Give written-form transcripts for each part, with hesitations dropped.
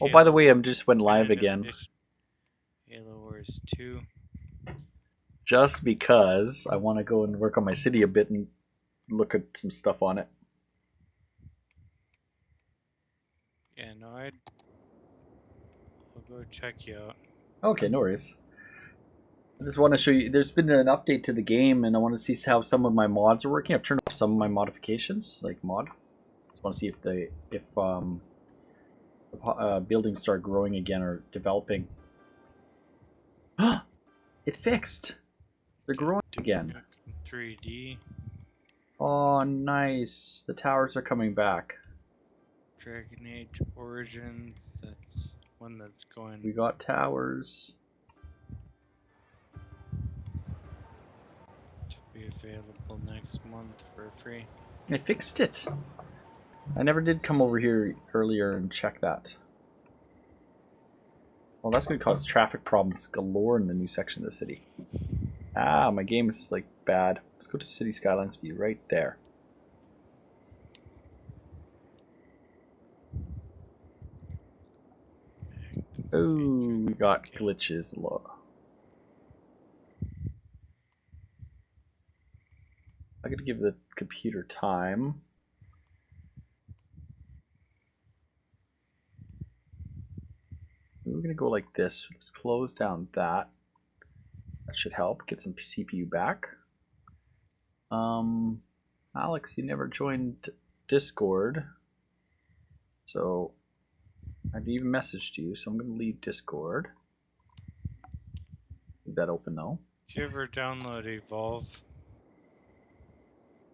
Oh, by the Halo way, I'm Wars just went live Definitive again. Edition. Halo Wars 2. Just because I want to go and work on my city a bit and look at some stuff on it. Yeah, no, I'll go check you out. Okay, no worries. I just want to show you. There's been an update to the game, and I want to see how some of my mods are working. I've turned off some of my modifications, like mod. Just want to see if buildings start growing again or developing. It fixed. They're growing again. 3D. Oh, nice. The towers are coming back. Dragon Age Origins. That's one that's going. We got towers. To be available next month for free. I fixed it. I never did come over here earlier and check that. Well, that's going to cause traffic problems galore in the new section of the city. Ah, my game is like bad. Let's go to City Skylines view right there. Oh, we got glitches. I gotta give the computer time. We're gonna go like this. Let's close down that. That should help get some CPU back. Alex, you never joined Discord, so I've even messaged you. So I'm gonna leave Discord. Leave that open though. Did you ever download Evolve?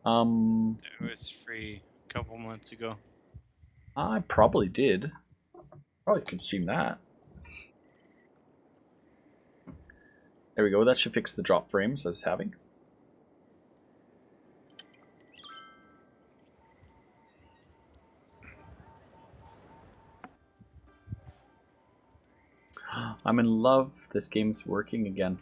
It was free a couple months ago. I probably did. Probably could stream that. There we go. That should fix the drop frames I was having. I'm in love. This game's working again.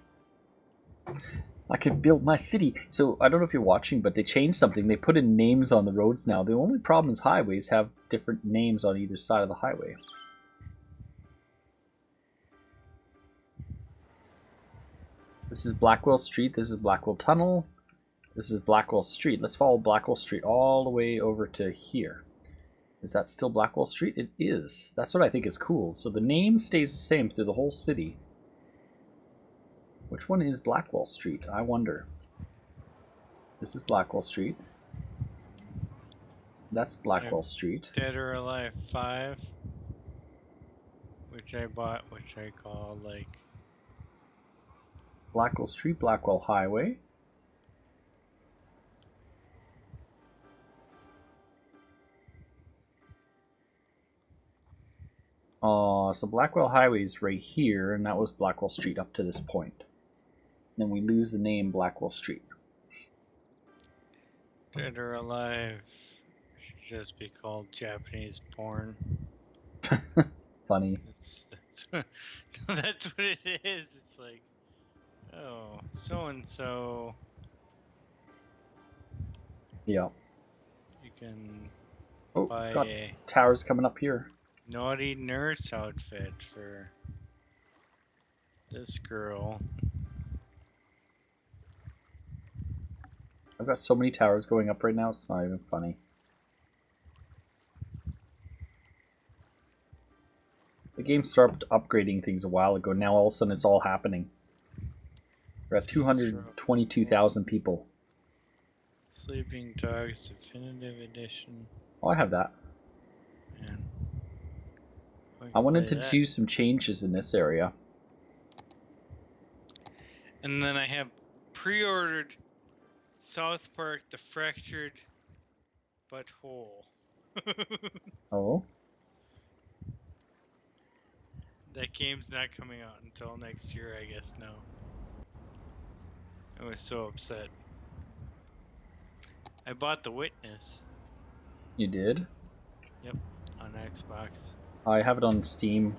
I can build my city. So I don't know if you're watching, but they changed something. They put in names on the roads now. The only problem is highways have different names on either side of the highway. This is Blackwell Street. This is Blackwell Tunnel. This is Blackwell Street. Let's follow Blackwell Street all the way over to here. Is that still Blackwell Street? It is. That's what I think is cool. So the name stays the same through the whole city. Which one is Blackwell Street? I wonder. This is Blackwell Street. That's Blackwell Street. Dead or Alive 5, which I bought, which I call like Blackwell Street, Blackwell Highway. So Blackwell Highway is right here, and that was Blackwell Street up to this point. Then we lose the name Blackwell Street. Dead or Alive should just be called Japanese porn. Funny. That's what it is. It's like, oh, so and so. Yeah. You can buy got a towers coming up here. naughty nurse outfit for this girl. I've got so many towers going up right now, it's not even funny. The game started upgrading things a while ago. Now all of a sudden it's all happening. We're at 222,000 people. Sleeping Dogs Definitive Edition. Oh, I have that. Man. I wanted to do some changes in this area. And then I have pre-ordered South Park: The Fractured Butthole. Oh? That game's not coming out until next year, I guess now. I was so upset. I bought The Witness. You did? Yep, on Xbox. I have it on Steam.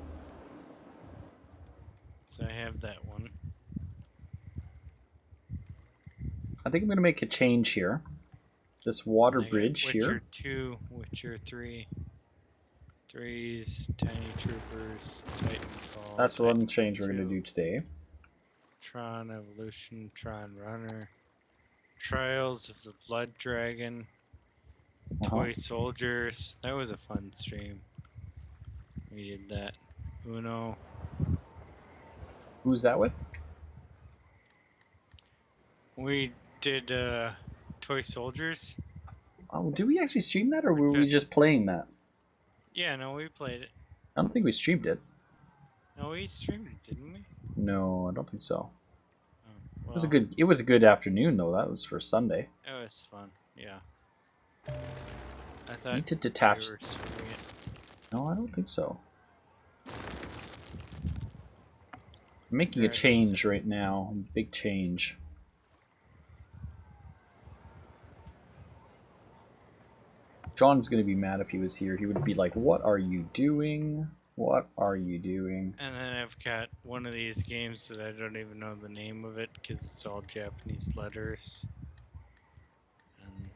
So I have that one. I think I'm going to make a change here. This water bridge Witcher here. 2, Witcher 3, Threes, Tiny Troopers, Titanfall. That's one Titanfall change we're 2, gonna do today. Tron Evolution, Tron Runner, Trials of the Blood Dragon, Toy Soldiers. That was a fun stream. We did that. Uno. Who's that with? We did Toy Soldiers. Oh, did we actually stream that, or were we just playing that? Yeah, no, we played it. I don't think we streamed it. No, we streamed it, didn't we? No, I don't think so. Oh, well, It was a good afternoon though. That was for Sunday. It was fun. Yeah. I thought Need to detach. we were streaming it. No, I don't think so. I'm making There a it change is. right now. A big change. John's gonna be mad if he was here. He would be like, "What are you doing? What are you doing?" And then I've got one of these games that I don't even know the name of it because it's all Japanese letters. And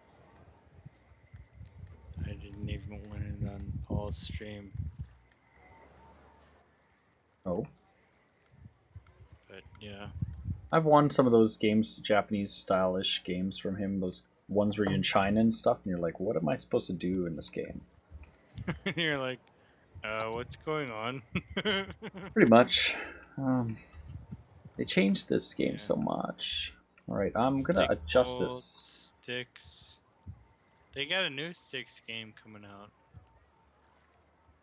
I didn't even win it on Paul's stream. Oh, But yeah. I've won some of those games, Japanese stylish games from him. Those ones where you're in China and stuff, and you're like, "What am I supposed to do in this game?" You're like, what's going on? Pretty much. They changed this game Yeah. so much. Alright, I'm gonna Stick adjust mode, this. Sticks. They got a new Sticks game coming out.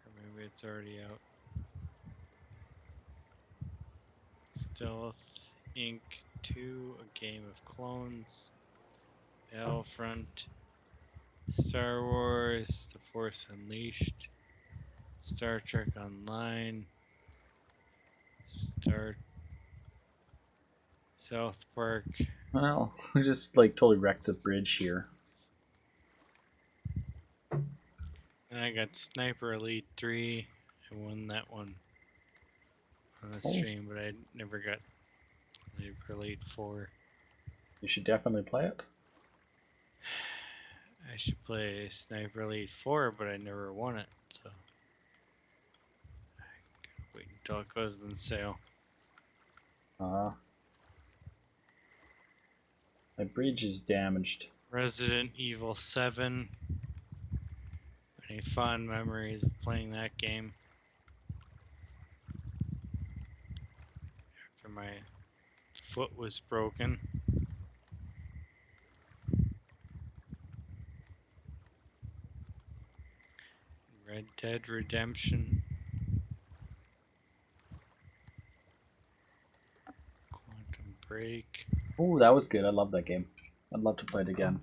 Or maybe it's already out. Stealth Inc. 2, A Game of Clones. Battlefront. Star Wars, The Force Unleashed. Star Trek Online. South Park. Well, we just like totally wrecked the bridge here. And I got Sniper Elite 3. I won that one on the Oh. stream, but I never got Sniper Elite 4. You should definitely play it. I should play Sniper Elite 4, but I never won it, so I gotta wait until it goes on sale. My bridge is damaged. Resident Evil 7. Any fond memories of playing that game? After my foot was broken. Red Dead Redemption. Quantum Break. Oh, that was good. I love that game. I'd love to play it again.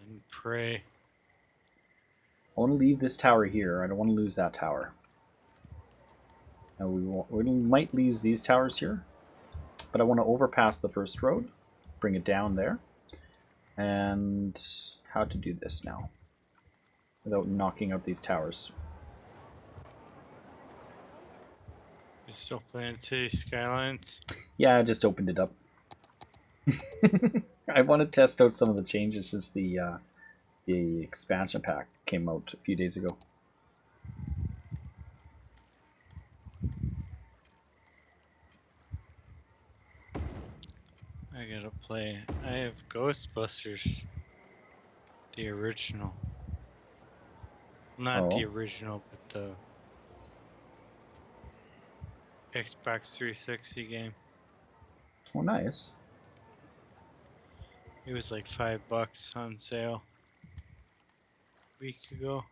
And Prey. I want to leave this tower here. I don't want to lose that tower. Now we might lose these towers here, but I want to overpass the first road, bring it down there, and how to do this now without knocking out these towers. You still playing City Skylines? Yeah, I just opened it up. I want to test out some of the changes since the expansion pack came out a few days ago. I gotta play. I have Ghostbusters. The original. Not the original, but the Xbox 360 game. Oh, nice. It was like $5 on sale a week ago.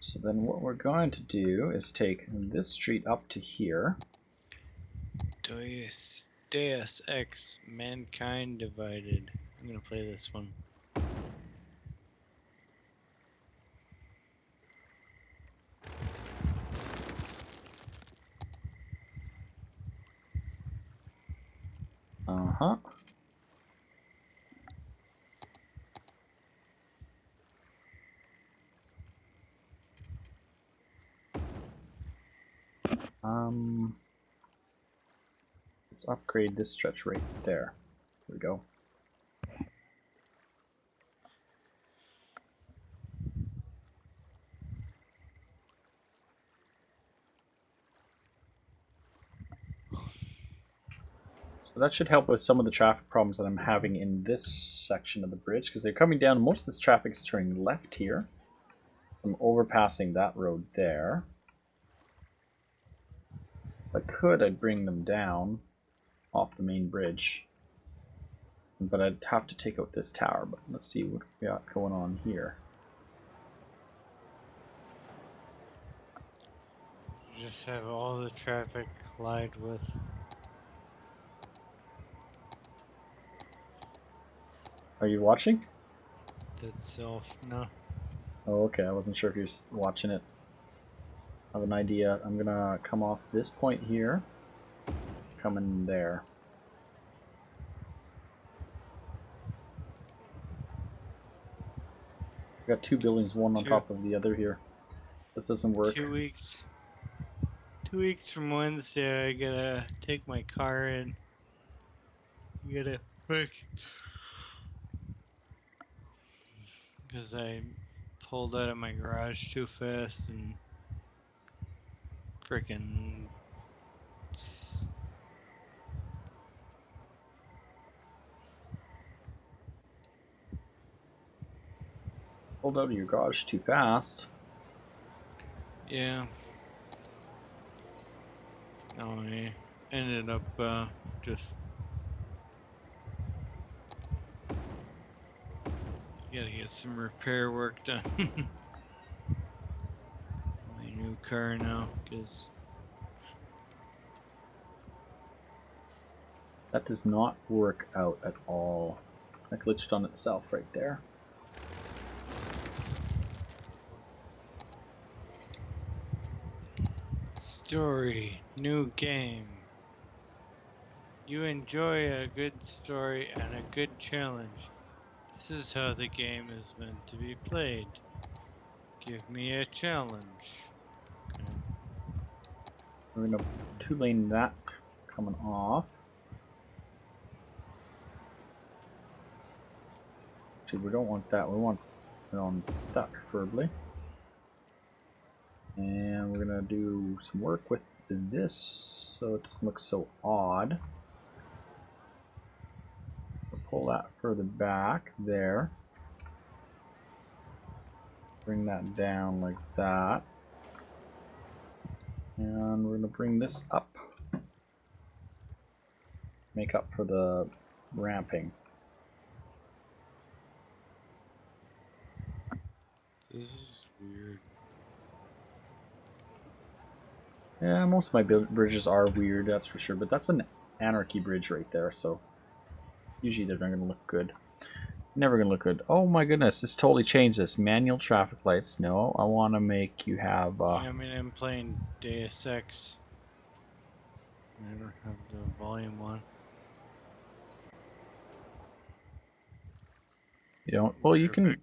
So then what we're going to do is take this street up to here. Deus Ex Mankind Divided. I'm gonna play this one. Uh-huh. Let's upgrade this stretch right there. There we go. So that should help with some of the traffic problems that I'm having in this section of the bridge, because they're coming down. Most of this traffic is turning left here. I'm overpassing that road there. If I could, I'd bring them down off the main bridge. But I'd have to take out this tower. But let's see what we got going on here. Just have all the traffic collide with. Are you watching? Itself, no. Oh, okay. I wasn't sure if you're watching it. I have an idea. I'm gonna come off this point here. Come in there. I got two buildings, one on top of the other here. This doesn't work. 2 weeks. 2 weeks from Wednesday, I gotta take my car in. You gotta fix. Because I pulled out of my garage too fast and freaking. Pulled out of your garage too fast. Yeah. No, I ended up just. Gotta get some repair work done. My new car now, because. That does not work out at all. That glitched on itself right there. Story, new game. You enjoy a good story and a good challenge. This is how the game is meant to be played. Give me a challenge. Okay. We're gonna two-lane that coming off. Actually, we don't want that. We want it on that preferably. And we're gonna do some work with this so it doesn't look so odd. We'll pull that further back there. Bring that down like that. And we're gonna bring this up. Make up for the ramping. This is weird. Yeah, most of my bridges are weird, that's for sure, but that's an anarchy bridge right there, so usually they're not going to look good. Never going to look good. Oh my goodness, this totally changed this. Manual traffic lights. No, I want to make you have... Yeah, I mean, I'm playing Deus Ex. I don't have the volume on. You don't... Well, you can...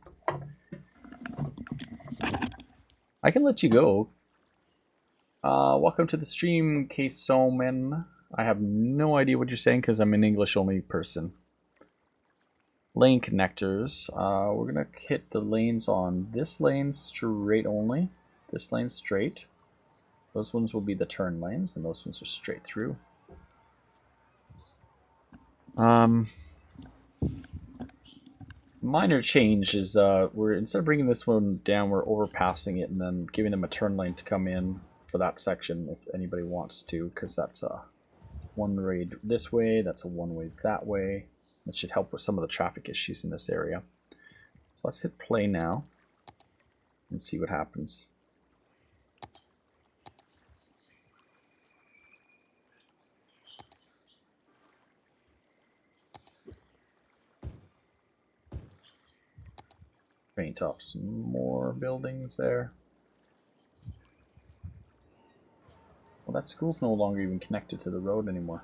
I can let you go. Welcome to the stream, Ksomen. I have no idea what you're saying because I'm an English only person. Lane connectors. We're gonna hit the lanes on this lane straight only. This lane straight. Those ones will be the turn lanes, and those ones are straight through. Minor change is we're instead of bringing this one down, we're overpassing it and then giving them a turn lane to come in for that section if anybody wants to, because that's a one way this way, that's a one way that way. That should help with some of the traffic issues in this area. So let's hit play now and see what happens. Paint off some more buildings there. Well, that school's no longer even connected to the road anymore.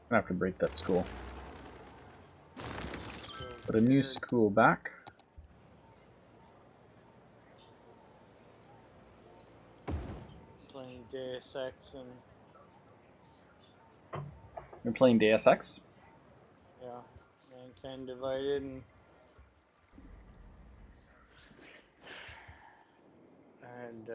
I'm gonna have to break that school. Put a new school back. Playing Deus Deus Ex and You're playing Deus Ex? yeah, Mankind Divided and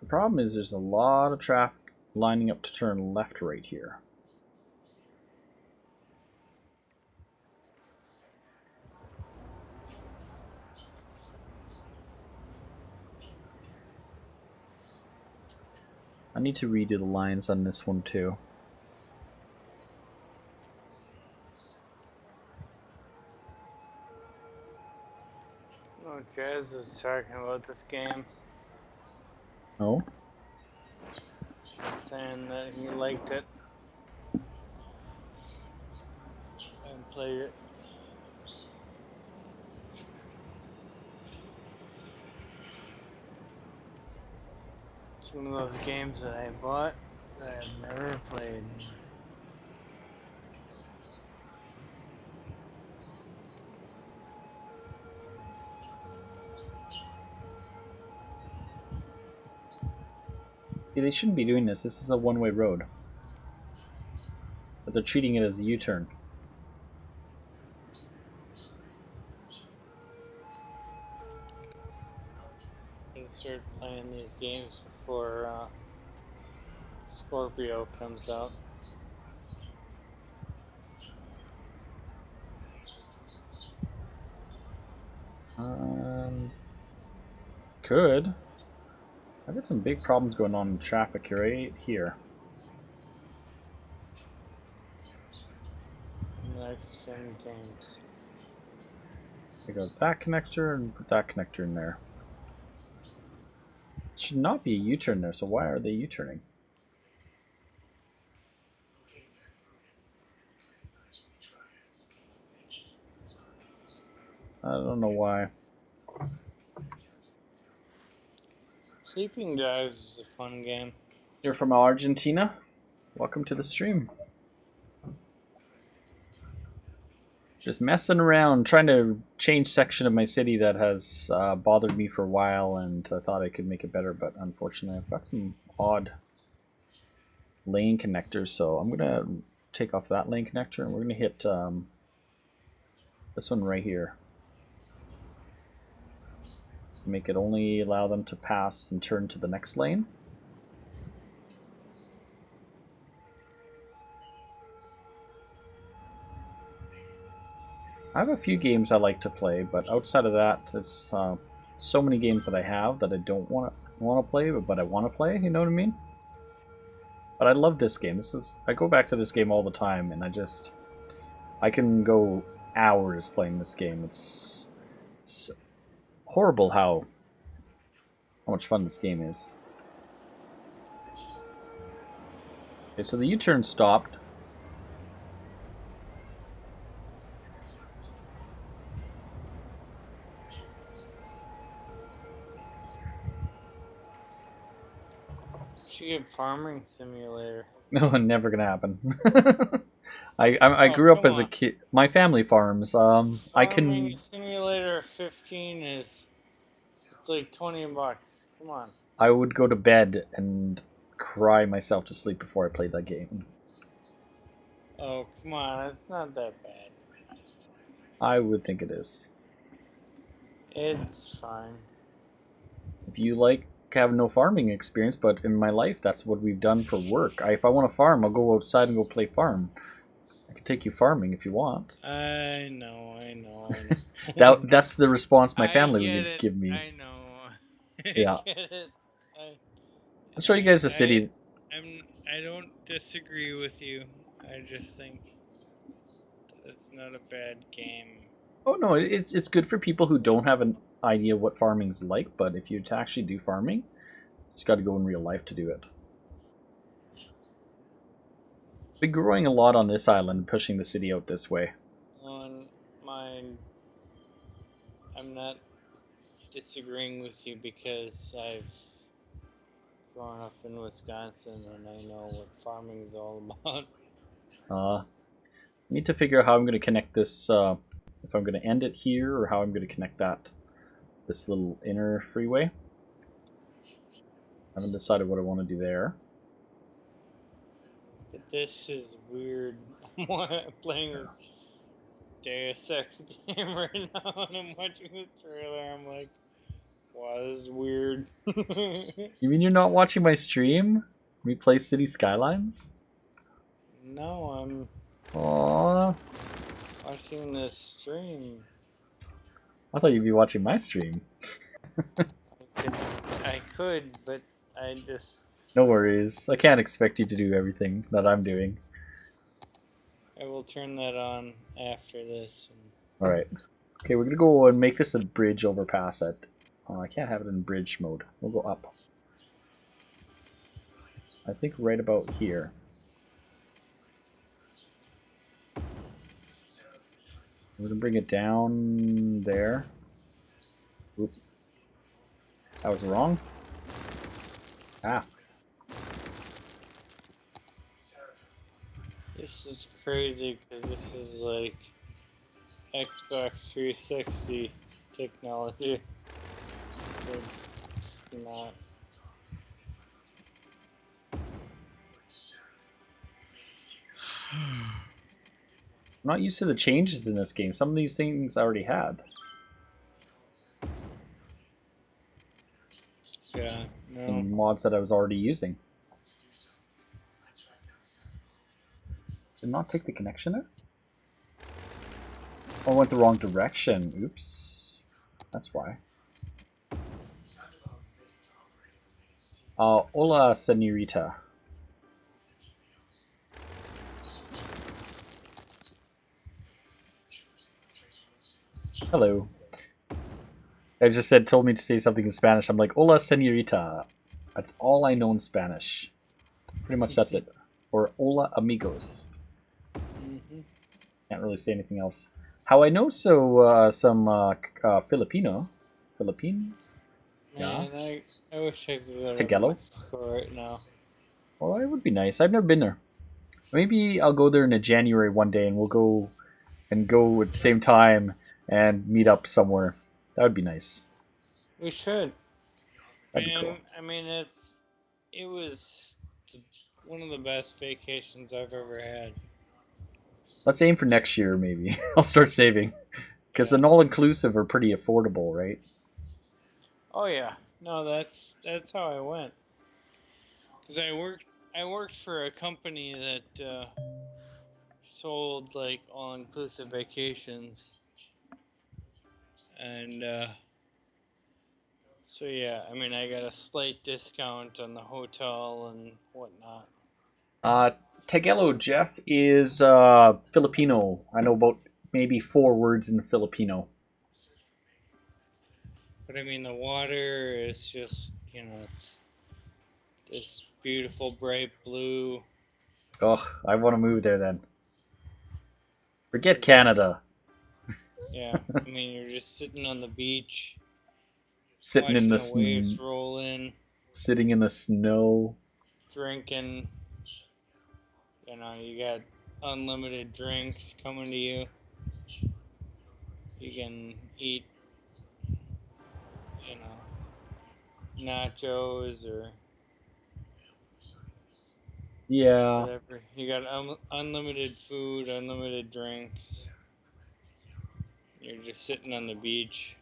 The problem is there's a lot of traffic lining up to turn left right here. I need to redo the lines on this one too. oh, Jazz was talking about this game, Oh? saying that he liked it and played it. It's one of those games that I bought that I've never played. See, they shouldn't be doing this. This is a one-way road. But they're treating it as a U-turn. I'm gonna start playing these games before Scorpio comes out. Could. I've got some big problems going on in traffic right here. Next gen games. I got that connector and put that connector in there. It should not be a U-turn there, so why are they U-turning? I don't know why. Sleeping Dogs is a fun game. You're from Argentina? Welcome to the stream. Just messing around, trying to change section of my city that has bothered me for a while, and I thought I could make it better, but unfortunately I've got some odd lane connectors, so I'm gonna take off that lane connector and we're gonna hit this one right here. Make it only allow them to pass and turn to the next lane. I have a few games I like to play, but outside of that, it's so many games that I have that I don't want to play, but I want to play. You know what I mean? But I love this game. I go back to this game all the time, and I can go hours playing this game. It's horrible how much fun this game is. Okay, so the U-turn stopped. Should get Farming Simulator. No, never gonna happen. I grew up as a kid. My family farms. I can. Farming Simulator 15 is it's like $20. Come on. I would go to bed and cry myself to sleep before I played that game. Oh, come on. It's not that bad. I would think it is. It's fine. If you like have no farming experience, but in my life that's what we've done for work. If I want to farm, I'll go outside and go play farm. I can take you farming if you want. I know. That's the response my family would give me. I know. Yeah. I get it. I'll show you guys the city. I don't disagree with you. I just think it's not a bad game. Oh no, it's good for people who don't have an idea what farming's like, but if you actually do farming, it's got to go in real life to do it. Been growing a lot on this island, pushing the city out this way. On mine, I'm not disagreeing with you because I've growing up in Wisconsin, and I know what farming is all about. I need to figure out how I'm going to connect this, if I'm going to end it here or how I'm going to connect this little inner freeway. I haven't decided what I want to do there. But this is weird. I'm playing this Deus Ex game right now, and I'm watching this trailer. I'm like, wow, this is weird. You mean you're not watching my stream? We play City Skylines? No, I'm Aww. watching this stream. I thought you'd be watching my stream. I could, but I just... No worries. I can't expect you to do everything that I'm doing. I will turn that on after this. Alright. Okay, we're going to go and make this a bridge overpass at... I can't have it in bridge mode. We'll go up. I think right about here. We're going to bring it down there. Oop. That was wrong. Ah. This is crazy because this is like Xbox 360 technology. It's not. I'm not used to the changes in this game. Some of these things I already had. Yeah, no. And mods that I was already using. Did not take the connection there? Oh, I went the wrong direction. Oops. That's why. Hola, señorita. Hello. I just told me to say something in Spanish. I'm like, hola, señorita. That's all I know in Spanish. Pretty much that's it. Or hola, amigos. Can't really say anything else. How I know some Filipino. Philippine? Man, Yeah. I wish I could go to Tagalog? Mexico right now. Well, it would be nice. I've never been there. Maybe I'll go there in January one day and we'll go at the same time and meet up somewhere. That would be nice. We should. That'd be cool. I mean, it was one of the best vacations I've ever had. Let's aim for next year, maybe. I'll start saving. Because an all-inclusive are pretty affordable, right? Oh yeah, no, that's how I went. Cause I worked for a company that sold like all-inclusive vacations, and so yeah, I mean, I got a slight discount on the hotel and whatnot. Tagalog Jeff is Filipino. I know about maybe 4 words in Filipino. But I mean, the water is just, it's this beautiful bright blue. Ugh, I want to move there then. Forget Canada. Yeah, I mean, you're just sitting on the beach, Sitting in the waves roll in, sitting in the snow, drinking. You got unlimited drinks coming to you. You can eat, nachos or yeah. whatever. You got unlimited food, unlimited drinks. You're just sitting on the beach.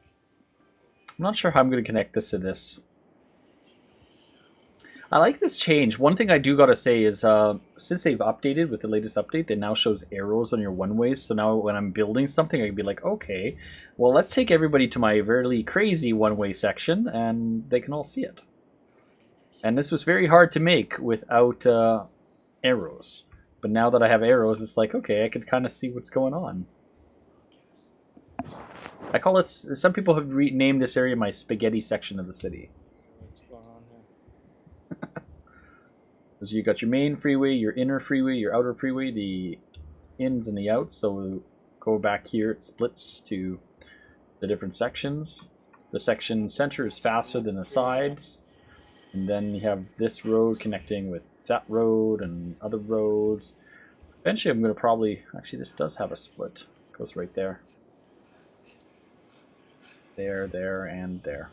I'm not sure how I'm going to connect this to this. I like this change. One thing I do gotta say is, since they've updated with the latest update, that now shows arrows on your one-ways. So now when I'm building something, I can be like, okay, well, let's take everybody to my very crazy one-way section, and they can all see it. And this was very hard to make without arrows. But now that I have arrows, it's like, okay, I can kind of see what's going on. I call it, some people have renamed this area my spaghetti section of the city. What's going on here? So you got your main freeway, your inner freeway, your outer freeway, the ins and the outs. So we'll go back here, it splits to the different sections. The section center is faster than the sides. And then you have this road connecting with that road and other roads. Eventually I'm going to probably... Actually, this does have a split. It goes right there. There, there, and there.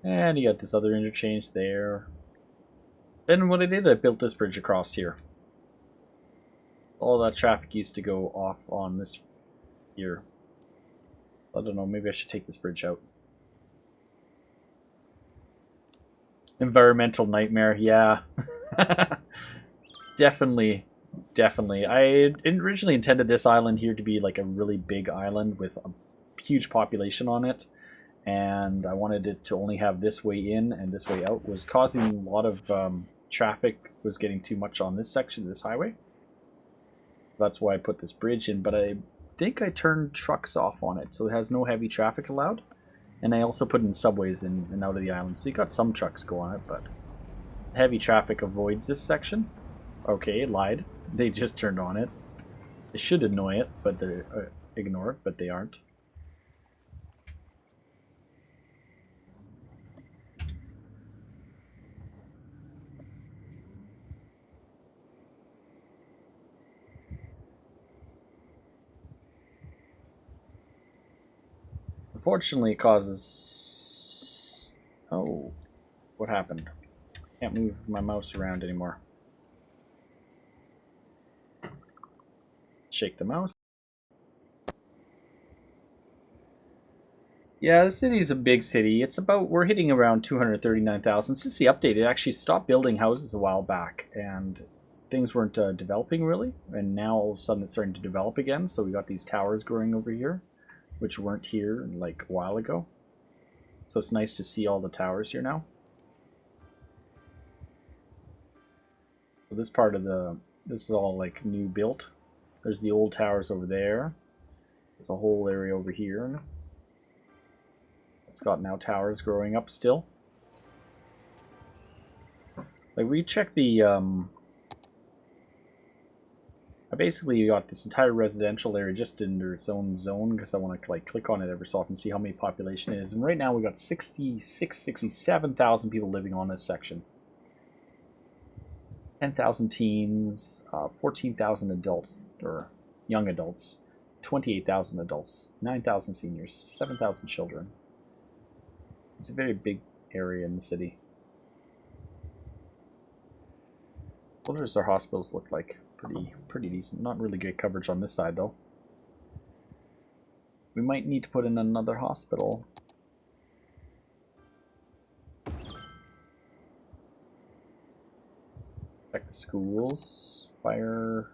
And you got this other interchange there. Then what I did, I built this bridge across here. All that traffic used to go off on this here. I don't know, maybe I should take this bridge out. Environmental nightmare, yeah. Definitely. I originally intended this island here to be like a really big island with a huge population on it. And I wanted it to only have this way in and this way out. It was causing a lot of traffic, was getting too much on this section of this highway. That's why I put this bridge in, but I think I turned trucks off on it, so it has no heavy traffic allowed. And I also put in subways in and out of the island, so you got some trucks go on it, but heavy traffic avoids this section. Okay, lied. They just turned on it. It should annoy it, but they ignore it, but they aren't. Unfortunately, it causes... Oh, what happened? Can't move my mouse around anymore. Shake the mouse. Yeah, the city's a big city. It's about, we're hitting around 239,000. Since the update, it actually stopped building houses a while back, and things weren't developing really. And now all of a sudden it's starting to develop again. So we got these towers growing over here, which weren't here like a while ago. So it's nice to see all the towers here now. So this part of this is all like new built. There's the old towers over there. There's a whole area over here. It's got now towers growing up still. Like we check the I basically got this entire residential area just under its own zone because I want to like click on it every so often and see how many population it is. And right now we got 67,000 people living on this section. 10,000 teens, 14,000 adults or young adults, 28,000 adults, 9,000 seniors, 7,000 children. It's a very big area in the city. What does our hospitals look like? Pretty decent. Not really good coverage on this side though. We might need to put in another hospital. Check the schools. Fire.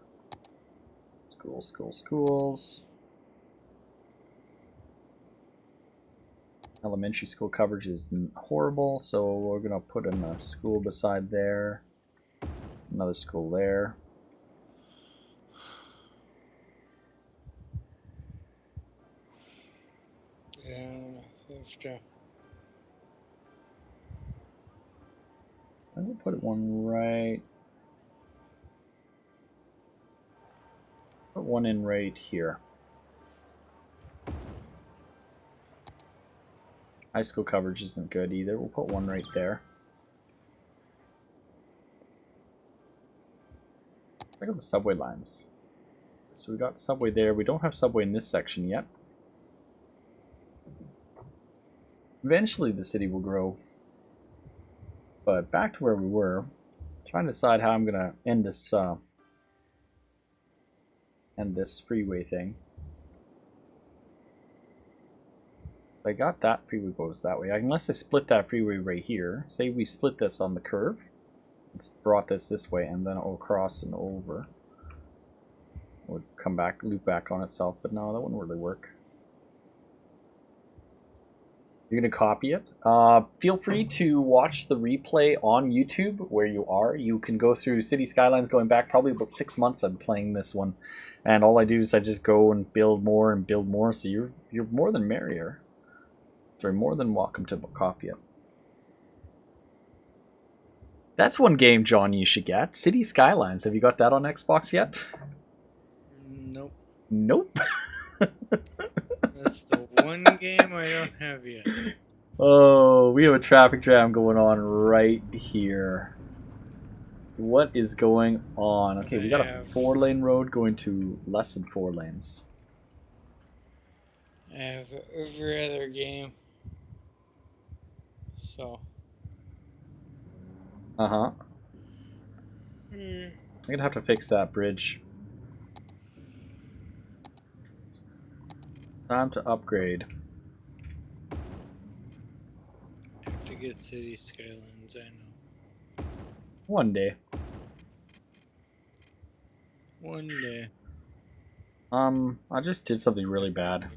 Schools. Elementary school coverage is horrible, so we're going to put in a school beside there. Another school there. I'm going to put one right. Put one in right here. High school coverage isn't good either. We'll put one right there. Look at the subway lines. So we got subway there. We don't have subway in this section yet. Eventually the city will grow. But back to where we were. Trying to decide how I'm gonna end this freeway thing. I got that freeway goes that way. Unless I split that freeway right here. Say we split this on the curve. It's brought this way and then it will cross and over. It would come back, loop back on itself, but no, that wouldn't really work. You're going to copy it. Feel free to watch the replay on YouTube where you are. You can go through City Skylines going back probably about 6 months. I'm playing this one. And all I do is I just go and build more and build more. So you're more than merrier. So you're more than welcome to copy it. That's one game, John, you should get. City Skylines. Have you got that on Xbox yet? Nope. Nope. That's the one game I don't have yet. Oh, we have a traffic jam going on right here. What is going on? Okay, we got a 4-lane road going to less than 4 lanes. I have every other game. So. Uh-huh. Mm. I'm gonna have to fix that bridge. It's time to upgrade. I have to get city skylines, I know. One day. One day. I just did something really bad.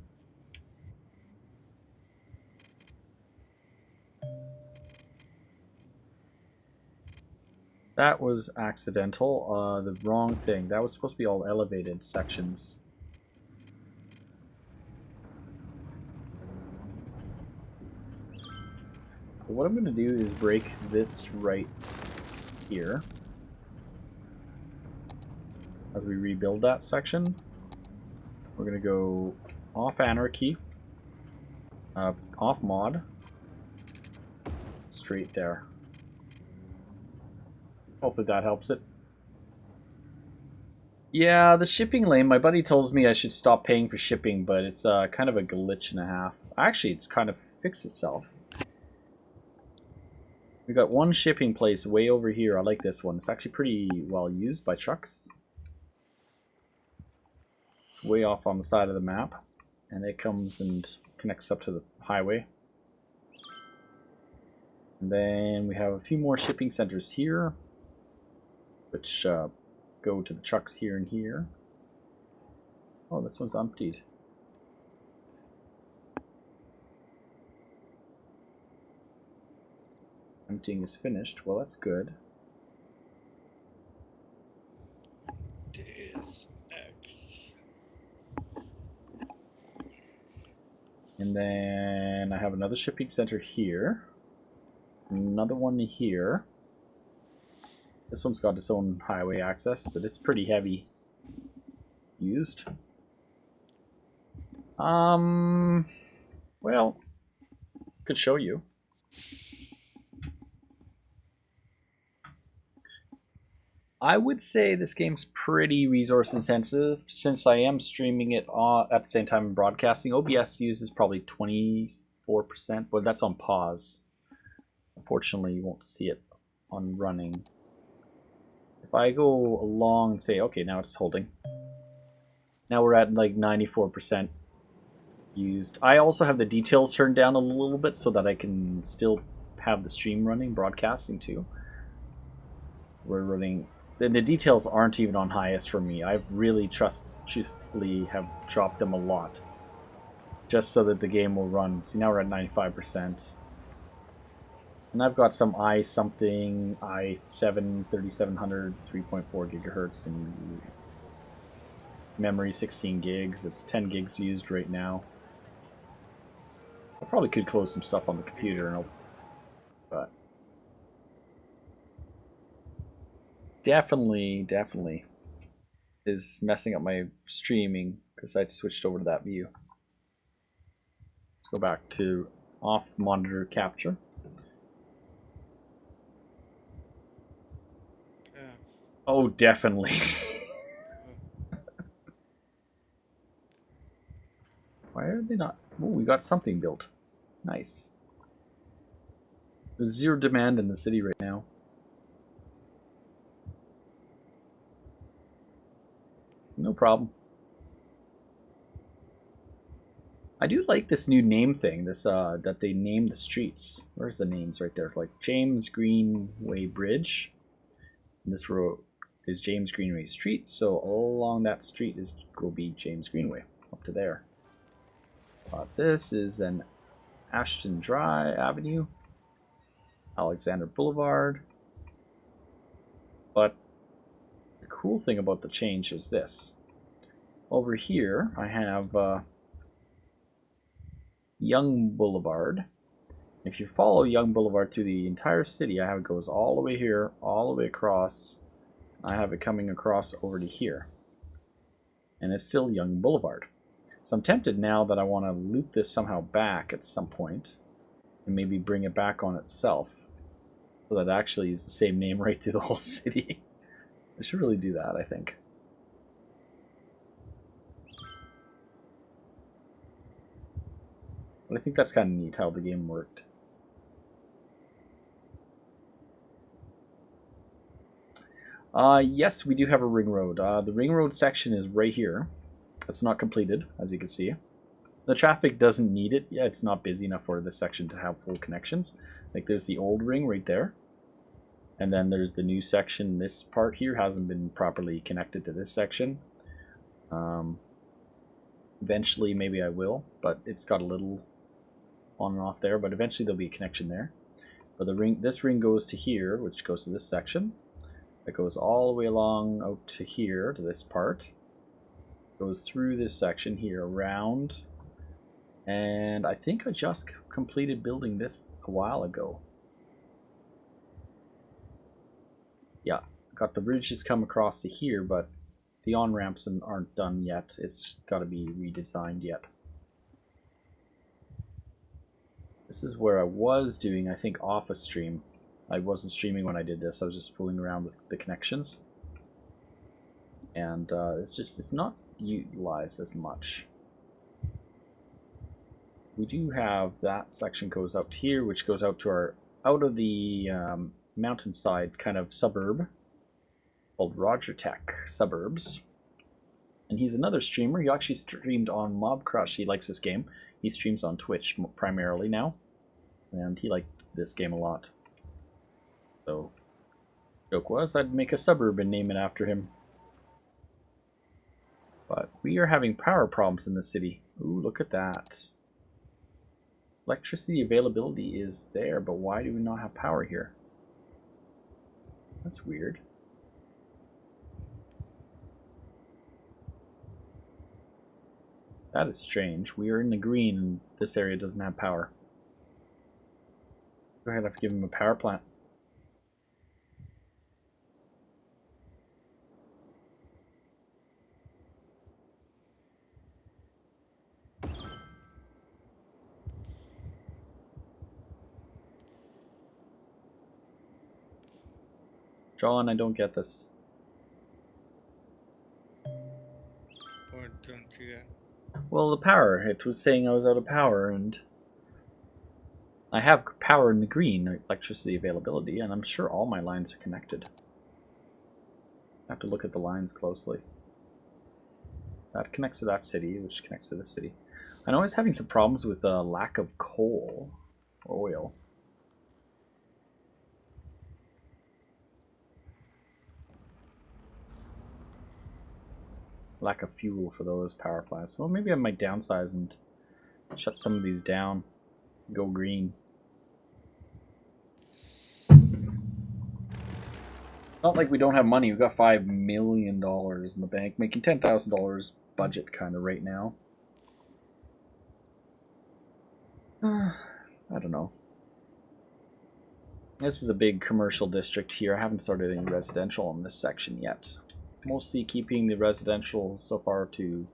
That was accidental. The wrong thing. That was supposed to be all elevated sections. What I'm going to do is break this right here. As we rebuild that section, we're going to go off anarchy, off mod, straight there. Hopefully that helps it. Yeah, the shipping lane, my buddy tells me I should stop paying for shipping, but it's kind of a glitch and a half. Actually, it's kind of fixed itself. We got one shipping place way over here. I like this one. It's actually pretty well used by trucks. It's way off on the side of the map, and it comes and connects up to the highway. And then we have a few more shipping centers here, which go to the trucks here and here. Oh, this one's emptied. Emptying is finished. Well, that's good. Deus Ex. And then I have another shipping center here. Another one here. This one's got its own highway access, but it's pretty heavy used. Well, could show you. I would say this game's pretty resource intensive since I am streaming it at the same time I'm broadcasting. OBS uses probably 24%, but that's on pause. Unfortunately, you won't see it on running. If I go along and say, okay, now it's holding. Now we're at like 94% used. I also have the details turned down a little bit so that I can still have the stream running, broadcasting too. We're running... The details aren't even on highest for me. I really truthfully have dropped them a lot. Just so that the game will run. See, now we're at 95%. And I've got some i7 3700 3.4 gigahertz and memory 16 gigs. It's 10 gigs used right now. I probably could close some stuff on the computer, but definitely is messing up my streaming because I switched over to that view. Let's go back to off monitor capture. Yeah. Oh, definitely. Why are they not? Oh, we got something built. Nice. There's zero demand in the city right now. No problem. I do like this new name thing. This that they name the streets. Where's the names right there? Like James Greenway Bridge. And this road is James Greenway Street. So all along that street will be James Greenway up to there. This is an Ashton Drive Avenue, Alexander Boulevard. But the cool thing about the change is this. Over here, I have Young Boulevard. If you follow Young Boulevard through the entire city, I have it goes all the way here, all the way across. I have it coming across over to here. And it's still Young Boulevard. So I'm tempted now that I want to loop this somehow back at some point and maybe bring it back on itself so that it actually is the same name right through the whole city. I should really do that, I think. But I think that's kind of neat how the game worked. Yes, we do have a ring road. The ring road section is right here. It's not completed, as you can see. The traffic doesn't need it. Yeah, it's not busy enough for this section to have full connections. Like there's the old ring right there. And then there's the new section. This part here hasn't been properly connected to this section. Eventually, maybe I will, but it's got a little on and off there. But eventually there'll be a connection there. But the ring, this ring goes to here, which goes to this section. That goes all the way along out to here, to this part. Goes through this section here, around. And I think I just completed building this a while ago. Yeah, got the bridges come across to here, but the on-ramps aren't done yet. It's got to be redesigned yet. This is where I was doing, I think, off a stream. I wasn't streaming when I did this. I was just fooling around with the connections. And it's not utilized as much. We do have that section goes out here, which goes out to our out of the mountainside kind of suburb called Roger Tech Suburbs. And he's another streamer. He actually streamed on Mobcrush. He likes this game. He streams on Twitch primarily now, and he liked this game a lot. So, joke was I'd make a suburb and name it after him. But we are having power problems in the city. Ooh, look at that. Electricity availability is there, but why do we not have power here? That's weird. That is strange. We are in the green and this area doesn't have power. Go ahead, I have to give him a power plant. John, I don't get this. Or don't you get? Well, the power. It was saying I was out of power, and I have power in the green, electricity availability, and I'm sure all my lines are connected. I have to look at the lines closely. That connects to that city, which connects to this city. I know I was having some problems with the lack of coal or oil. Lack of fuel for those power plants. Well, maybe I might downsize and shut some of these down. Go green. Not like we don't have money. We've got $5 million in the bank, making $10,000 budget kind of right now. I don't know. This is a big commercial district here. I haven't started any residential in this section yet. Mostly keeping the residential so far to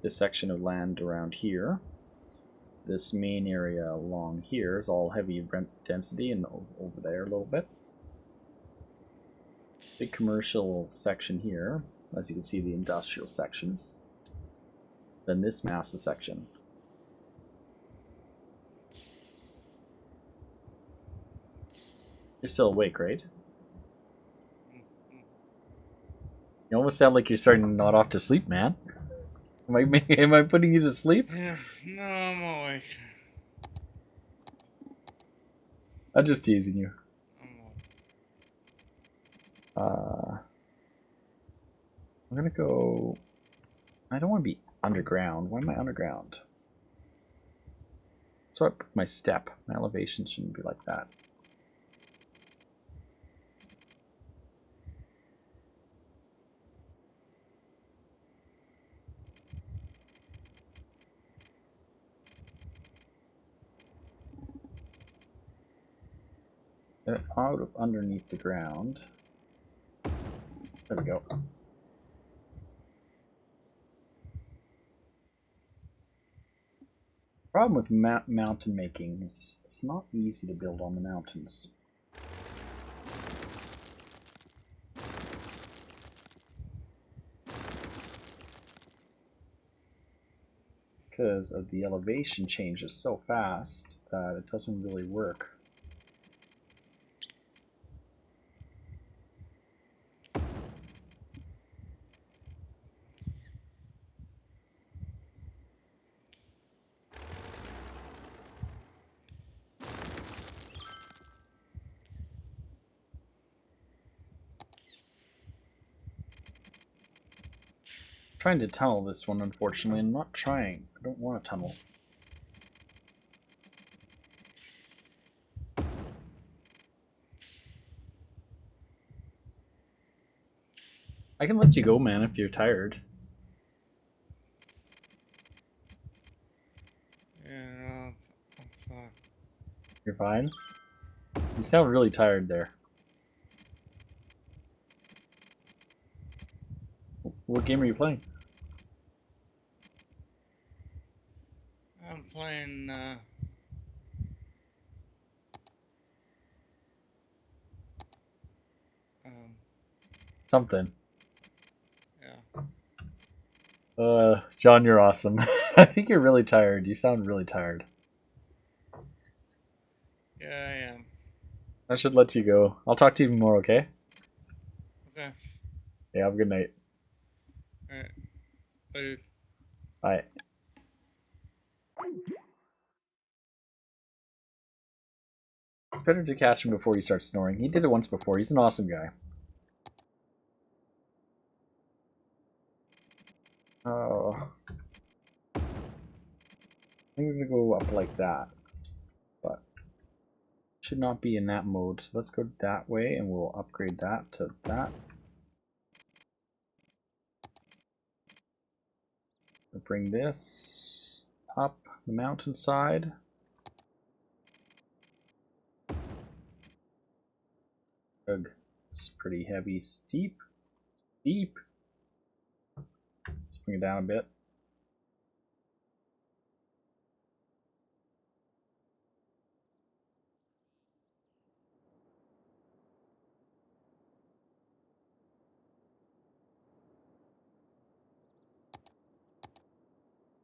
this section of land around here. This main area along here is all heavy rent density, and over there a little bit. Big commercial section here, as you can see, the industrial sections. Then this massive section. You're still awake, right? You almost sound like you're starting to nod off to sleep, man. Am I putting you to sleep? Yeah, no, I'm awake. I'm just teasing you. I'm gonna go. I don't want to be underground. Why am I underground? So I put my step. My elevation shouldn't be like that. Out of underneath the ground. There we go. Problem with mountain making is it's not easy to build on the mountains. Because of the elevation changes so fast that it doesn't really work. Trying to tunnel this one, unfortunately. I'm not trying. I don't want to tunnel. I can let you go, man, if you're tired. Yeah, no, I'm fine. You're fine? You sound really tired there. What game are you playing? I'm playing, Something. yeah. John, you're awesome. I think you're really tired. You sound really tired. Yeah, I am. I should let you go. I'll talk to you more, okay? Okay. Yeah, have a good night. Alright. Later. Bye. It's better to catch him before he starts snoring. He did it once before. He's an awesome guy. Oh. I think we're going to go up like that. But should not be in that mode. So let's go that way and we'll upgrade that to that. We'll bring this up the mountainside. Ugh. It's pretty heavy. Steep. Steep. Let's bring it down a bit.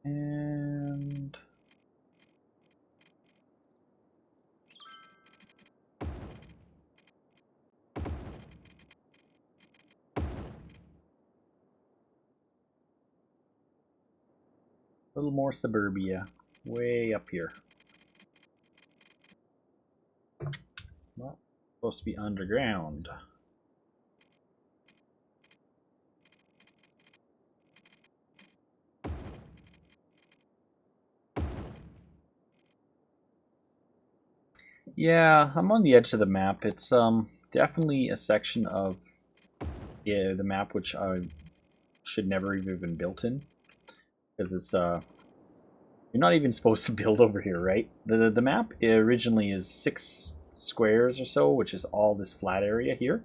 And a little more suburbia. Way up here. Well, supposed to be underground. Yeah, I'm on the edge of the map. It's definitely a section of the map which I should never have been built in, because it's you're not even supposed to build over here, right? The map originally is 6 squares or so, which is all this flat area here.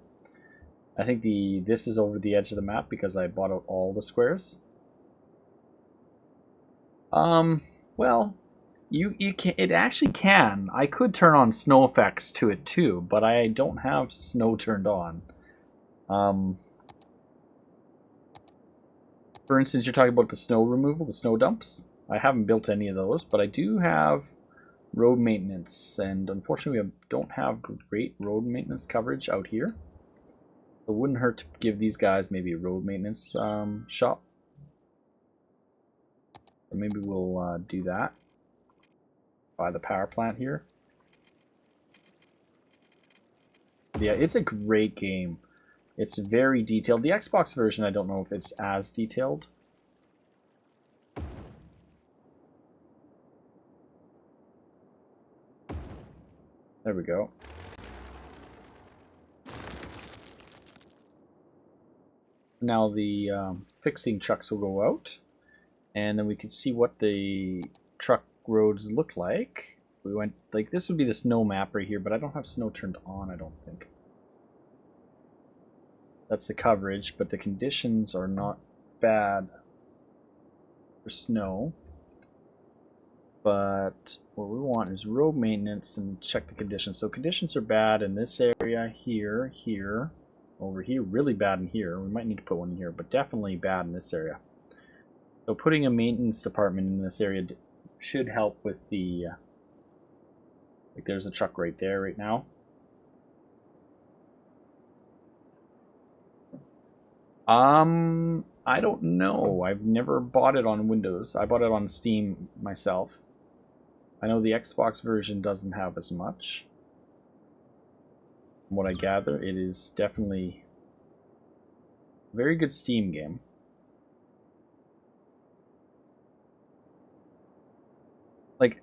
I think this is over the edge of the map because I bought out all the squares. Well, you can, it actually can. I could turn on snow effects to it too, but I don't have snow turned on. For instance, you're talking about the snow removal, the snow dumps. I haven't built any of those, but I do have road maintenance, and unfortunately we don't have great road maintenance coverage out here. So it wouldn't hurt to give these guys maybe a road maintenance shop. So maybe we'll do that by the power plant here. Yeah, it's a great game. It's very detailed. The Xbox version, I don't know if it's as detailed. There we go. Now the fixing trucks will go out, and then we can see what the truck roads look like. We went like this would be the snow map right here, but I don't have snow turned on, I don't think. That's the coverage, but the conditions are not bad for snow. But what we want is road maintenance and check the conditions. So conditions are bad in this area, here, here, over here, really bad in here. We might need to put one in here, but definitely bad in this area. So putting a maintenance department in this area should help with the, like there's a truck right there right now. I don't know. I've never bought it on Windows. I bought it on Steam myself. I know the Xbox version doesn't have as much. From what I gather, it is definitely a very good Steam game. Like,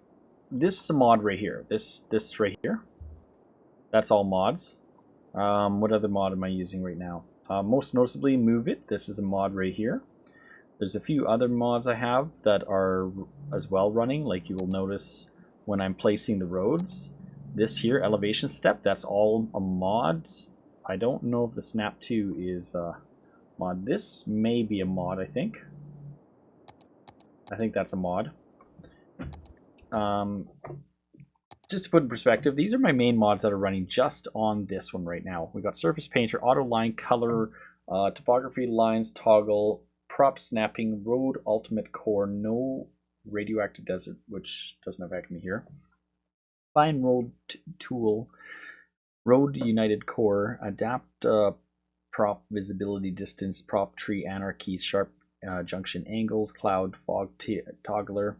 this is a mod right here. This right here. That's all mods. What other mod am I using right now? Most noticeably, Move It. This is a mod right here. There's a few other mods I have that are as well running. Like you will notice when I'm placing the roads. This here, Elevation Step, that's all a mods. I don't know if the Snap 2 is a mod. This may be a mod, I think. I think that's a mod. Just to put in perspective, these are my main mods that are running just on this one right now. We got Surface Painter, Auto Line, Color, Topography, Lines, Toggle, Prop Snapping, Road Ultimate Core, no Radioactive Desert, which doesn't affect me here. Fine Road Tool, Road United Core, Adapt Prop Visibility Distance, Prop Tree Anarchy, Sharp Junction Angles, Cloud Fog Toggler,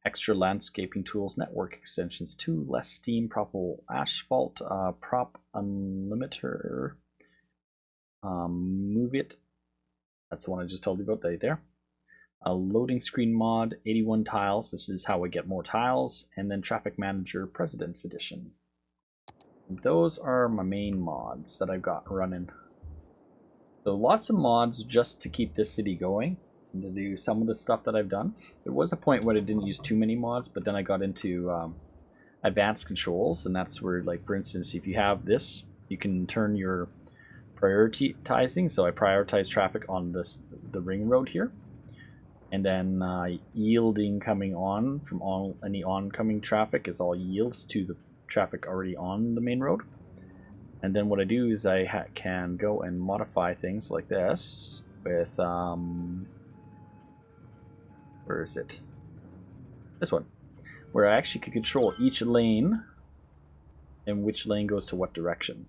Extra Landscaping Tools, Network Extensions 2, Less Steam, Propel Asphalt, Prop Unlimiter, Move It, that's the one I just told you about right there. A loading screen mod, 81 tiles, this is how I get more tiles, and then Traffic Manager President's Edition. Those are my main mods that I've got running. So lots of mods just to keep this city going. To do some of the stuff that I've done. There was a point where I didn't use too many mods, but then I got into advanced controls, and that's where, like, for instance, if you have this, you can turn your prioritizing. So I prioritize traffic on the ring road here, and then yielding coming on from any oncoming traffic is all yields to the traffic already on the main road. And then what I do is I can go and modify things like this with where is it? This one. Where I actually can control each lane and which lane goes to what direction.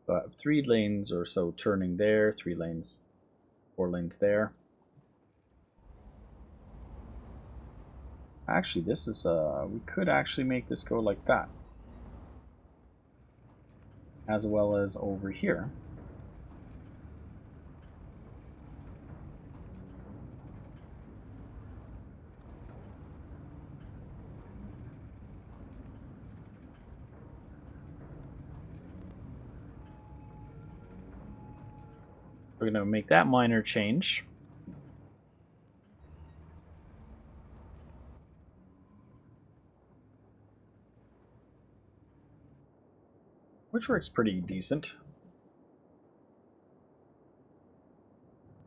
So I have 3 lanes or so turning there, 3 lanes, 4 lanes there. Actually, this is we could actually make this go like that. As well as over here. We're going to make that minor change. Which works pretty decent.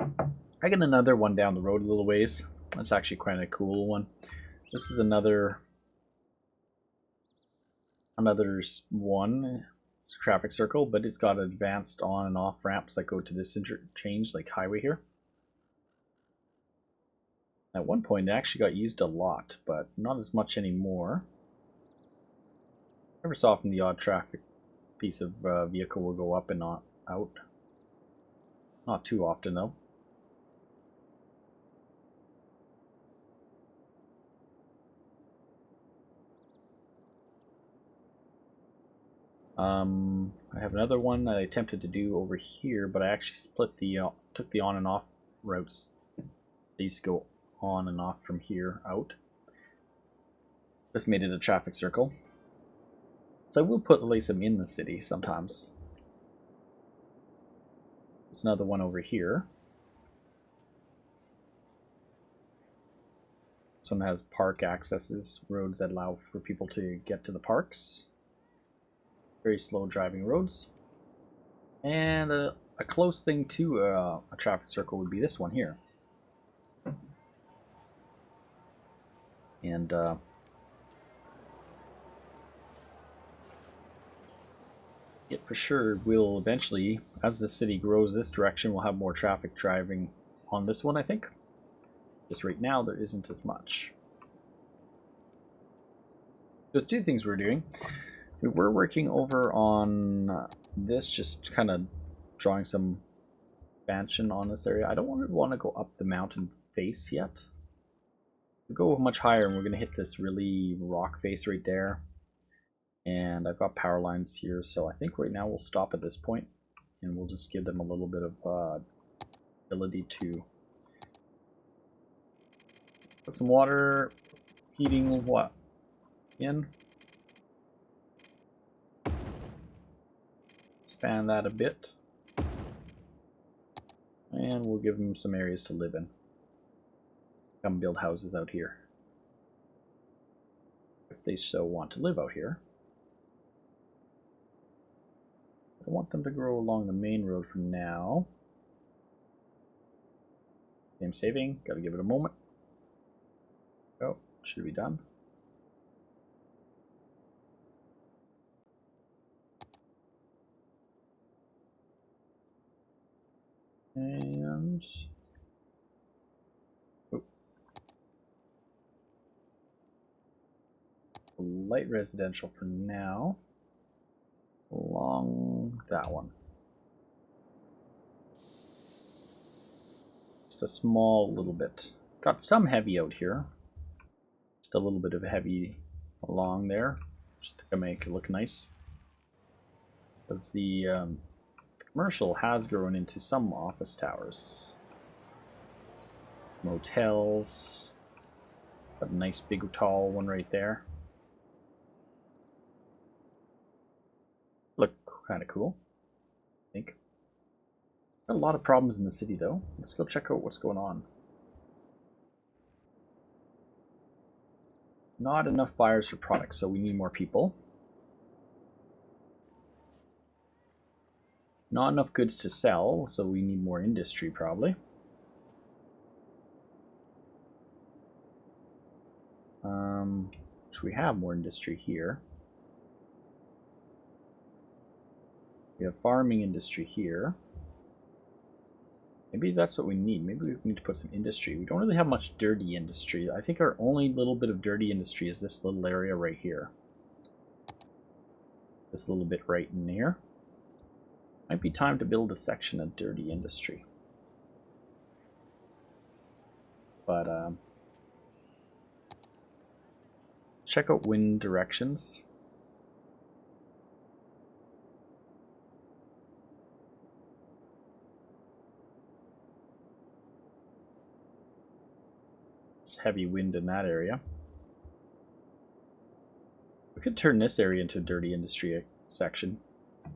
I get another one down the road a little ways. That's actually quite a cool one. This is another one. It's a traffic circle, but it's got advanced on and off ramps that go to this interchange, like highway here. At one point, it actually got used a lot, but not as much anymore. Every so often, the odd traffic piece of vehicle will go up and not out. Not too often, though. I have another one that I attempted to do over here, but I actually split took the on and off routes. These go on and off from here out. Just made it a traffic circle. So I will place them in the city sometimes. There's another one over here. This one has park accesses, roads that allow for people to get to the parks. Very slow driving roads. And a close thing to a traffic circle would be this one here. And it for sure will eventually, as the city grows this direction, we'll have more traffic driving on this one, I think. Just right now, there isn't as much. The two things we're doing, we were working over on this, just kind of drawing some expansion on this area. I don't want to go up the mountain face yet. We'll go much higher, and we're going to hit this really rock face right there. And I've got power lines here, so I think right now we'll stop at this point, and we'll just give them a little bit of ability to put some water heating what in. Expand that a bit, and we'll give them some areas to live in. Come build houses out here if they so want to live out here. I want them to grow along the main road for now. I'm saving, gotta give it a moment. Oh, should be done. And light residential for now. Along that one. Just a small little bit. Got some heavy out here. Just a little bit of heavy along there, just to make it look nice. Because the commercial has grown into some office towers. Motels. Got a nice big tall one right there. Look kind of cool, I think. Got a lot of problems in the city though. Let's go check out what's going on. Not enough buyers for products, so we need more people. Not enough goods to sell, so we need more industry probably. Should we have more industry here? We have farming industry here. Maybe that's what we need. Maybe we need to put some industry. We don't really have much dirty industry. I think our only little bit of dirty industry is this little area right here. This little bit right in here. Might be time to build a section of dirty industry. But check out wind directions. It's heavy wind in that area. We could turn this area into a dirty industry section.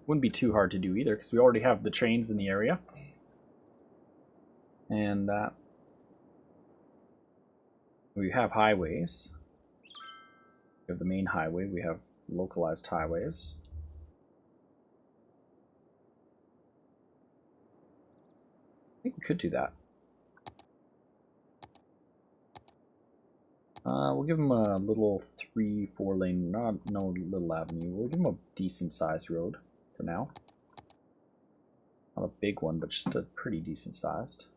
Wouldn't be too hard to do either, because we already have the trains in the area. And we have highways. We have the main highway, we have localized highways. I think we could do that. We'll give them a little 3-4 lane, no little avenue. We'll give them a decent sized road for now. Not a big one, but just a pretty decent sized.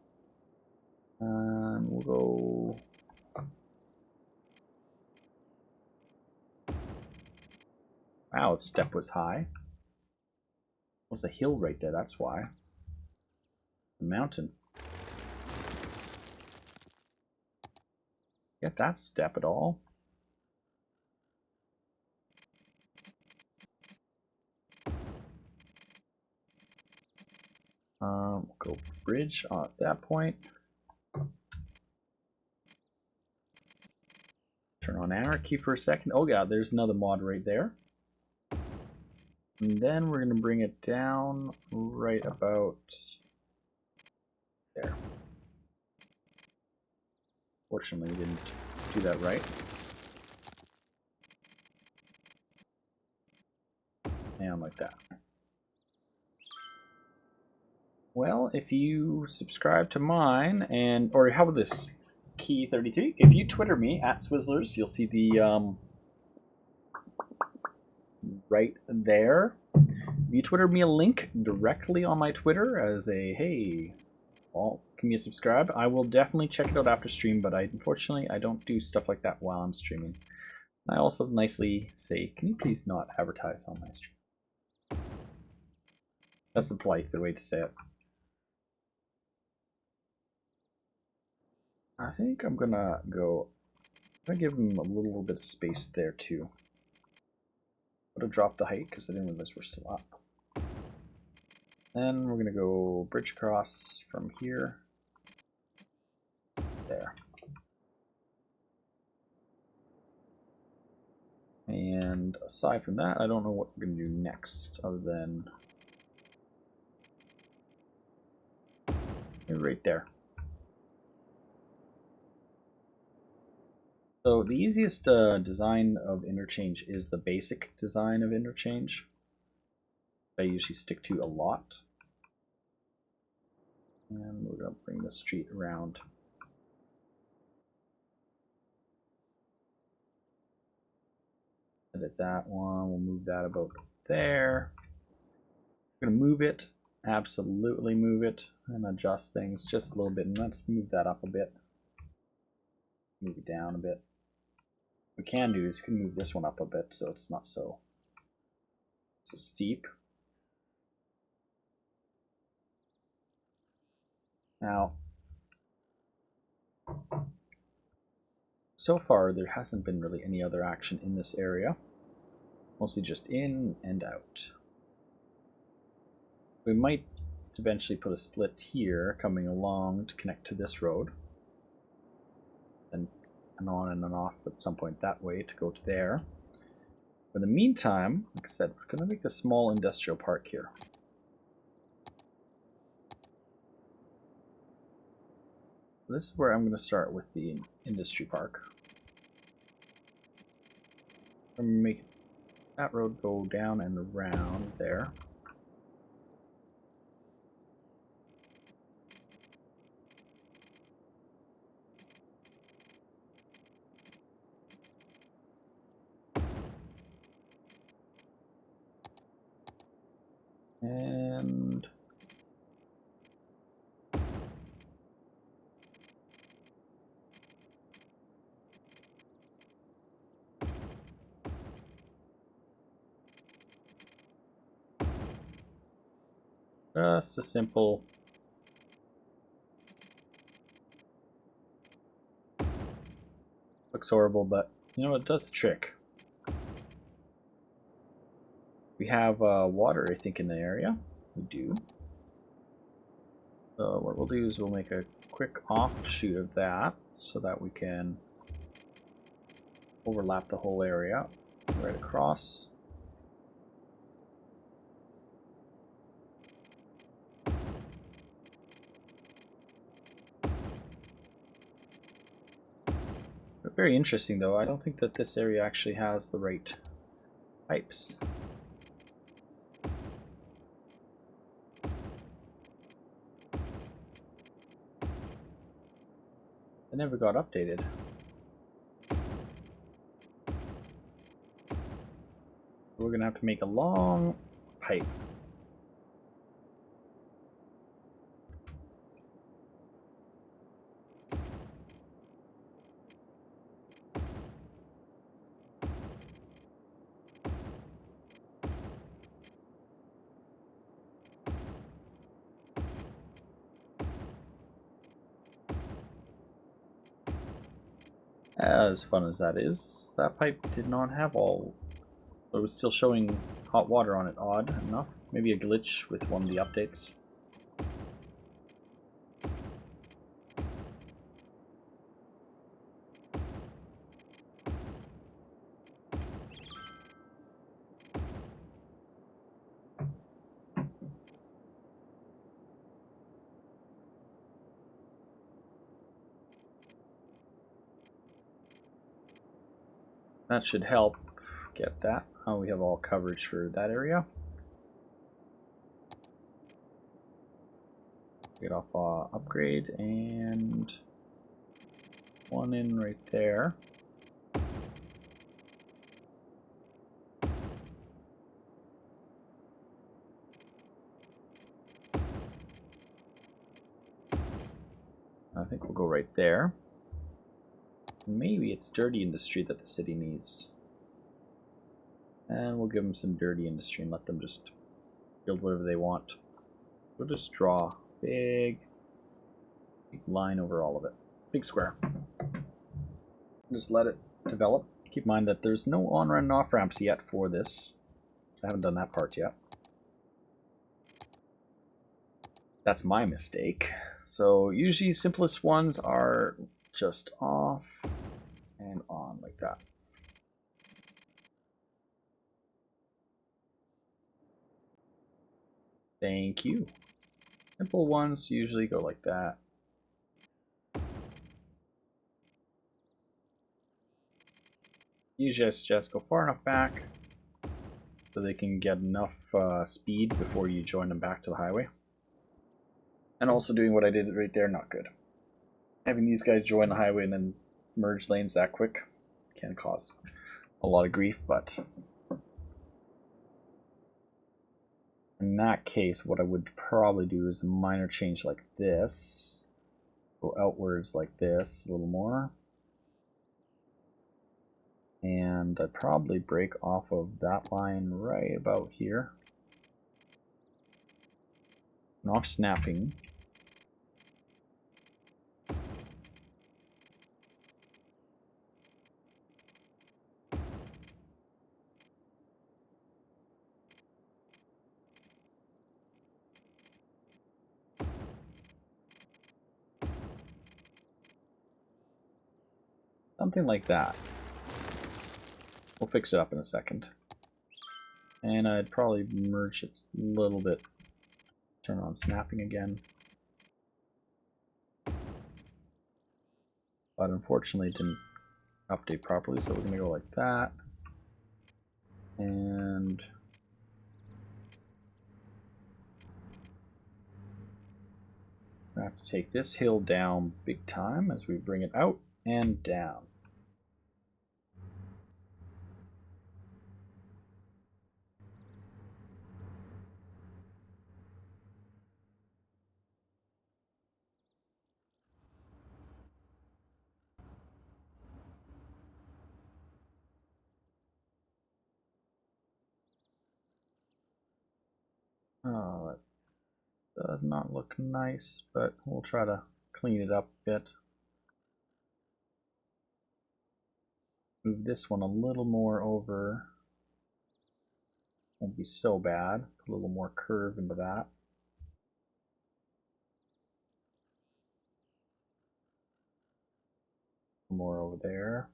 And we'll go. Wow, its step was high. There's a hill right there, that's why. The mountain. Get that step at all? We'll go bridge at that point. Turn on anarchy for a second. Oh yeah, there's another mod right there. And then we're going to bring it down right about there. Fortunately, we didn't do that right. And like that. Well, if you subscribe to mine, or how about this, Key 33? If you Twitter me at Swizzlerz, you'll see the right there. If you Twitter me a link directly on my Twitter as a hey, well, can you subscribe? I will definitely check it out after stream, but unfortunately I don't do stuff like that while I'm streaming. I also nicely say, can you please not advertise on my stream? That's the polite good way to say it. I think I'm gonna give him a little bit of space there too. I'm gonna drop the height because I didn't realize we're still up. Then we're gonna go bridge across from here. There. And aside from that, I don't know what we're gonna do next other than right there. So the easiest design of interchange is the basic design of interchange. I usually stick to a lot. And we're going to bring the street around. Edit that one. We'll move that about there. We're going to move it. Absolutely move it. And adjust things just a little bit. And let's move that up a bit. Move it down a bit. What we can do is we can move this one up a bit so it's not so steep. Now, so far there hasn't been really any other action in this area. Mostly just in and out. We might eventually put a split here coming along to connect to this road. And on and off at some point that way to go to there. But in the meantime, like I said, we're going to make a small industrial park here. So this is where I'm going to start with the industry park. I'm going to make that road go down and around there. And just a simple looks horrible, but you know, it does the trick. We have water, I think, in the area. We do. So what we'll do is we'll make a quick offshoot of that so that we can overlap the whole area right across. But very interesting though, I don't think that this area actually has the right pipes. They never got updated. We're gonna have to make a long pipe. As fun as that is, that pipe did not have all. It was still showing hot water on it, odd enough. Maybe a glitch with one of the updates. That should help get that. Oh, we have all coverage for that area. Get off upgrade and one in right there. I think we'll go right there. Maybe it's dirty industry that the city needs. And we'll give them some dirty industry and let them just build whatever they want. We'll just draw big line over all of it. Big square. Just let it develop. Keep in mind that there's no on-ramp and off-ramps yet for this. So I haven't done that part yet. That's my mistake. So usually simplest ones are just off and on like that. Thank you. Simple ones usually go like that. Usually I suggest go far enough back so they can get enough speed before you join them back to the highway. And also doing what I did right there, not good. Having these guys join the highway and then merge lanes that quick can cause a lot of grief, but in that case, what I would probably do is a minor change like this. Go outwards like this a little more. And I'd probably break off of that line right about here. And off snapping. Something like that. We'll fix it up in a second. And I'd probably merge it a little bit. Turn on snapping again. But unfortunately it didn't update properly, so we're going to go like that. And I have to take this hill down big time as we bring it out and down. Oh, that does not look nice, but we'll try to clean it up a bit. Move this one a little more over. Won't be so bad. Put a little more curve into that. More over there.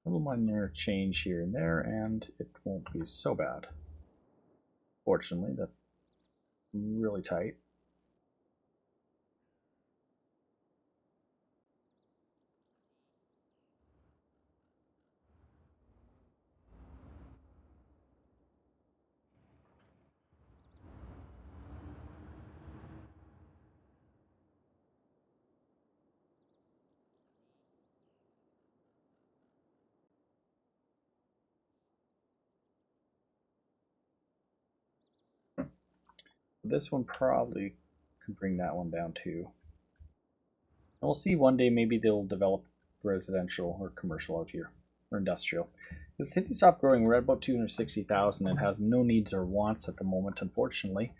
A little minor change here and there, and it won't be so bad. Fortunately, that's really tight. This one probably could bring that one down too. And we'll see one day maybe they'll develop residential or commercial out here, or industrial. The city stopped growing. We're at about 260,000 and has no needs or wants at the moment, unfortunately.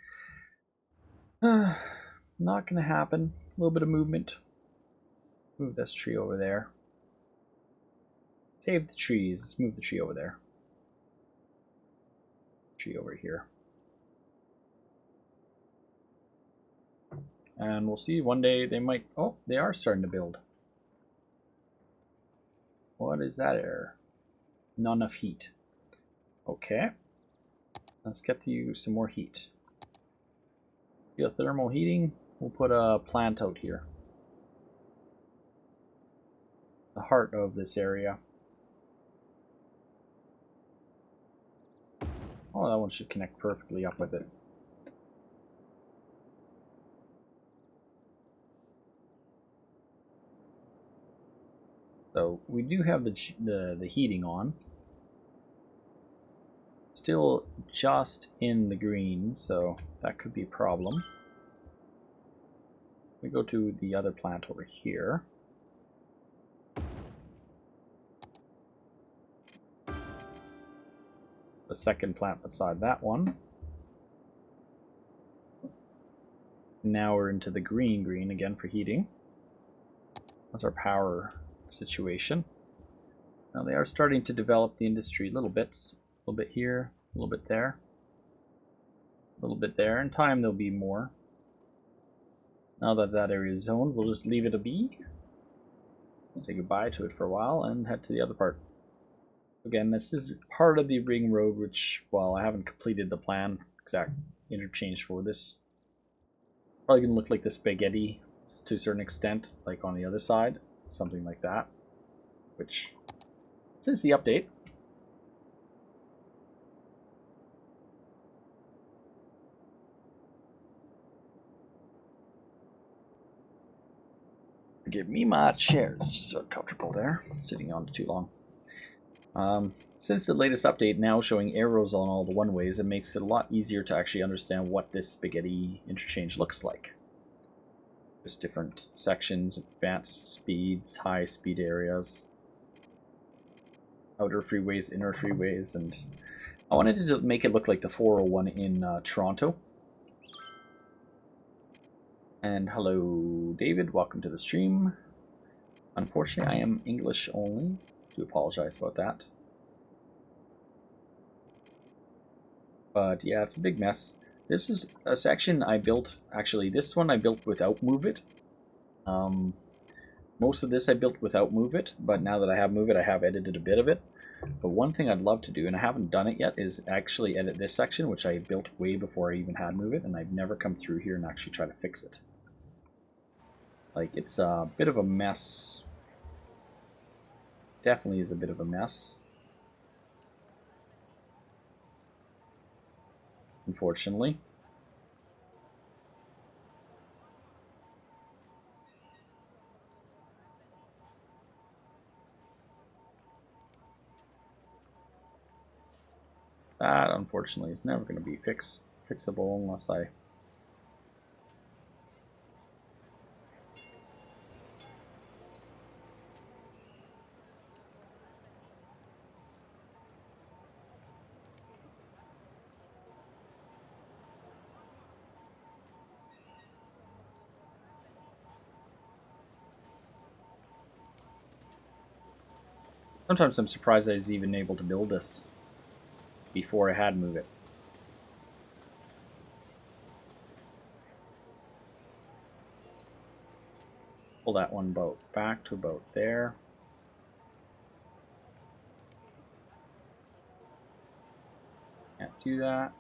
Not going to happen. A little bit of movement. Move this tree over there. Save the trees. Let's move the tree over there. Tree over here. And we'll see one day they might... Oh, they are starting to build. What is that error? Not enough heat. Okay. Let's get you some more heat. Geothermal heating. We'll put a plant out here. the heart of this area. Oh, that one should connect perfectly up with it. So we do have the heating on. Still just in the green, so that could be a problem. We go to the other plant over here. The second plant beside that one. Now we're into the green again for heating. That's our power situation. Now they are starting to develop the industry little bits. A little bit here, a little bit there, a little bit there. In time there'll be more. Now that that area is zoned, we'll just leave it a be. Say goodbye to it for a while and head to the other part. Again, this is part of the ring road, which, while I haven't completed the plan exact interchange for this, probably going to look like the spaghetti to a certain extent, like on the other side, something like that. Which, since the update, give me my chair. It's just so comfortable there, sitting on it too long. Since the latest update now showing arrows on all the one-ways, it makes it a lot easier to actually understand what this spaghetti interchange looks like. There's different sections, advanced speeds, high speed areas, outer freeways, inner freeways, and I wanted to make it look like the 401 in Toronto. And hello David, welcome to the stream. Unfortunately I am English only. Do apologize about that. But yeah, it's a big mess. This is a section I built, actually this one I built without Move It. Most of this I built without Move It, but now that I have Move It I have edited a bit of it. But one thing I'd love to do, and I haven't done it yet, is actually edit this section, which I built way before I even had Move It, and I've never come through here and actually try to fix it. Like, it's a bit of a mess. Definitely is a bit of a mess. Unfortunately. That, unfortunately, is never going to be fixable unless I... Sometimes I'm surprised I was even able to build this before I had Move It. Pull that one boat back to about there. Can't do that.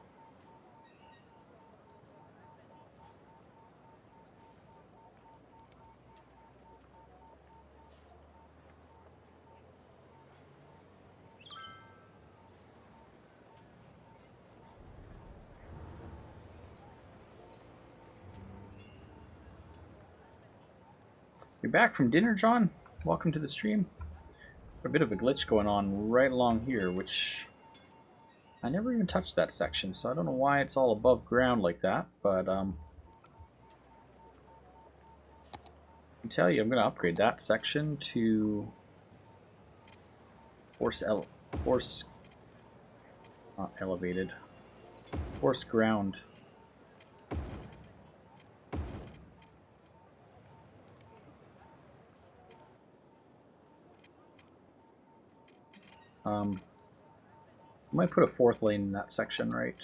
You're back from dinner, John? Welcome to the stream. A bit of a glitch going on right along here, which I never even touched that section, so I don't know why it's all above ground like that, but I can tell you I'm going to upgrade that section to force not elevated, force ground. I might put a fourth lane in that section, right?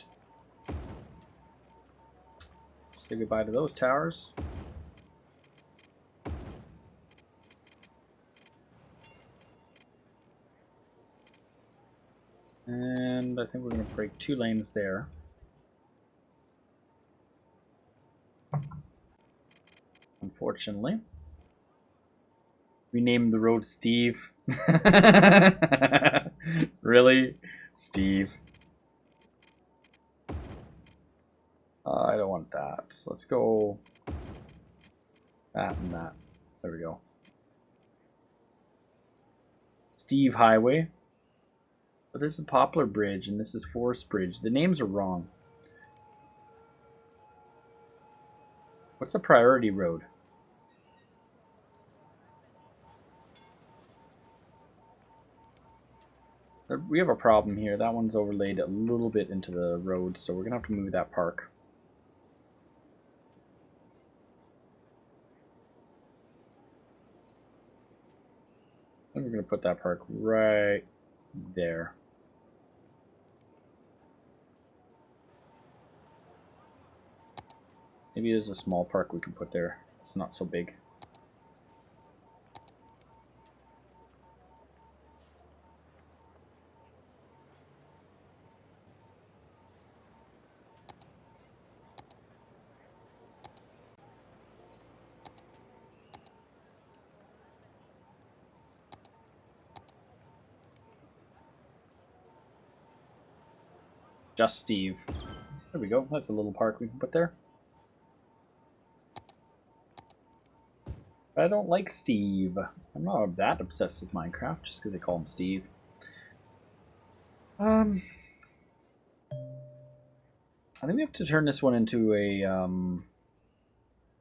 Say goodbye to those towers. And I think we're going to break 2 lanes there. Unfortunately. Rename the road Steve. Really? Steve. I don't want that. So let's go that and that. There we go. Steve Highway. But this is Poplar Bridge and this is Forest Bridge. The names are wrong. What's a priority road? We have a problem here. That one's overlaid a little bit into the road, so we're going to have to move that park. And we're going to put that park right there. Maybe there's a small park we can put there. It's not so big. Just Steve. There we go. That's a little park we can put there. I don't like Steve. I'm not that obsessed with Minecraft just because they call him Steve. I think we have to turn this one into a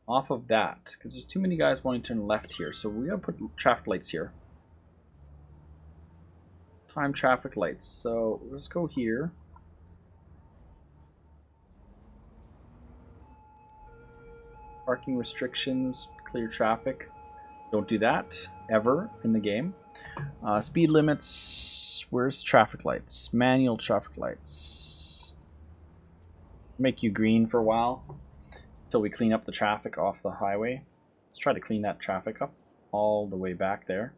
off of that because there's too many guys wanting to turn left here. So we gotta put traffic lights here. Time traffic lights. So let's go here. Parking restrictions, clear traffic. Don't do that ever in the game. Speed limits. Where's traffic lights? Manual traffic lights. Make you green for a while until we clean up the traffic off the highway. Let's try to clean that traffic up all the way back there.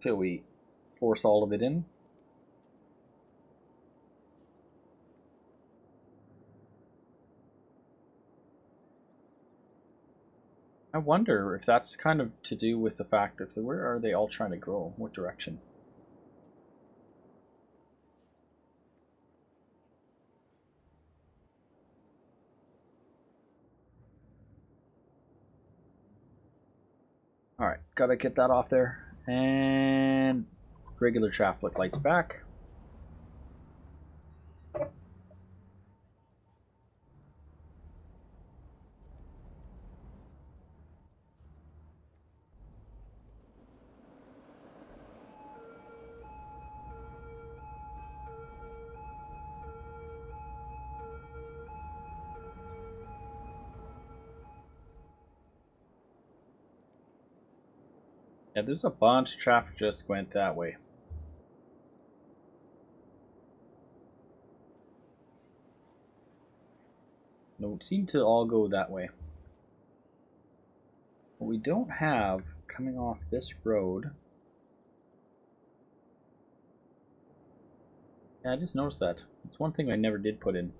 Till we force all of it in. I wonder if that's kind of to do with the fact that where are they all trying to grow? What direction? Alright, gotta get that off there. And regular traffic lights back. Yeah, there's a bunch of traffic just went that way. No, it seemed to all go that way. What we don't have coming off this road. Yeah, I just noticed that. It's one thing I never did put in.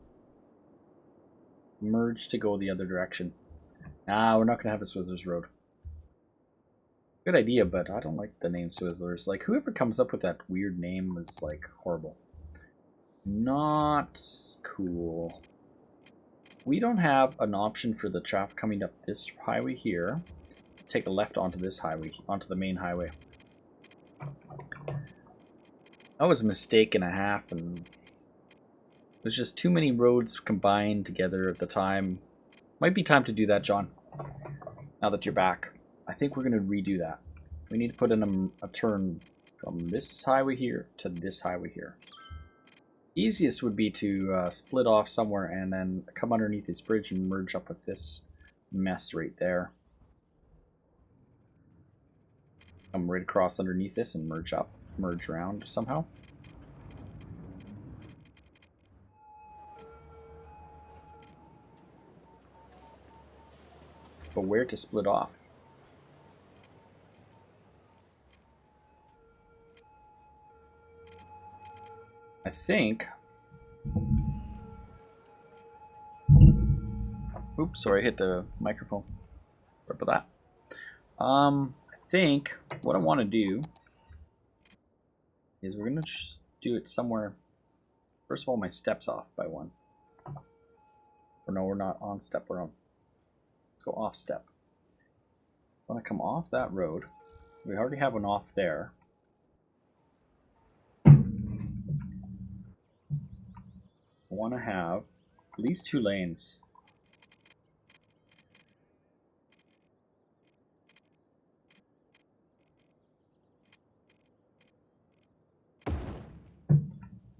Merge to go the other direction. We're not gonna have a Swizzlerz road. Good idea, but I don't like the name Swizzlerz. Like, whoever comes up with that weird name is, like, horrible. Not cool. We don't have an option for the traffic coming up this highway here. Take a left onto this highway, onto the main highway. That was a mistake and a half, and there's just too many roads combined together at the time. Might be time to do that, John, now that you're back. I think we're going to redo that. We need to put in a turn from this highway here to this highway here. Easiest would be to split off somewhere and then come underneath this bridge and merge up with this mess right there. Come right across underneath this and merge up, merge around somehow. But where to split off? I think Oops, sorry, I hit the microphone. Sorry about that. I think what I want to do is we're gonna just do it somewhere. First of all, my step's off by one. Or no, we're not on step. We're on. Let's go off step. I want to come off that road. We already have one off there. I want to have at least 2 lanes.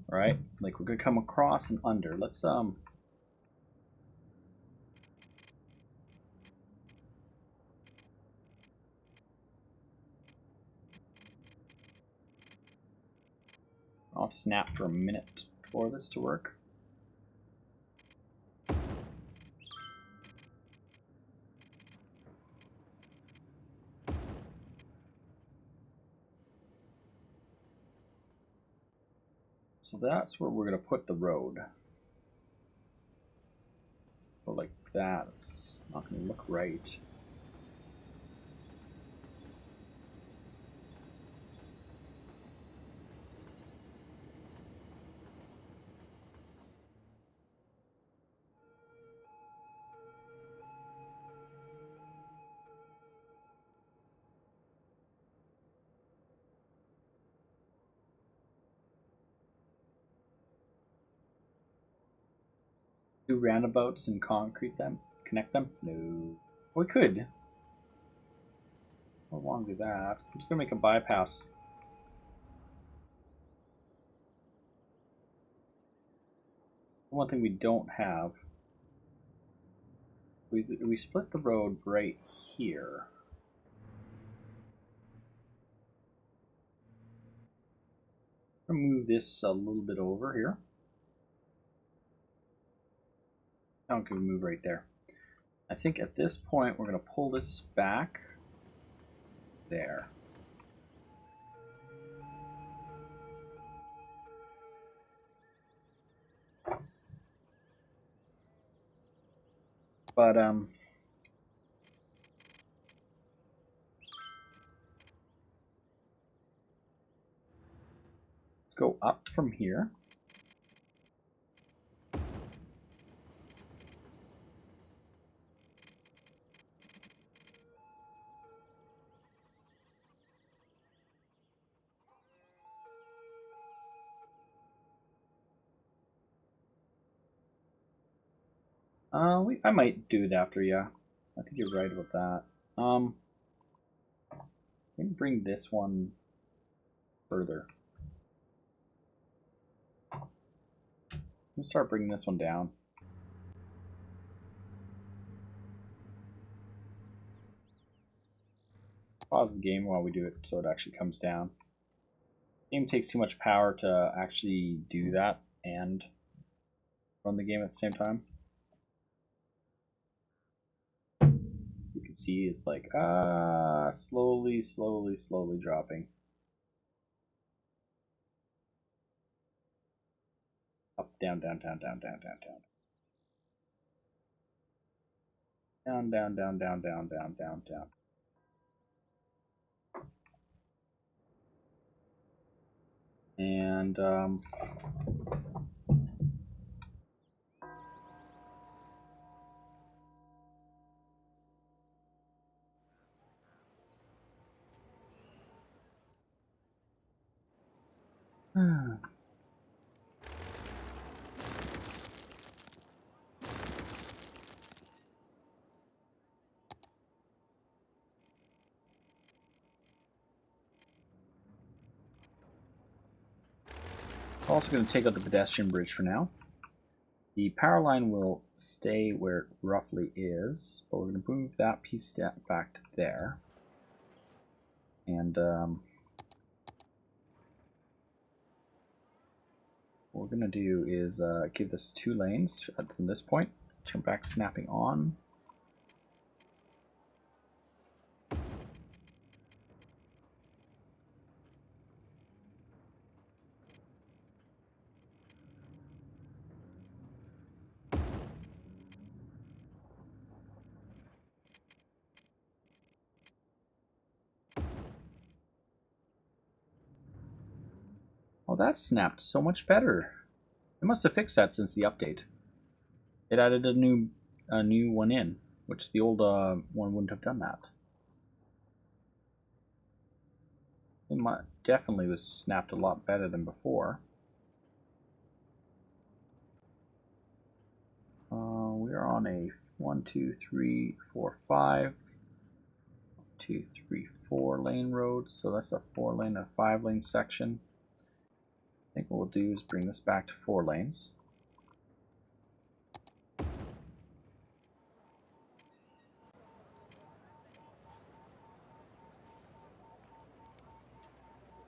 Alright, like we're gonna come across and under. Let's off snap for a minute for this to work. So that's where we're gonna put the road. So like that, it's not gonna look right. Do roundabouts and concrete them? Connect them? No. We could. I don't want to do that. I'm just gonna make a bypass. One thing we don't have. We split the road right here. I'm gonna move this a little bit over here. Now can we move right there? I think at this point we're gonna pull this back there. But let's go up from here. I might do it after, yeah. I think you're right about that. Let me bring this one further. Let's start bringing this one down. Pause the game while we do it so it actually comes down. The game takes too much power to actually do that and run the game at the same time. You can see it's like slowly dropping. Up, down, down, down, down, down, down, down. Down, down, down, down, down, down, down, down. And also going to take out the pedestrian bridge for now. The power line will stay where it roughly is, but we're going to move that piece back to there. And what we're going to do is give this 2 lanes from this point. Turn back snapping on. Oh, that snapped so much better. They must have fixed that since the update. It added a new one in, which the old one wouldn't have done that. It definitely was snapped a lot better than before. We are on a 1, 2, 3, 4, 5, 2, 3, 4 lane road, so that's a 4-lane and a 5-lane section. I think what we'll do is bring this back to 4 lanes.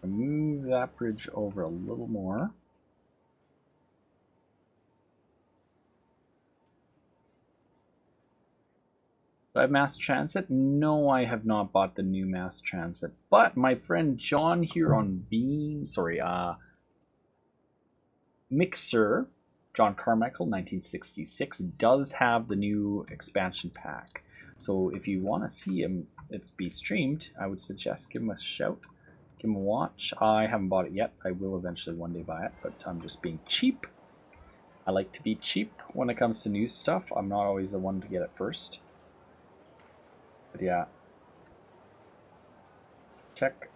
Move that bridge over a little more. Do I have mass transit? No, I have not bought the new mass transit. But my friend John here on Mixer, John Carmichael, 1966, does have the new expansion pack. So if you want to see him, it's be streamed, I would suggest give him a shout, give him a watch. I haven't bought it yet. I will eventually one day buy it, but I'm just being cheap. I like to be cheap when it comes to new stuff. I'm not always the one to get it first. But yeah, check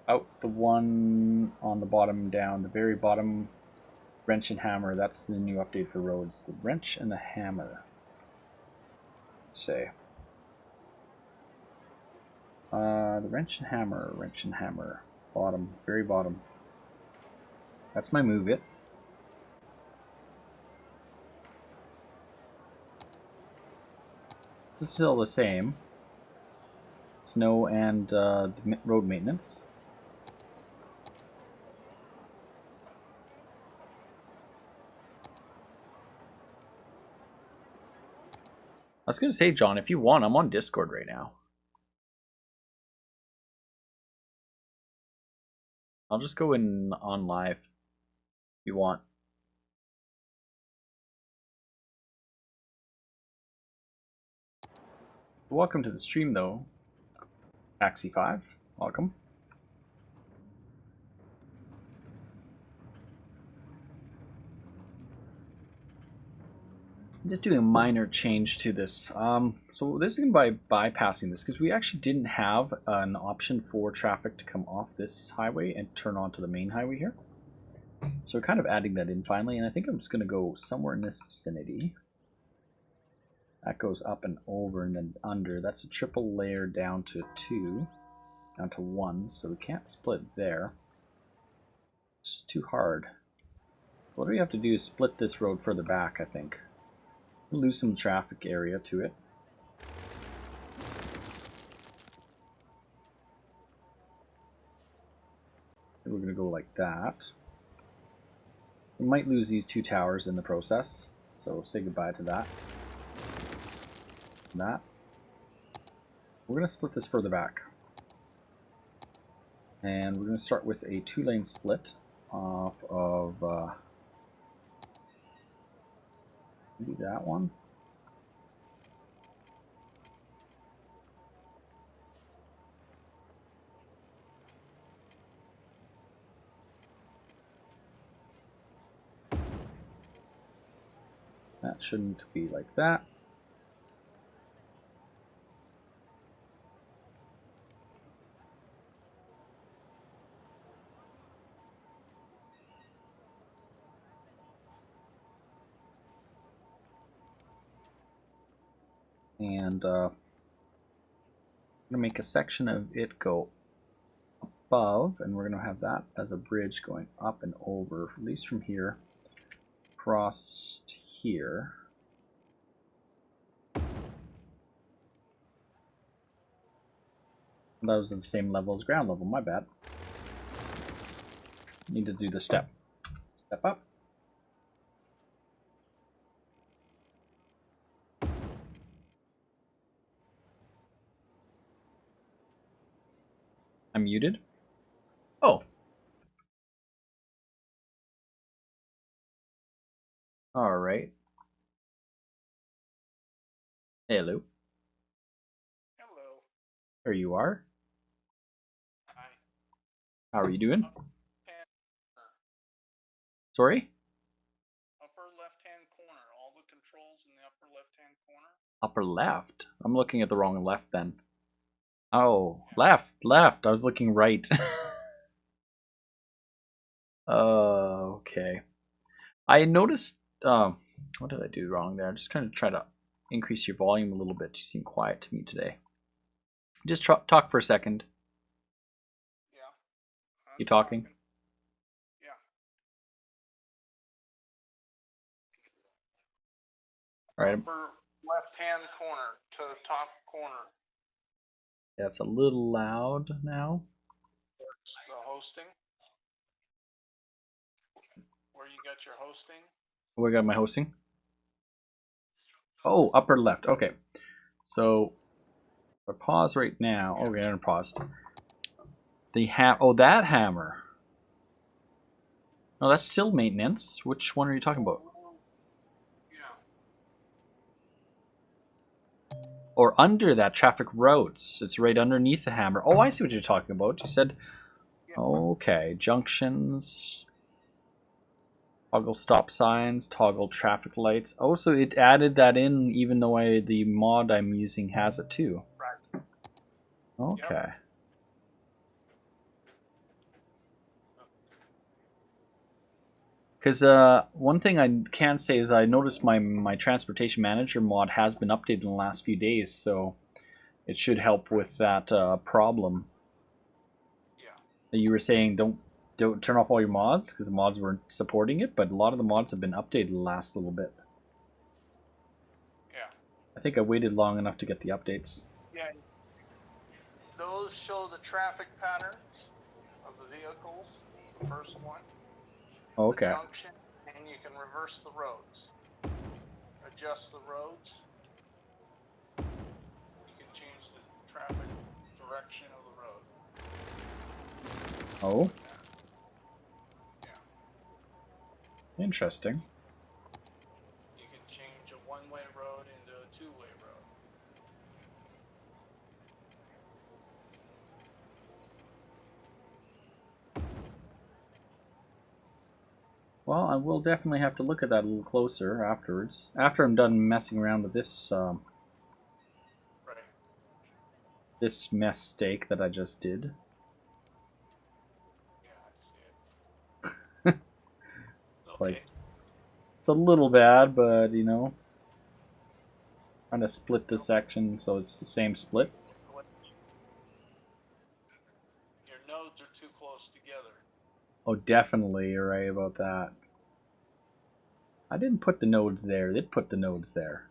out the one on the bottom down, the very bottom, wrench and hammer. That's the new update for roads. The wrench and the hammer. Say. The wrench and hammer. Bottom, very bottom. That's my move it. This is still the same. Snow and the road maintenance. I was going to say, John, if you want, I'm on Discord right now. I'll just go in on live if you want. Welcome to the stream, though. Taxi5, welcome. I'm just doing a minor change to this. So this is going by bypassing this because we actually didn't have an option for traffic to come off this highway and turn onto the main highway here. So we're kind of adding that in finally, and I think I'm just going to go somewhere in this vicinity. That goes up and over and then under. That's a triple layer down to 2, down to 1, so we can't split there. It's just too hard. What we have to do is split this road further back, I think. Lose some traffic area to it. We're going to go like that. We might lose these 2 towers in the process, so say goodbye to that. That. We're going to split this further back. And we're going to start with a 2-lane split off of maybe that one. That shouldn't be like that. And I'm going to make a section of it go above, and we're going to have that as a bridge going up and over, at least from here, across to here. That was at the same level as ground level, my bad. Need to do the step. Step up. I'm muted. Oh. All right. Hello. Hello. There you are. Hi. How are you doing? Sorry? Upper left-hand corner. All the controls in the upper left-hand corner. Upper left? I'm looking at the wrong left then. Oh, left. I was looking right. Okay. I noticed, what did I do wrong there? I'm just going to try to increase your volume a little bit. You seem quiet to me today. Just talk for a second. Yeah. You talking? Yeah. All right. Upper left-hand corner to the top corner. Yeah, it's a little loud now. There's the hosting. Where you got your hosting. Where I got my hosting? Oh, upper left. Okay. So, I pause right now. Oh, we're going to pause. That hammer. No, that's still maintenance. Which one are you talking about? Yeah. Or under that, traffic routes. It's right underneath the hammer. Oh, I see what you're talking about. You said, okay, junctions, toggle stop signs, toggle traffic lights. Oh, so it added that in even though the mod I'm using has it too. Right. Okay. Yep. Because one thing I can say is I noticed my transportation manager mod has been updated in the last few days, so it should help with that problem. Yeah. You were saying don't turn off all your mods because the mods weren't supporting it, but a lot of the mods have been updated the last little bit. Yeah. I think I waited long enough to get the updates. Yeah. Those show the traffic patterns of the vehicles. The first one. Okay. The junction, and you can reverse the roads. Adjust the roads. You can change the traffic direction of the road. Oh. Yeah. Interesting. You can change a one-way road into a two-way road. Well, I will definitely have to look at that a little closer afterwards. After I'm done messing around with this Right. this mistake that I just did. Yeah, I see it. It's Okay. like it's a little bad, but you know, trying to split the section so it's the same split. Your nodes are too close together. Oh, definitely, you're right about that. I didn't put the nodes there. It put the nodes there.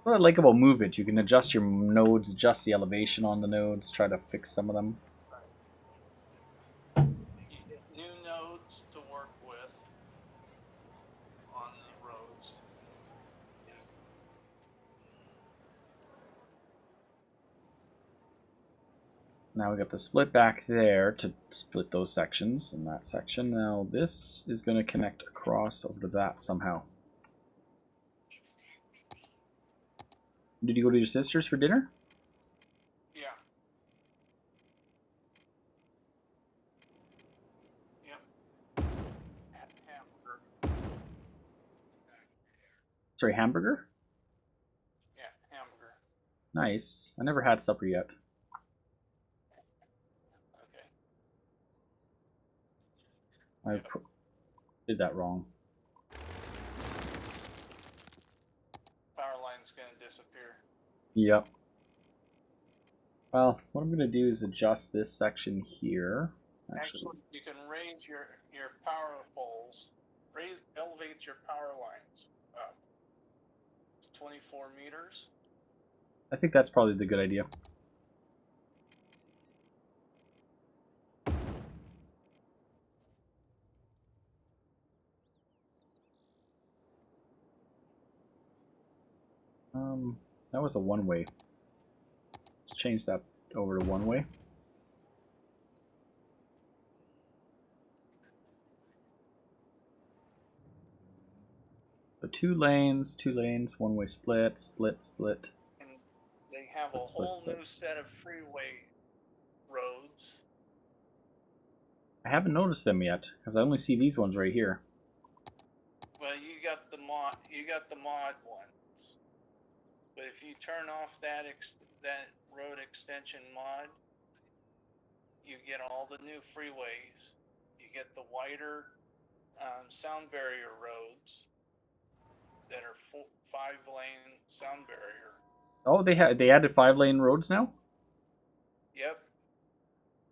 What I like about Move It, you can adjust your nodes, adjust the elevation on the nodes, try to fix some of them. You get new nodes to work with on the roads. Now we got the split back there to split those sections in that section. Now this is going to connect across over to that somehow. Did you go to your sister's for dinner? Yeah. Yep. Hamburger. Sorry, hamburger? Yeah, hamburger. Nice. I never had supper yet. Okay. I did that wrong. Power line's gonna disappear. Yep. Well, what I'm going to do is adjust this section here. Actually, you can raise your power poles, elevate your power lines up to 24 meters. I think that's probably the good idea. That was a one-way. Let's change that over to one-way. So two lanes, one-way split, split. And they have a whole new set of freeway roads. I haven't noticed them yet because I only see these ones right here. Well, you got the mod ones. But if you turn off that road extension mod, you get all the new freeways. You get the wider sound barrier roads that are 5-lane sound barrier. Oh, they added 5-lane roads now? Yep.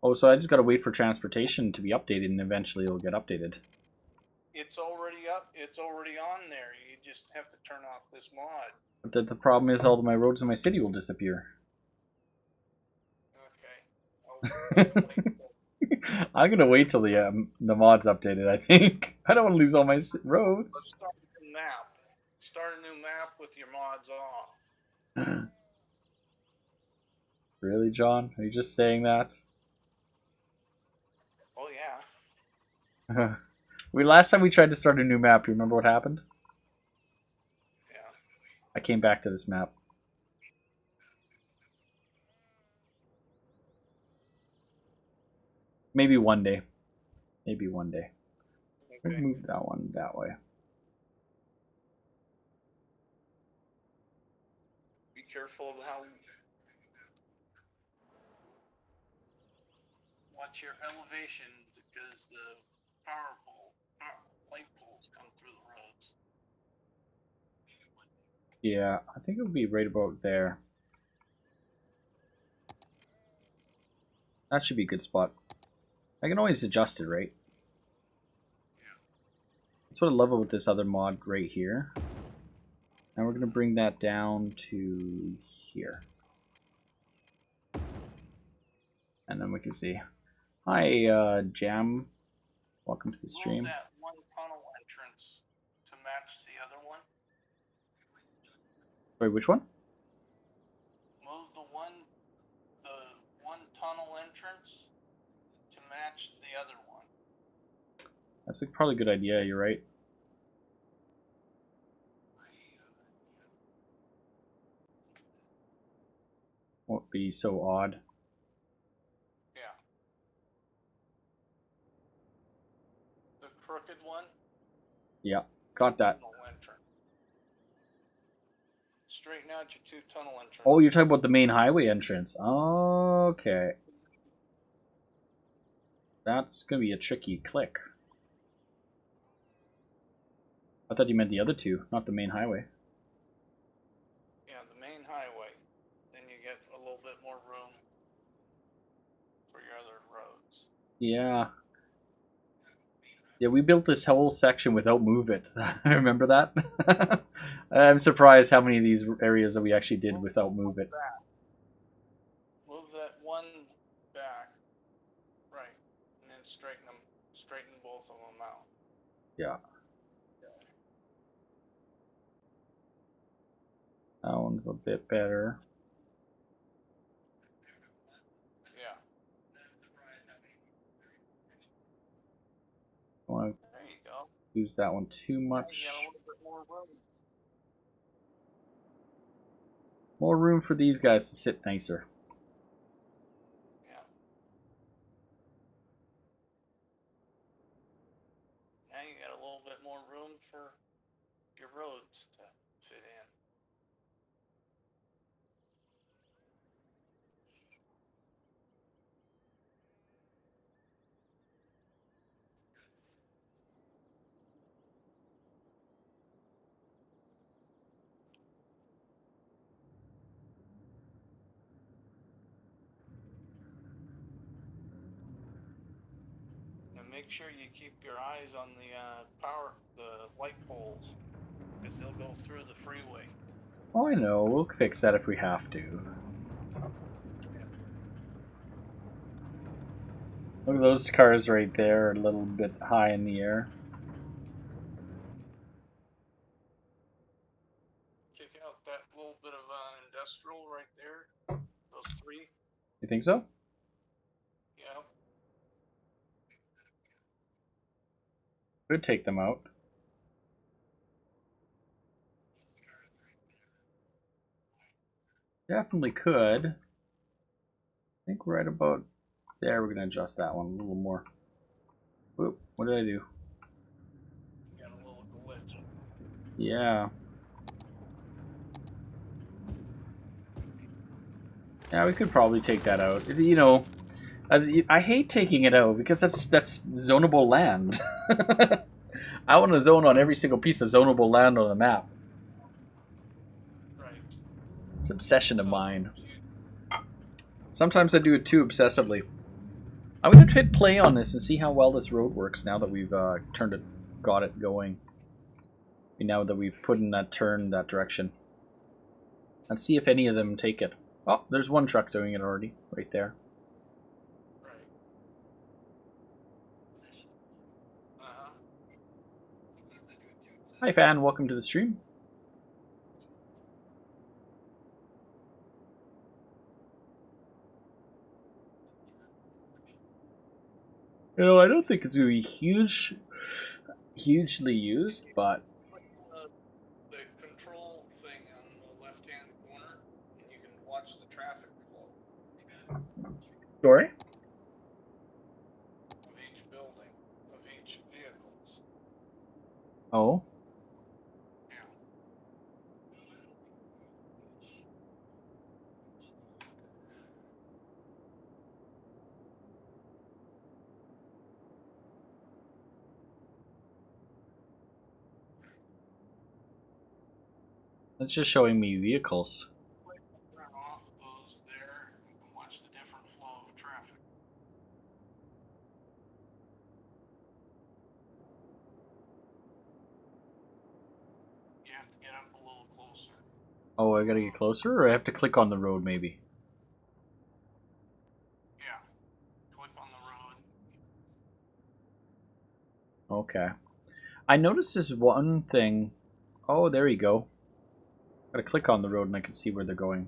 Oh, so I just gotta wait for transportation to be updated and eventually it'll get updated. It's already up. It's already on there. You just have to turn off this mod. But the problem is all of my roads in my city will disappear. Okay. I'm gonna wait till the mod's updated, I think. I don't want to lose all my roads. Let's start a new map. Start a new map with your mods off. Really, John? Are you just saying that? Oh yeah. Last time we tried to start a new map, you remember what happened? Yeah. I came back to this map. Maybe one day. Maybe one day. Okay. Move that one that way. Be careful of how. Watch your elevation because the light poles come through the roads. Yeah, I think it'll be right about there. That should be a good spot. I can always adjust it, right? Yeah. That's what I love about this other mod right here. And we're going to bring that down to here. And then we can see. Hi, Jam. Welcome to the stream. Move that one tunnel entrance to match the other one. Wait, which one? Move the one tunnel entrance to match the other one. That's probably a good idea, you're right. Won't be so odd. Yeah. The crooked one. Yeah, got that. Straighten out your two tunnel entrances. Oh, you're talking about the main highway entrance. Okay. That's going to be a tricky click. I thought you meant the other two, not the main highway. Yeah, the main highway. Then you get a little bit more room for your other roads. Yeah. Yeah, we built this whole section without Move It. I remember that. I'm surprised how many of these areas that we actually did without Move It. Move that one back. Right. And then straighten both of them out. Yeah. That one's a bit better. Yeah. I want There you go. to use that one too much. You got a little bit more room. More room for these guys to sit nicer. Yeah. Now you got a little bit more room for your roads to fit in. And make sure you keep your eyes on the light poles, because they'll go through the freeway. Oh, I know. We'll fix that if we have to. Look at those cars right there, a little bit high in the air. Check out that little bit of industrial right there. Those three. You think so? Yeah. Could take them out. Definitely could. I think right about there we're going to adjust that one a little more. What did I do? You got a little glitch. Yeah. Yeah, we could probably take that out. You know, I hate taking it out because that's zonable land. I want to zone on every single piece of zonable land on the map. Right. It's an obsession of So, mine. you, Sometimes I do it too obsessively. I'm gonna hit play on this and see how well this road works now that we've got it going. And now that we've put in that turn that direction. Let's see if any of them take it. Oh, there's one truck doing it already, right there. right. Uh-huh. Hi fan, welcome to the stream. You know, I don't think it's gonna be hugely used, but The control thing on the left-hand corner, and you can watch the traffic flow sorry. of each building, of each vehicles. Oh, Yeah. it's just showing me vehicles. Turn off those there, and you can watch the different flow of traffic. You have to get up a little closer. Oh, I gotta get closer, or I have to click on the road maybe. Yeah. Click on the road. Okay. I noticed this one thing. Oh, there you go. Gotta click on the road and I can see where they're going.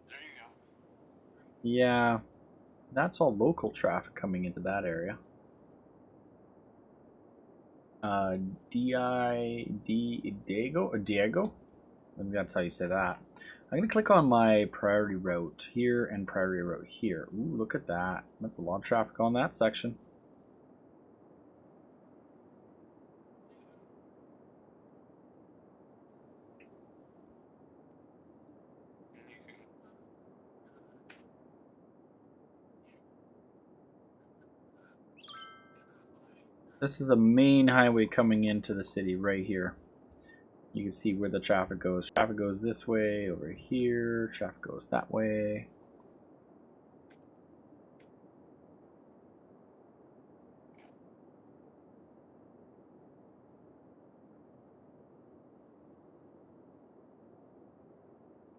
There you go. Yeah, that's all local traffic coming into that area. Diego? I think that's how you say that. I'm gonna click on my priority route here and priority route here. Ooh, look at that. That's a lot of traffic on that section. And you can. This is a main highway coming into the city right here. You can see where the traffic goes. Traffic goes this way, over here. Traffic goes that way.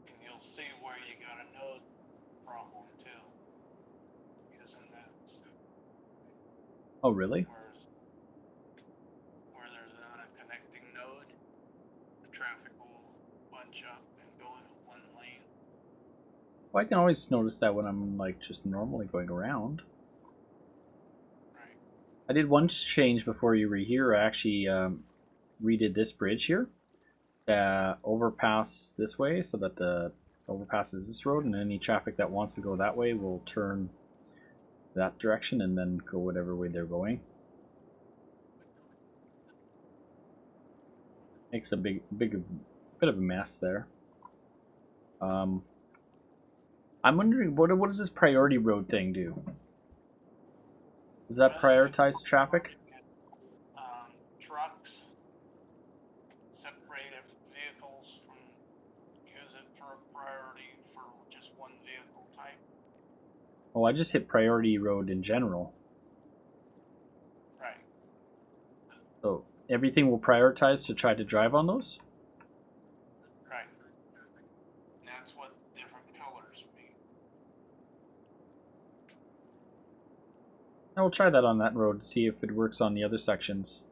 And you'll see where you got a node problem too. Using that. Oh, really? Where there's not a connecting node, the traffic will bunch up and go into one lane. Well, I can always notice that when I'm like just normally going around. Right. I did one change before you were here. I actually redid this bridge here. Overpass this way so that the overpass is this road, and any traffic that wants to go that way will turn that direction and then go whatever way they're going. Makes a bit of a mess there. I'm wondering what does this priority road thing do? Does that prioritize traffic? Trucks, separated vehicles from use it for a priority for just one vehicle type. Oh, I just hit priority road in general. Right. So everything will prioritize to try to drive on those? Right. And that's what different colors mean. I will try that on that road to see if it works on the other sections.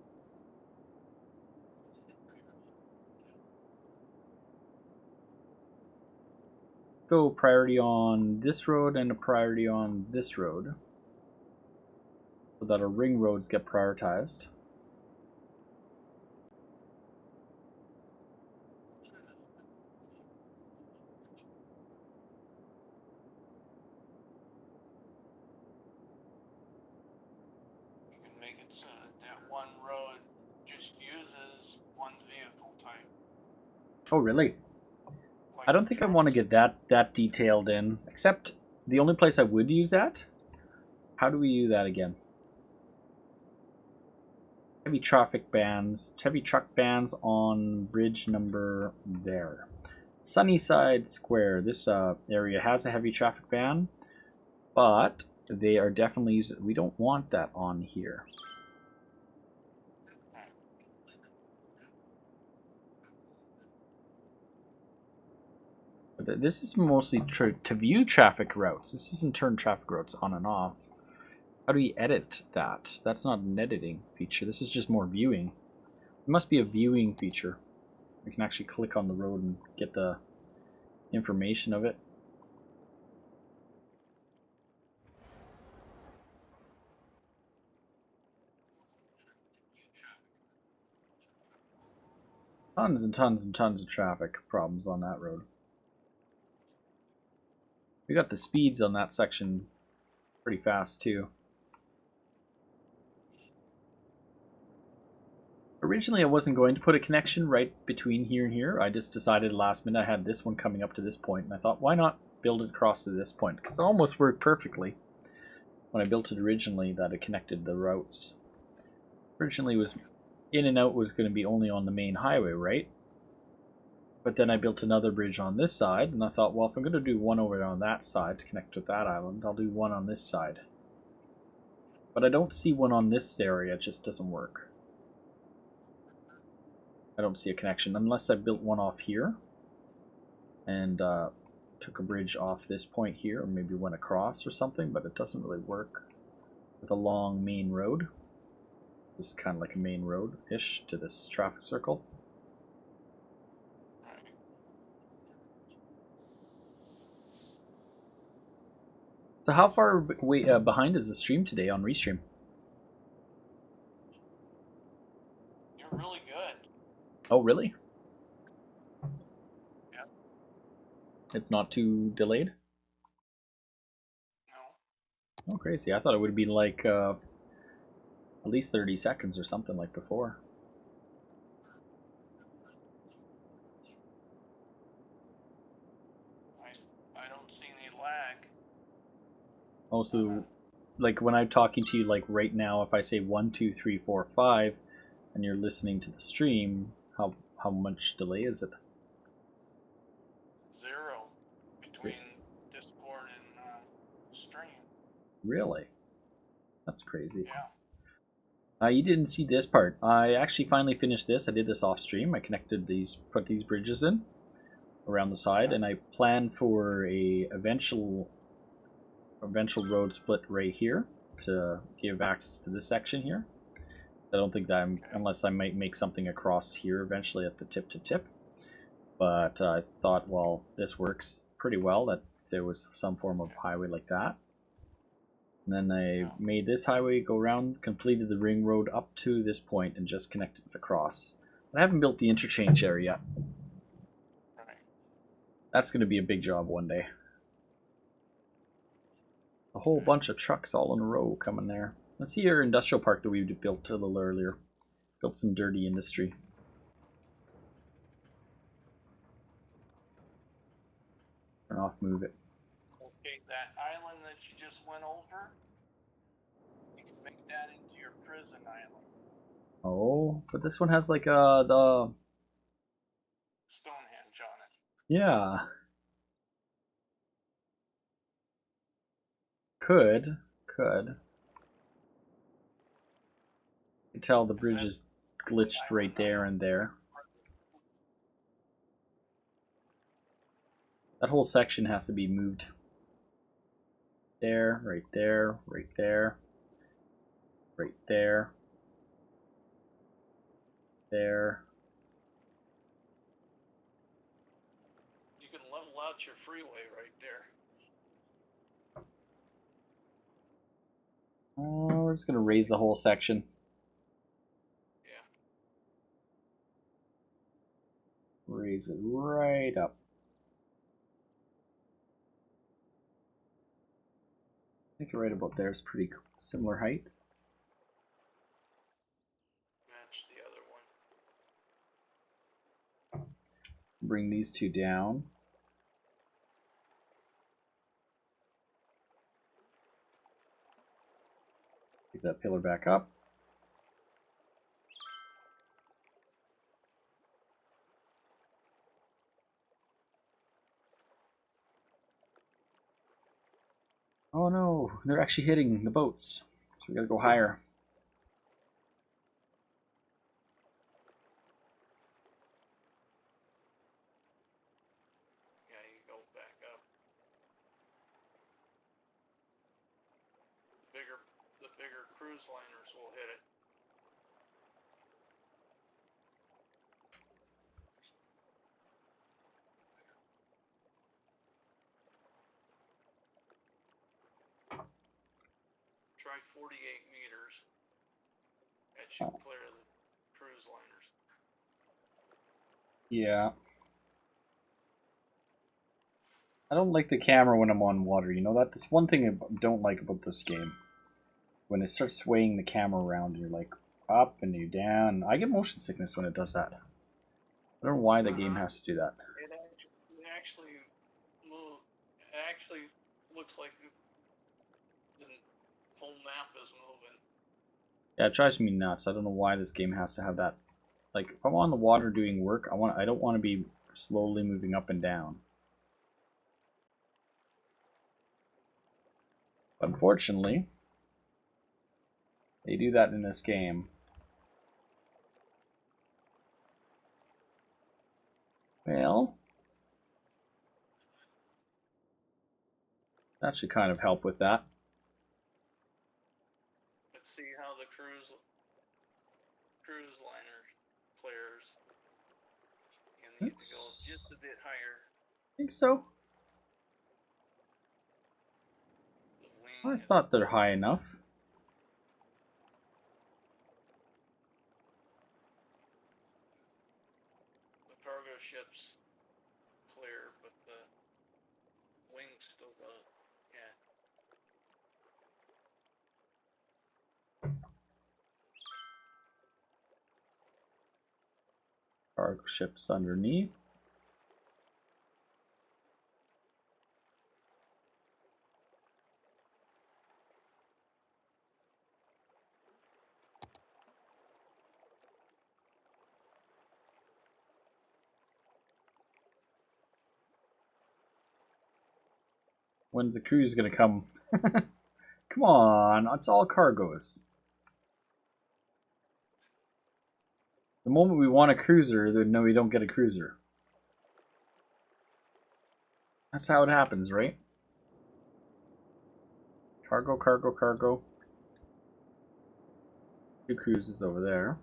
Go priority on this road and a priority on this road. So so that our ring roads get prioritized. You can make it so that that one road just uses one vehicle type. Oh, really? Like I don't think I want to get that detailed in, except the only place I would use that. How do we do that again? Heavy traffic bans, heavy truck bans on bridge number there. Sunnyside Square. This area has a heavy traffic ban, but they are definitely using. We don't want that on here. But this is mostly to view traffic routes. This isn't turn traffic routes on and off. How do we edit that? That's not an editing feature. This is just more viewing. It must be a viewing feature. We can actually click on the road and get the information of it. Tons and tons and tons of traffic problems on that road. We got the speeds on that section pretty fast too. Originally I wasn't going to put a connection right between here and here. I just decided last minute I had this one coming up to this point, and I thought, why not build it across to this point? Because it almost worked perfectly when I built it originally, that it connected the routes. Originally it was in and out was going to be only on the main highway, right? But then I built another bridge on this side, and I thought, well, if I'm going to do one over on that side to connect with that island, I'll do one on this side. But I don't see one on this area, it just doesn't work. I don't see a connection unless I built one off here and took a bridge off this point here, or maybe went across or something, but it doesn't really work with a long main road. This is kind of like a main road-ish to this traffic circle. So how far behind is the stream today on Restream? You're really good. Oh, really? Yep. It's not too delayed? No. Oh, crazy. I thought it would be like at least 30 seconds or something like before. I don't see any lag. Also, like when I'm talking to you like right now, if I say 1, 2, 3, 4, 5, and you're listening to the stream, how much delay is it? 0 between Discord and stream. Really? That's crazy. Yeah. You didn't see this part. I actually finally finished this. I did this off stream. I connected these, put these bridges in around the side, and I planned for a eventual road split right here to give access to this section here. I don't think that unless I might make something across here eventually at the tip to tip. But I thought, well, this works pretty well, that if there was some form of highway like that. And then I made this highway go around, completed the ring road up to this point, and just connected it across. I haven't built the interchange area yet. Right. That's going to be a big job one day. A whole bunch of trucks all in a row coming there. Let's see our industrial park that we built a little earlier. Built some dirty industry. Turn off, move it. Okay, that island that you just went over, you can make that into your prison island. Oh, but this one has like the Stonehenge on it. yeah. Could. You can tell the bridge is glitched right there and there. That whole section has to be moved. There, right there, right there, right there, there. You can level out your freeway right there. Oh, we're We're just gonna raise the whole section. Yeah. Raise it right up. I think right about there is pretty similar height. Match the other one. Bring these two down. Pick that pillar back up. Oh no, they're actually hitting the boats. So we gotta go higher. Yeah, you go back up. The bigger cruise liners will hit it. Try 48 meters. That should clear the cruise liners. Yeah. I don't like the camera when I'm on water, you know that? That's one thing I don't like about this game. When it starts swaying the camera around, you're like up and you're down. I get motion sickness when it does that. I don't know why the game has to do that. It actually move. It actually looks like the whole map is moving. Yeah, it drives me nuts. I don't know why this game has to have that. Like, if I'm on the water doing work, I don't want to be slowly moving up and down. Unfortunately, they do that in this game. Well, that should kind of help with that. Let's see how the cruise liner clears. You need to go just a bit higher. I think so. The wing I is thought they're high enough. the cargo ship's clear, but the wing's still go. Yeah. Cargo ships underneath. When's the cruise gonna come? Come on, it's all cargoes. The moment we want a cruiser, then no, we don't get a cruiser. That's how it happens, right? Cargo, cargo, cargo. Two cruises over there.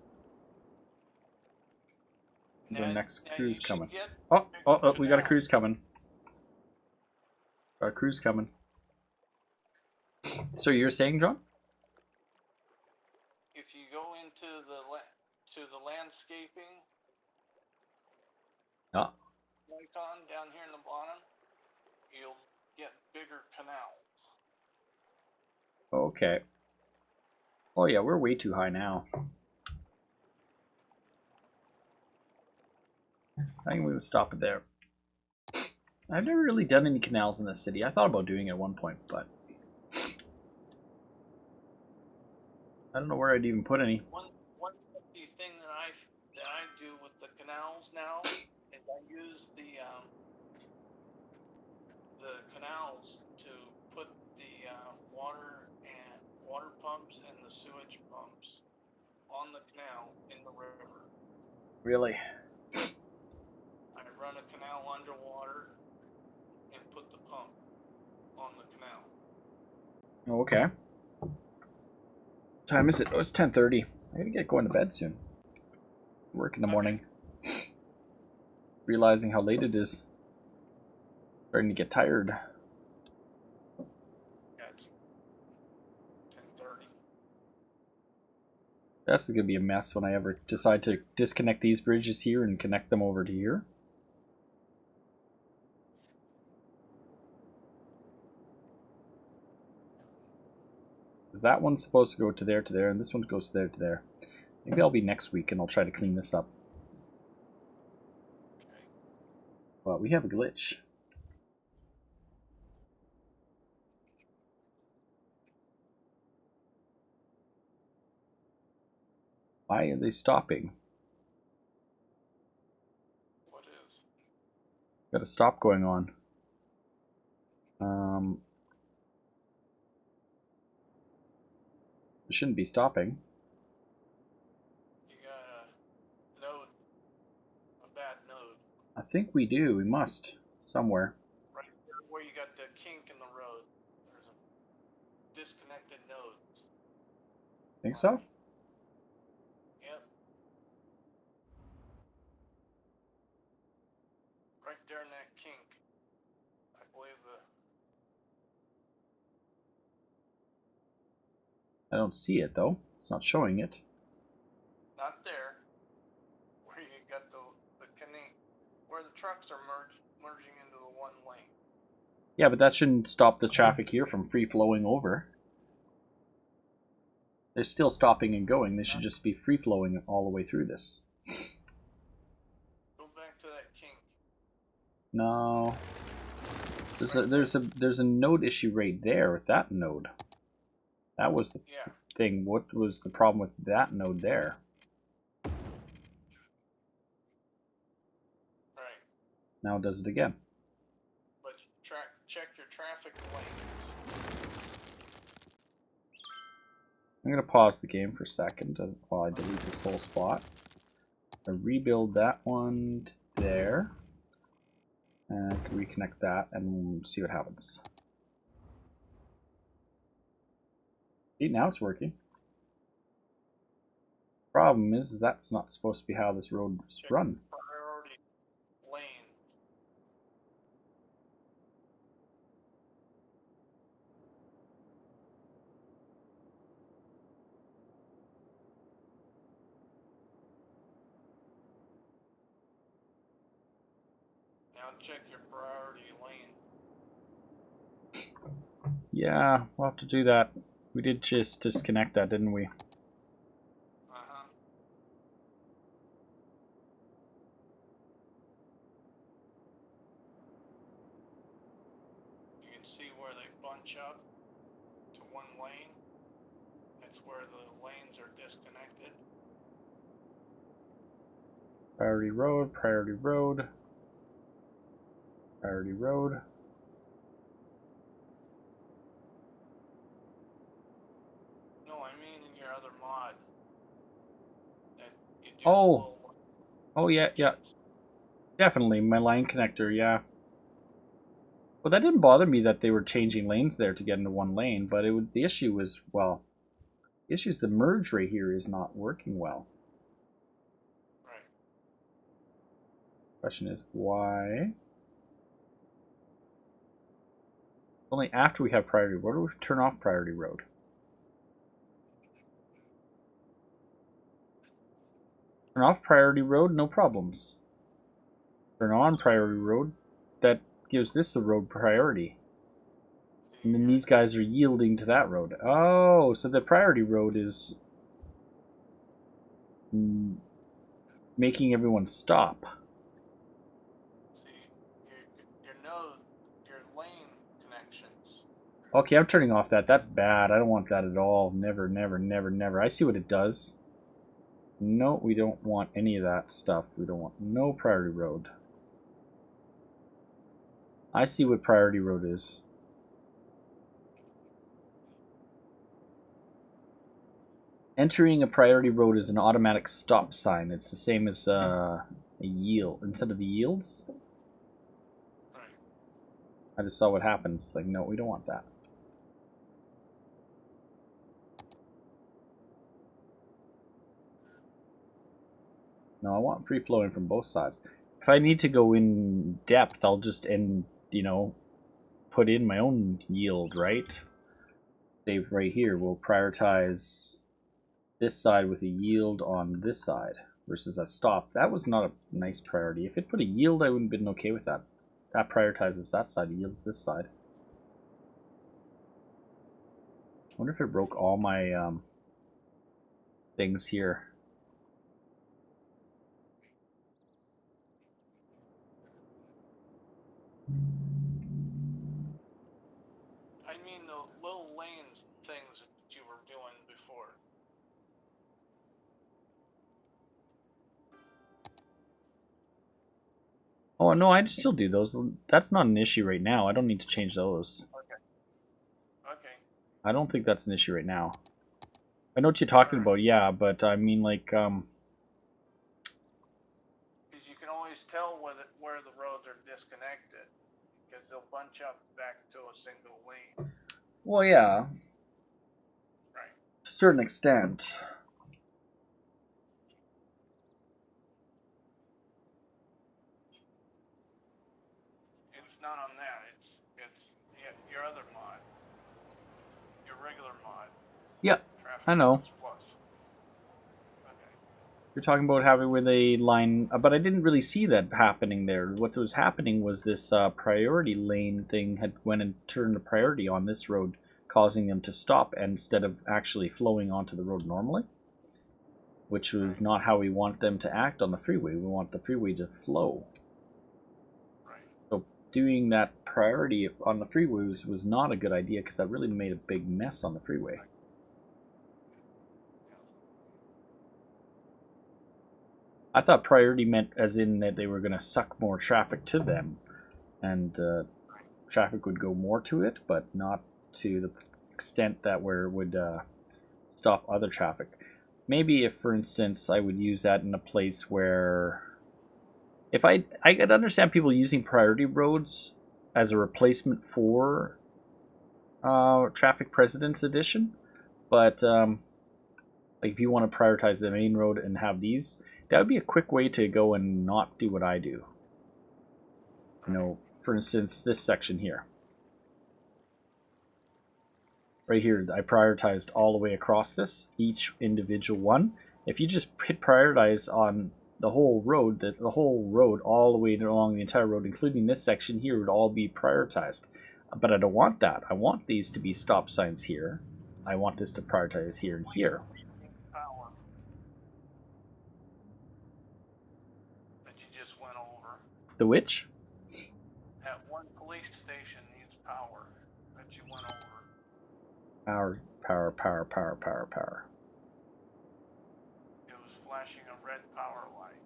When's our next cruise coming? Oh, we got a cruise coming. Got a cruise coming. So you're saying, John? If you go into the landscaping icon down here in the bottom, you'll get bigger canals. Okay. Oh yeah, we're way too high now. I think we would stop it there. I've never really done any canals in this city. I thought about doing it at one point, but I don't know where I'd even put any. One thing that I do with the canals now is I use the canals to put the water pumps and the sewage pumps on the canal in the river. Really? I run a canal underwater and put the pump on the canal. Oh, okay. What time is it? Oh, it's 10:30. I gotta get going to bed soon. Work in the morning. Realizing how late it is. Starting to get tired. Yeah, it's 10:30. That's going to be a mess when I ever decide to disconnect these bridges here and connect them over to here. That one's supposed to go to there, and this one goes to there. Maybe I'll be next week and I'll try to clean this up. Okay. But we have a glitch. Why are they stopping? What is? Got a stop going on. It shouldn't be stopping. You got a node, a bad node. I think we do. We must. Somewhere. Right there where you got the kink in the road. There's a disconnected node. Think so? Yep. Right there in that kink. I believe I don't see it though. It's not showing it. not there. Where you got the kink, where the trucks are merging into the one lane. Yeah, but that shouldn't stop the traffic here from free flowing over. They're still stopping and going. They should just be free flowing all the way through this. Go back to that kink. No. There's a node issue right there with that node. That was the thing. What was the problem with that node there? Right. Now it does it again. But check your traffic lanes. I'm going to pause the game for a second while I delete this whole spot. I rebuild that one to there. And I can reconnect that and see what happens. See, now it's working. Problem is that's not supposed to be how this road is run. Priority lane. Now check your priority lane. Yeah, we'll have to do that. We did just disconnect that, didn't we? Uh-huh. You can see where they bunch up to one lane. That's where the lanes are disconnected. Priority road, priority road, priority road. No, I mean in your other mod. That you do Oh yeah, yeah. Definitely, my line connector, yeah. Well, that didn't bother me that they were changing lanes there to get into one lane, but the issue was, well, the issue is the merge right here is not working well. Right. Question is, why? Only after we have priority road, or we turn off priority road. Turn off priority road, no problems. Turn on priority road, that gives this the road priority. And then these guys are yielding to that road. Oh, so the priority road is making everyone stop. See, your node, your lane connections. Okay, I'm turning off that. That's bad. I don't want that at all. Never, never, never, never. I see what it does. No, we don't want any of that stuff. We don't want no priority road. I see what priority road is. Entering a priority road is an automatic stop sign. It's the same as a yield. Instead of the yields, Right. I just saw what happens. Like, no, we don't want that. No, I want free flowing from both sides. If I need to go in depth, I'll just put in my own yield, right? Save right here. We'll prioritize this side with a yield on this side versus a stop. That was not a nice priority. If it put a yield, I wouldn't have been okay with that. That prioritizes that side, yields this side. I wonder if it broke all my things here. I mean the little lane things that you were doing before. Oh no, I'd still do those. That's not an issue right now. I don't need to change those. Okay. I don't think that's an issue right now. I know what you're talking about, yeah, but I mean, like, Because you can always tell where the roads are disconnected, because they'll bunch up back to a single lane. well, yeah, Right. to a certain extent. It's not on that. It's your other mod, your regular mod. Yeah, Traffic I know. Plus. Okay. You're talking about having where they line, but I didn't really see that happening there. What was happening was this priority lane thing had went and turned a priority on this road, causing them to stop instead of actually flowing onto the road normally, which was not how we want them to act on the freeway. We want the freeway to flow. Right. So doing that priority on the freeway was not a good idea because that really made a big mess on the freeway. I thought priority meant as in that they were going to suck more traffic to them, and traffic would go more to it, but not to the extent that where it would stop other traffic. Maybe if, for instance, I would use that in a place where, if I could understand people using priority roads as a replacement for Traffic Precedence Edition, but like if you want to prioritize the main road and have these, that would be a quick way to go and not do what I do. You know, for instance, this section here. Right here, I prioritized all the way across this, each individual one. If you just hit prioritize on the whole road, the whole road all the way along the entire road, including this section here, would all be prioritized. But I don't want that. I want these to be stop signs here. I want this to prioritize here and here. Power. That you just went over. The which? That one police station needs power that you went over. Power, power, power, power, power, power. It was flashing a red power light.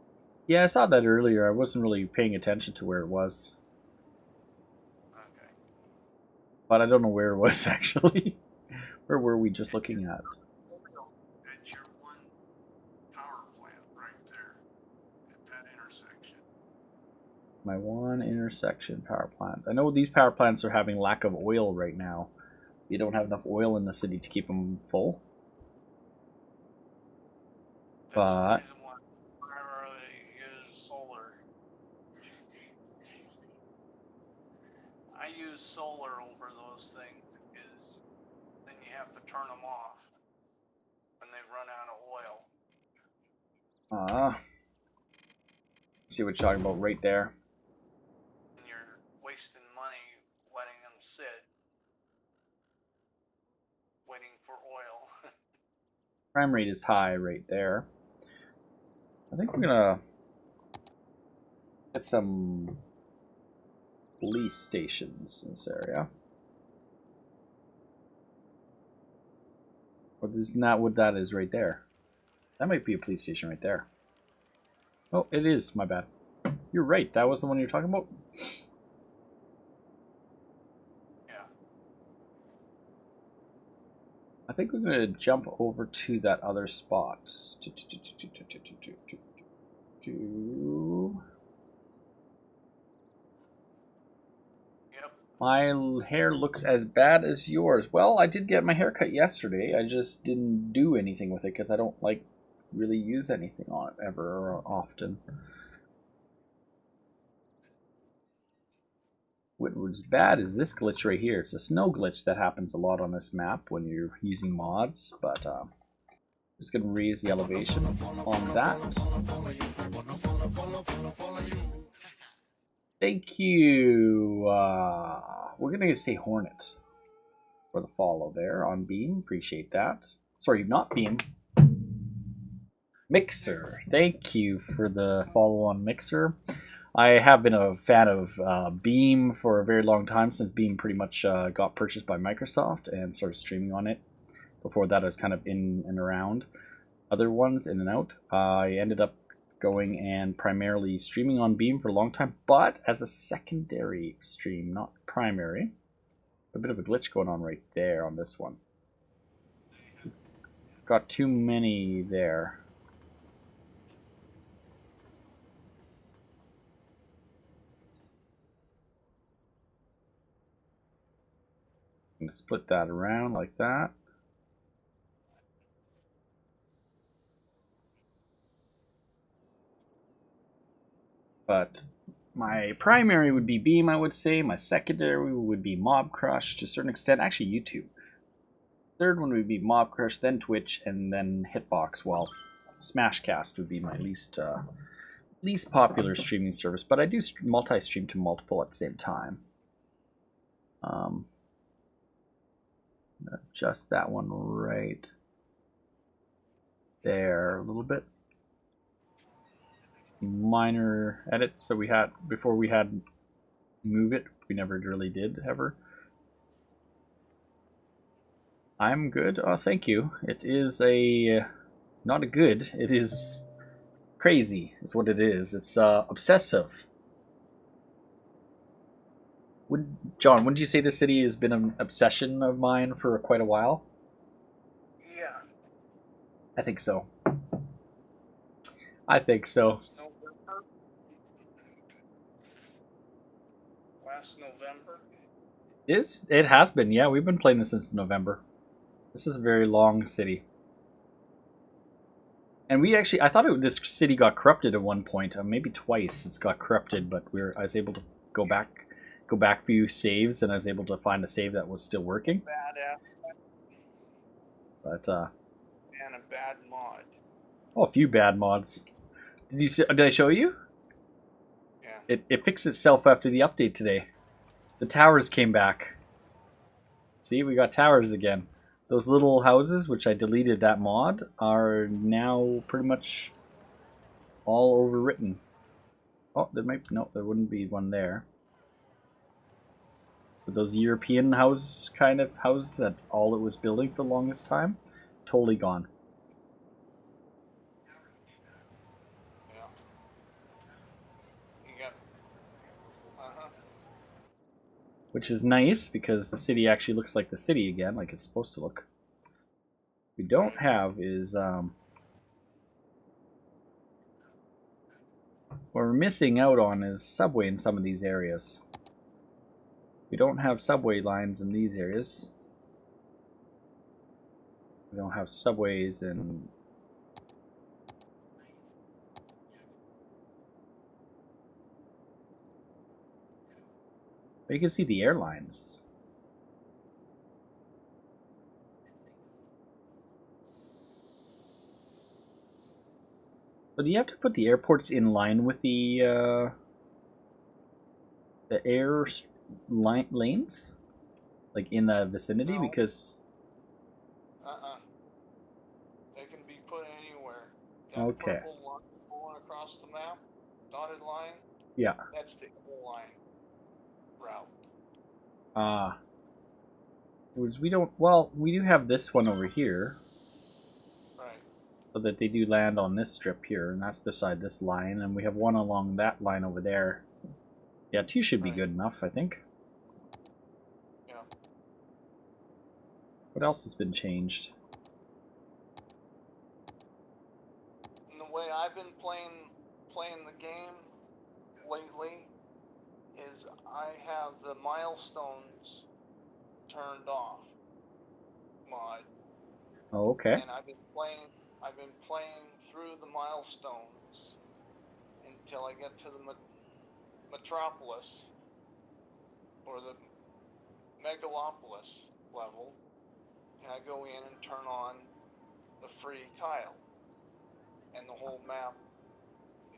Yeah, I saw that earlier. I wasn't really paying attention to where it was. Okay. But I don't know where it was actually. Where were we just looking at? At your one power plant right there. At that intersection. My one intersection power plant. I know these power plants are having lack of oil right now. You don't have enough oil in the city to keep them full. That's But the reason why I primarily use solar. I use solar over those things because then you have to turn them off when they run out of oil. see what you're talking about right there. And you're wasting money letting them sit, waiting for oil. Crime rate is high right there. I think we're gonna get some police stations in this area. Or isn't that what that is right there? That might be a police station right there. Oh, it is. My bad. You're right. That was the one you're talking about? Yeah. I think we're going to jump over to that other spot. Yep. My hair looks as bad as yours. Well, I did get my hair cut yesterday. I just didn't do anything with it because I don't like really use anything on it ever or often. What's bad is this glitch right here. It's a snow glitch that happens a lot on this map when you're using mods, but Just gonna raise the elevation on that. Thank you. We're gonna say Hornet for the follow there on Beam. Appreciate that. Sorry, not Beam. Mixer. Thank you for the follow on Mixer. I have been a fan of Beam for a very long time, since Beam pretty much got purchased by Microsoft and started streaming on it. Before that, I was kind of in and around other ones, in and out. I ended up going and primarily streaming on Beam for a long time, but as a secondary stream, not primary. A bit of a glitch going on right there on this one. Got too many there. And split that around like that. But my primary would be Beam, I would say. My secondary would be Mobcrush to a certain extent. Actually, YouTube. Third one would be Mobcrush, then Twitch, and then Hitbox. Well, Smashcast would be my least popular streaming service, but I do multi-stream to multiple at the same time. Adjust that one right there a little bit. Minor edits. So we had, before we had move it, we never really did ever. I'm good. Oh, thank you. It is not a good. It is crazy. Is what it is. It's obsessive. John, wouldn't you say this city has been an obsession of mine for quite a while? Yeah. I think so. I think so. Last November. It has been, yeah. We've been playing this since November. This is a very long city. And we actually, I thought this city got corrupted at one point. Maybe twice it's got corrupted, but I was able to go back a few saves, and I was able to find a save that was still working. Badass. But and a bad mod. Oh, a few bad mods. Did I show you? Yeah. It fixed itself after the update today. The towers came back. See, we got towers again. Those little houses, which I deleted that mod, are now pretty much all overwritten. Oh, there wouldn't be one there. But those European kind of houses, that's all it was building for the longest time, totally gone. Yeah. You got. Which is nice, because the city actually looks like the city again, like it's supposed to look. What we don't have is what we're missing out on is subway in some of these areas. We don't have subway lines in these areas. We don't have subways in but you can see the airlines. So do you have to put the airports in line with the air lanes, like in the vicinity? No. Because They can be put anywhere. That okay. purple line going across the map, dotted line. Yeah. That's the airline route. We do have this one over here. Right. So that they do land on this strip here, and that's beside this line, and we have one along that line over there. Yeah, 2 should be good enough, I think. Yeah. What else has been changed? And the way I've been playing the game lately is I have the milestones turned off mod. Oh, okay. And I've been playing through the milestones until I get to the Metropolis or the Megalopolis level, and I go in and turn on the free tile, and the whole map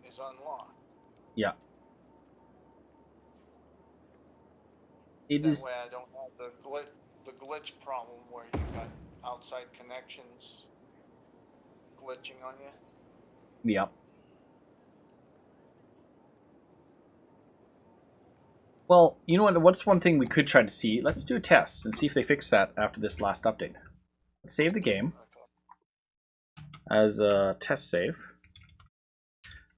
is unlocked. Yeah. It That is. way I don't have the glitch problem where you got outside connections glitching on you. Yeah. Well, you know what? What's one thing we could try to see? Let's do a test and see if they fix that after this last update. Let's save the game as a test save.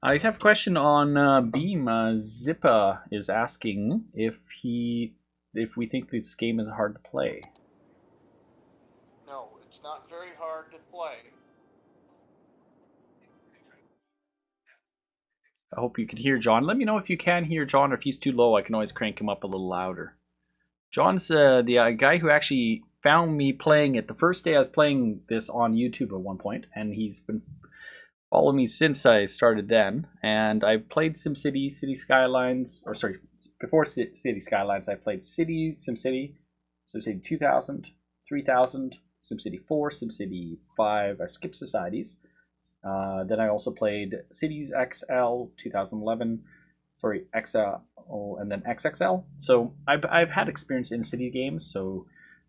I have a question on Beam. Zippa is asking if we think this game is hard to play. No, it's not very hard to play. I hope you can hear John. Let me know if you can hear John, or if he's too low. I can always crank him up a little louder. John's the guy who actually found me playing it the first day I was playing this on YouTube at one point, and he's been following me since I started then. And I've played SimCity, City Skylines, or sorry, before City Skylines, I played City, SimCity, SimCity 2000, 3000, SimCity 4, SimCity 5. I skipped Societies. Then I also played Cities XL 2011, sorry, XL, and then XXL. So I've had experience in city games, so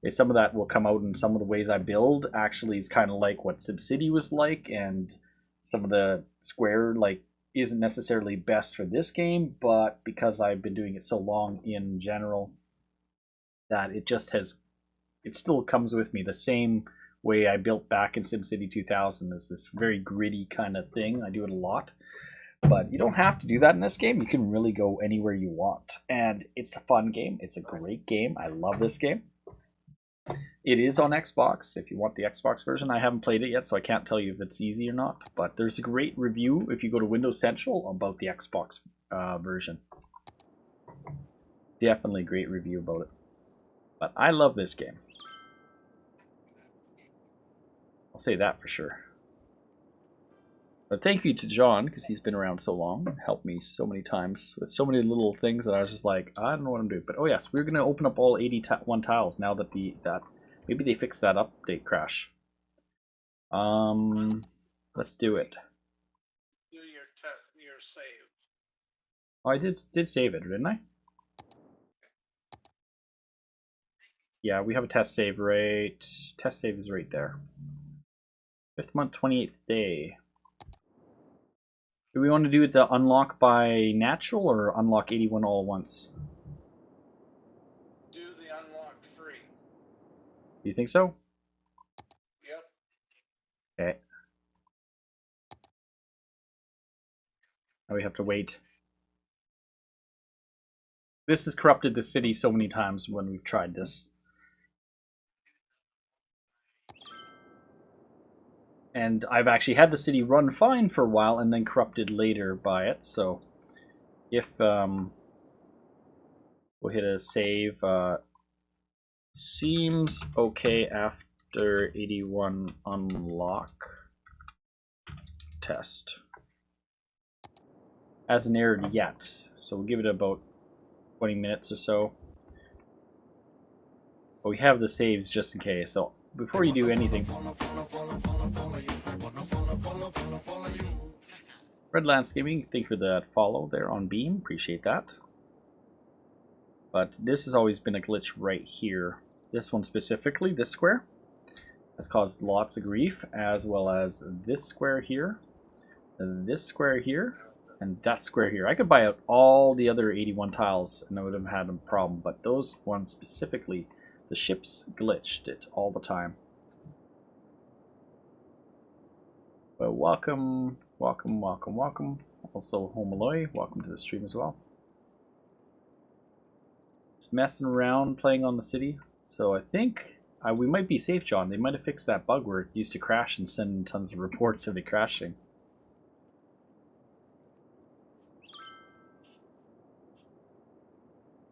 some of that will come out in some of the ways I build. Actually, is kind of like what SimCity was like, and some of the square like isn't necessarily best for this game, but because I've been doing it so long in general, that it still comes with me the same way I built back in SimCity 2000 is this very gritty kind of thing. I do it a lot. But you don't have to do that in this game. You can really go anywhere you want. And it's a fun game. It's a great game. I love this game. It is on Xbox if you want the Xbox version. I haven't played it yet, so I can't tell you if it's easy or not. But there's a great review if you go to Windows Central about the Xbox version. Definitely a great review about it. But I love this game. I'll say that for sure. But thank you to John, because he's been around so long and helped me so many times with so many little things that I was just like, I don't know what I'm doing. But oh yes, we're going to open up all 81 tiles now that maybe they fixed that update crash. Let's do it. Do your save. Oh, I did save it, didn't I? Yeah, we have a test save right. Test save is right there. 5th month, 28th day. Do we want to do it to unlock by natural or unlock 81 all at once? Do the unlock free. Do you think so? Yep. Okay. Now we have to wait. This has corrupted the city so many times when we've tried this. And I've actually had the city run fine for a while and then corrupted later by it. So if we'll hit a save, seems okay after 81 unlock test. Hasn't errored yet, so we'll give it about 20 minutes or so. But we have the saves just in case. So before you do anything, Red Landscaping, thank you for that follow there on Beam. Appreciate that. But this has always been a glitch right here. This one specifically, this square, has caused lots of grief, as well as this square here, and that square here. I could buy out all the other 81 tiles and I would have had a problem, but those ones specifically, the ships glitched it all the time. But welcome. Also, Home Alloy, welcome to the stream as well. Just messing around, playing on the city. So I think we might be safe, John. They might have fixed that bug where it used to crash and send tons of reports of it crashing.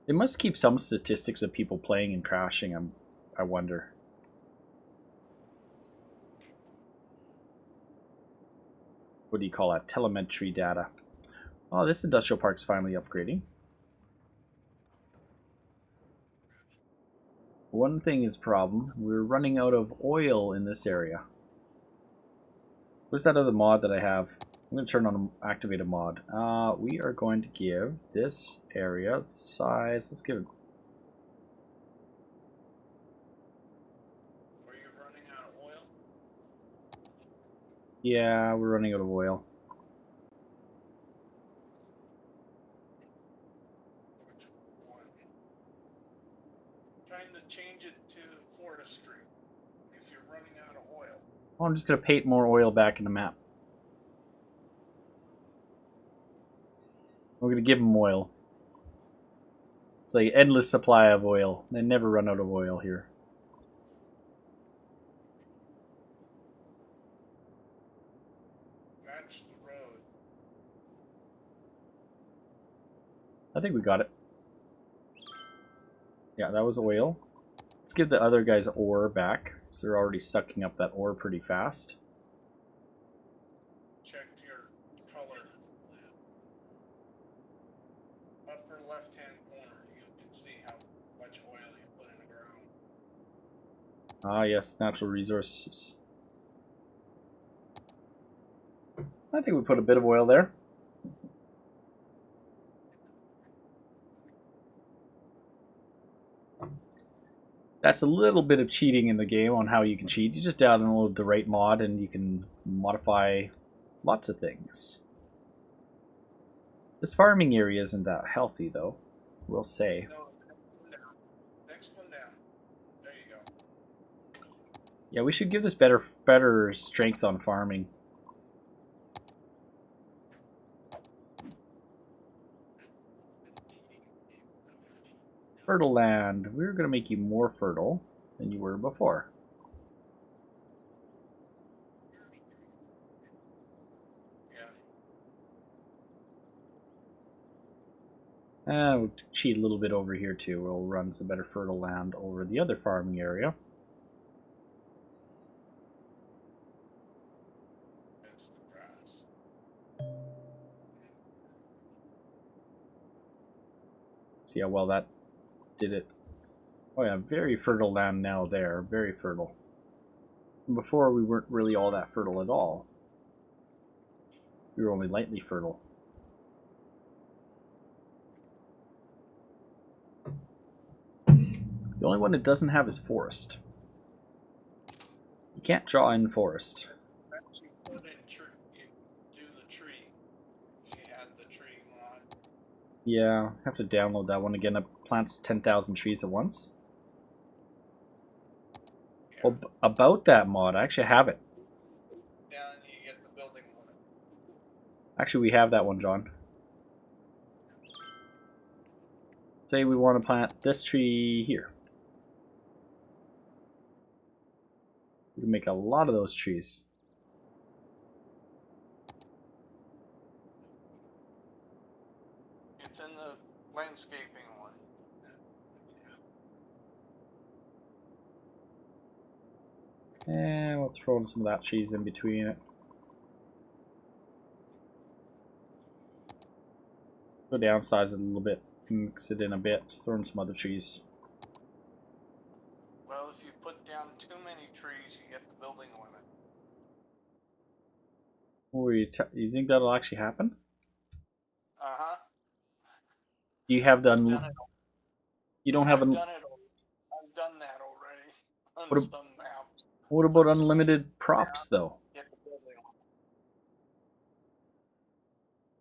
They must keep some statistics of people playing and crashing, I wonder. What do you call that? Telemetry data. Oh, this industrial park's finally upgrading. One thing is a problem. We're running out of oil in this area. What's that other mod that I have? I'm going to turn on activate a mod. We are going to give this area size. Let's give it. Are you running out of oil? Yeah, we're running out of oil. Which one? Trying to change it to forestry. If you're running out of oil. Oh, I'm just going to paint more oil back in the map. We're going to give them oil. It's like endless supply of oil. They never run out of oil here. Match the road. I think we got it. Yeah, that was oil. Let's give the other guys ore back. So they're already sucking up that ore pretty fast. Check your color. Upper left-hand corner, you can see how much oil you put in the ground. Ah, yes, natural resources. I think we put a bit of oil there. That's a little bit of cheating in the game on how you can cheat. You just download the right mod and you can modify lots of things. This farming area isn't that healthy, though, we'll say. No, next one down. Next one down. There you go. Yeah, we should give this better strength on farming. Fertile land. We're going to make you more fertile than you were before. Yeah. And we'll cheat a little bit over here too. We'll run some better fertile land over the other farming area. That's the grass. See how well that did it. Oh yeah, very fertile land now there. Very fertile. Before we weren't really all that fertile at all. We were only lightly fertile. The only one it doesn't have is forest. You can't draw in forest. Actually put in tree. You do the tree. You had the tree mod. Yeah, I have to download that one again. It plants 10,000 trees at once. Yeah. Well, about that mod, I actually have it. Down you get the building limit. Actually, we have that one, John. Say we want to plant this tree here. We can make a lot of those trees. It's in the landscaping one. And we'll throw in some of that cheese in between it. Go downsize it a little bit, mix it in a bit, throw in some other cheese. Well, if you put down too many trees, you get the building limit. You think that'll actually happen? Uh-huh. Do you have the I've done it. You don't have I've an done it. I've done that already on What some maps. What about unlimited props though? Get the building limit.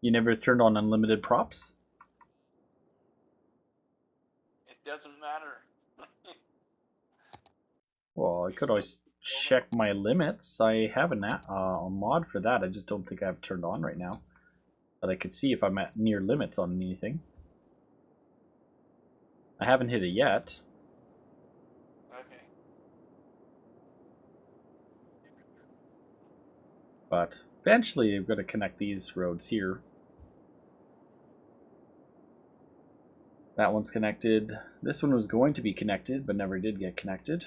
You never turned on unlimited props? It doesn't matter. Well, I could always check my limits. I have a mod for that. I just don't think I have it turned on right now. But I could see if I'm at near limits on anything. I haven't hit it yet. Okay. But eventually I'm going to connect these roads here. That one's connected. This one was going to be connected, but never did get connected.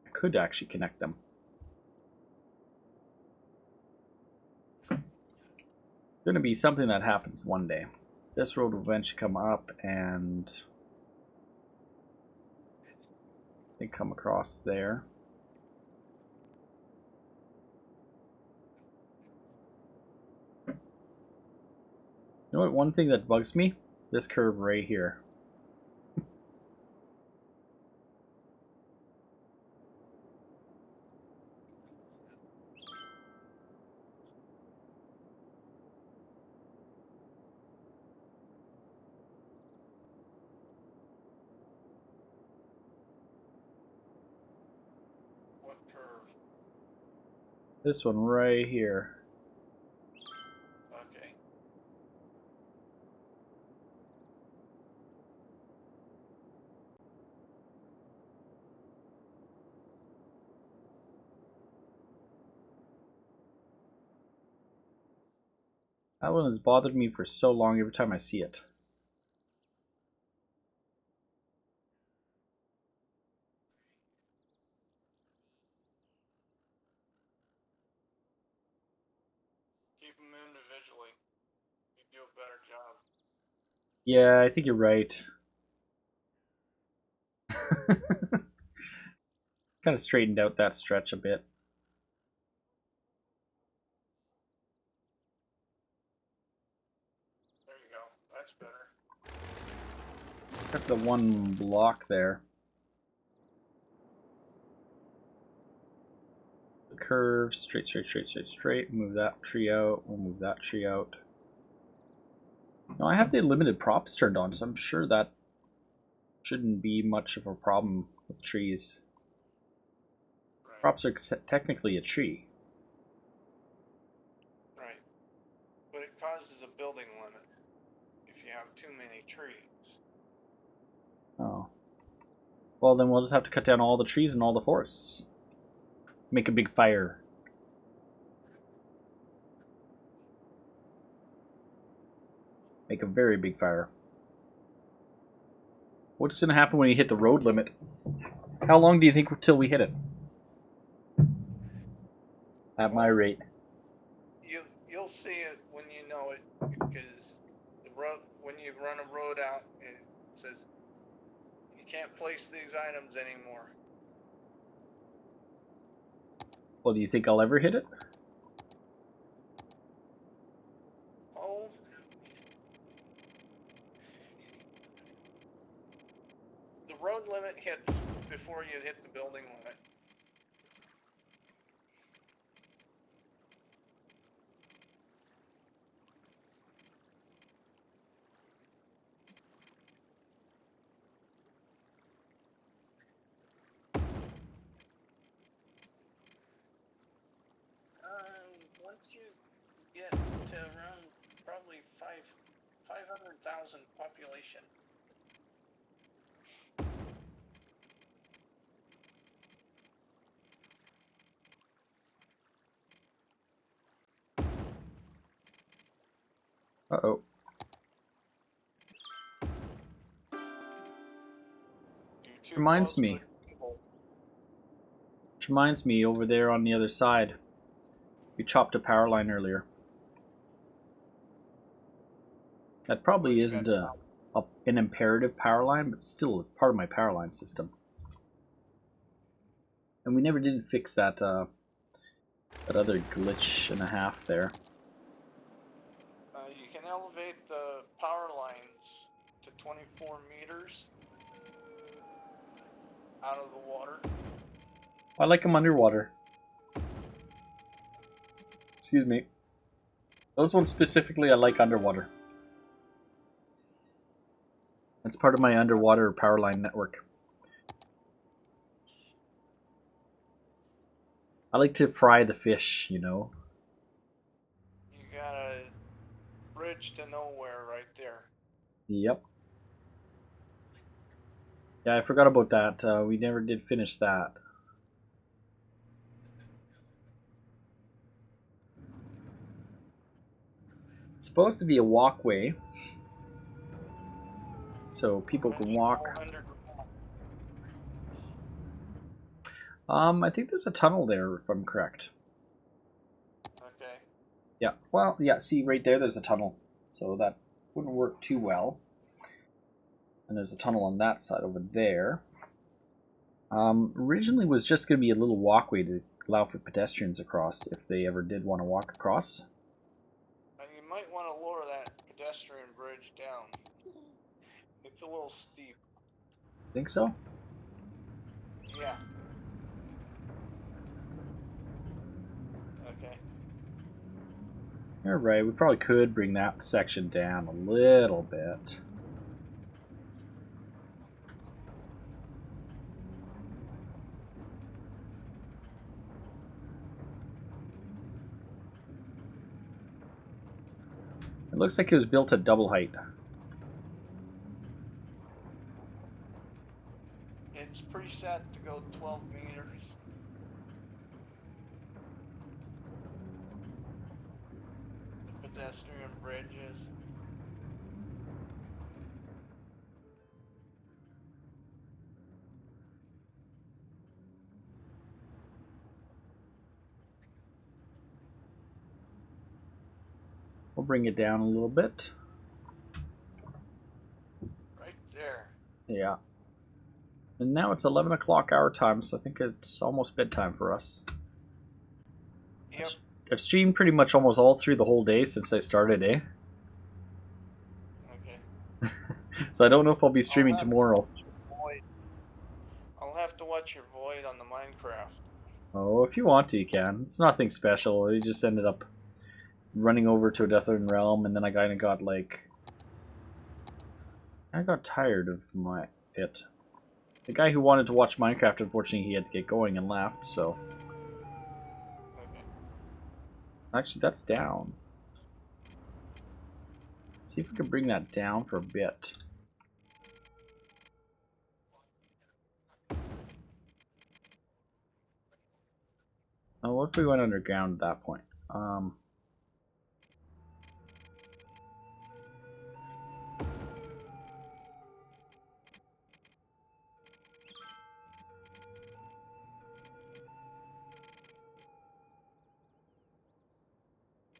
I could actually connect them. Going to be something that happens one day. This road will eventually come up and I think come across there. You know what? One thing that bugs me? This curve right here. What curve? This one right here. Okay. That one has bothered me for so long every time I see it. Keep them individually. You do a better job. Yeah, I think you're right. Kind of straightened out that stretch a bit. There you go. That's better. Except the one block there. The curve, straight, straight, straight, straight, straight. Move that tree out. We'll move that tree out. Now I have the limited props turned on, so I'm sure that shouldn't be much of a problem with trees. Right. Props are technically a tree. Right. But it causes a building limit if you have too many trees. Oh. Well, then we'll just have to cut down all the trees and all the forests. Make a big fire. Make a very big fire. What's going to happen when you hit the road limit? How long do you think till we hit it? At my rate. You'll see it when you know it, because the road, when you run a road out, it says you can't place these items anymore. Well, do you think I'll ever hit it? Oh, the road limit hits before you hit the building limit. Once you get to around probably 500,000 population. Uh-oh. Reminds me. Which reminds me, over there on the other side, we chopped a power line earlier. That probably isn't an imperative power line, but still is part of my power line system. And we never did fix that that other glitch and a half there. You can elevate the power lines to 24 meters out of the water. I like them underwater. Excuse me. Those ones specifically I like underwater. It's part of my underwater power line network. I like to fry the fish, you know. You got a bridge to nowhere right there. Yep. Yeah, I forgot about that. We never did finish that. It's supposed to be a walkway, so people can walk. I think there's a tunnel there, if I'm correct. Okay. Yeah. Well, yeah. See, right there's a tunnel, so that wouldn't work too well. And there's a tunnel on that side over there. Originally was just going to be a little walkway to allow for pedestrians across if they ever did want to walk across. And you might want to lower that pedestrian pedestrian bridge down. It's a little steep. Think so? Yeah. Okay. You're right. We probably could bring that section down a little bit. It looks like it was built at double height. It's preset to go 12 meters. The pedestrian bridges. We'll bring it down a little bit. Right there. Yeah. And now it's 11 o'clock our time, so I think it's almost bedtime for us. Yep. I've streamed pretty much almost all through the whole day since I started, eh? Okay. So I don't know if I'll be streaming tomorrow. I'll have to watch your void on the Minecraft. Oh, if you want to, you can. It's nothing special. We just ended up running over to a Deathern Realm, and then I kind of got like... I got tired of it. The guy who wanted to watch Minecraft, unfortunately, he had to get going and left, so... Okay. Actually, that's down. Let's see if we can bring that down for a bit. Oh, what if we went underground at that point?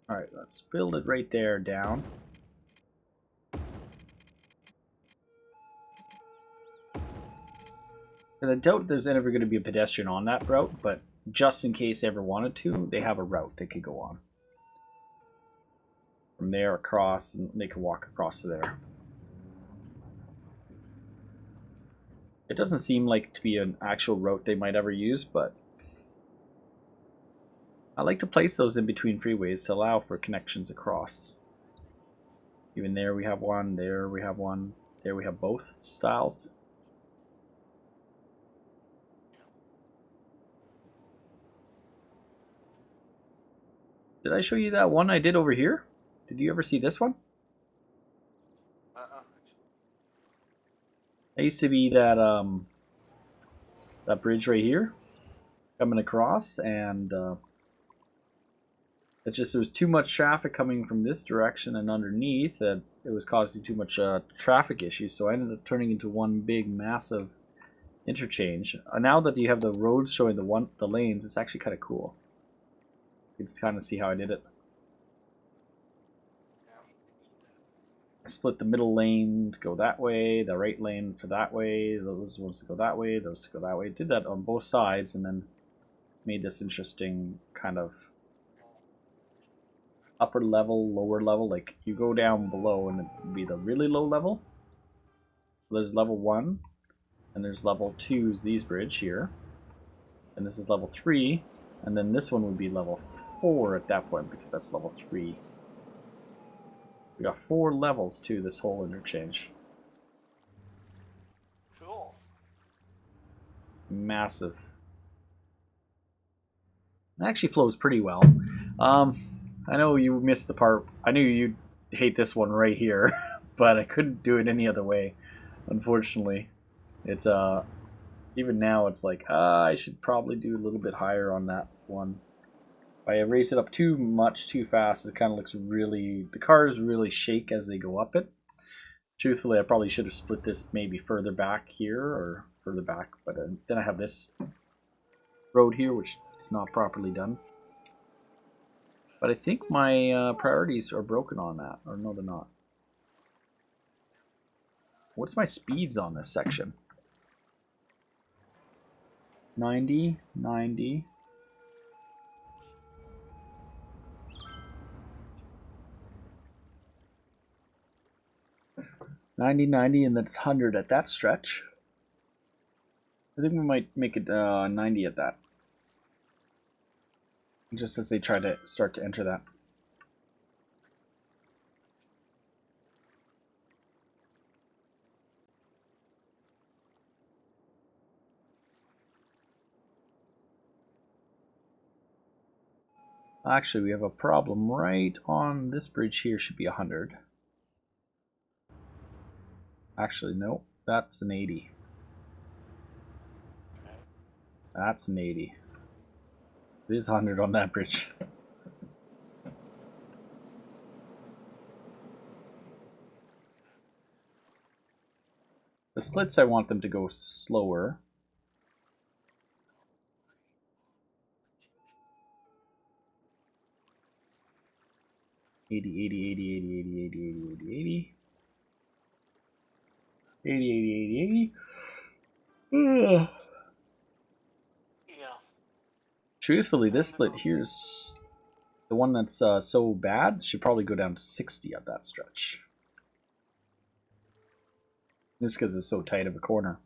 Alright, let's build it right there down. And I doubt there's ever going to be a pedestrian on that route, but just in case they ever wanted to, they have a route they could go on. From there across, and they can walk across to there. It doesn't seem like to be an actual route they might ever use, but I like to place those in between freeways to allow for connections across. Even there we have one, there we have one, there we have both styles. Did I show you that one I did over here? Did you ever see this one? That used to be that that bridge right here coming across, and it just there was too much traffic coming from this direction and underneath that it was causing too much traffic issues. So I ended up turning into one big massive interchange. Now that you have the roads showing the lanes, it's actually kind of cool. You can kind of see how I did it. I split the middle lane to go that way, the right lane for that way, those ones to go that way, those to go that way. Did that on both sides, and then made this interesting kind of upper level, lower level. Like you go down below and it would be the really low level. So there's level 1, and there's level 2 is these bridge here. And this is level 3, and then this one would be level 4 at that point because that's level 3. We got 4 levels to this whole interchange. Cool. Massive. It actually flows pretty well. I know you missed the part. I knew you'd hate this one right here, but I couldn't do it any other way. Unfortunately, it's even now it's like I should probably do a little bit higher on that one. If I raise it up too much too fast, it kind of looks really. The cars really shake as they go up it. Truthfully, I probably should have split this maybe further back here or further back, but then I have this road here, which is not properly done. But I think my priorities are broken on that, or no, they're not. What's my speeds on this section? 90, 90. 90, 90, and that's 100 at that stretch. I think we might make it 90 at that. Just as they try to start to enter that. Actually, we have a problem right on this bridge here. Should be 100. Actually, no, that's an 80. That's an 80. It is 100 on that bridge. The splits, I want them to go slower. $80, $80, $80, $80, $80, $80, $80, $80, $80, $80, $80. Yeah. Truthfully, this split here's the one that's so bad. Should probably go down to 60 at that stretch. Just because it's so tight of a corner.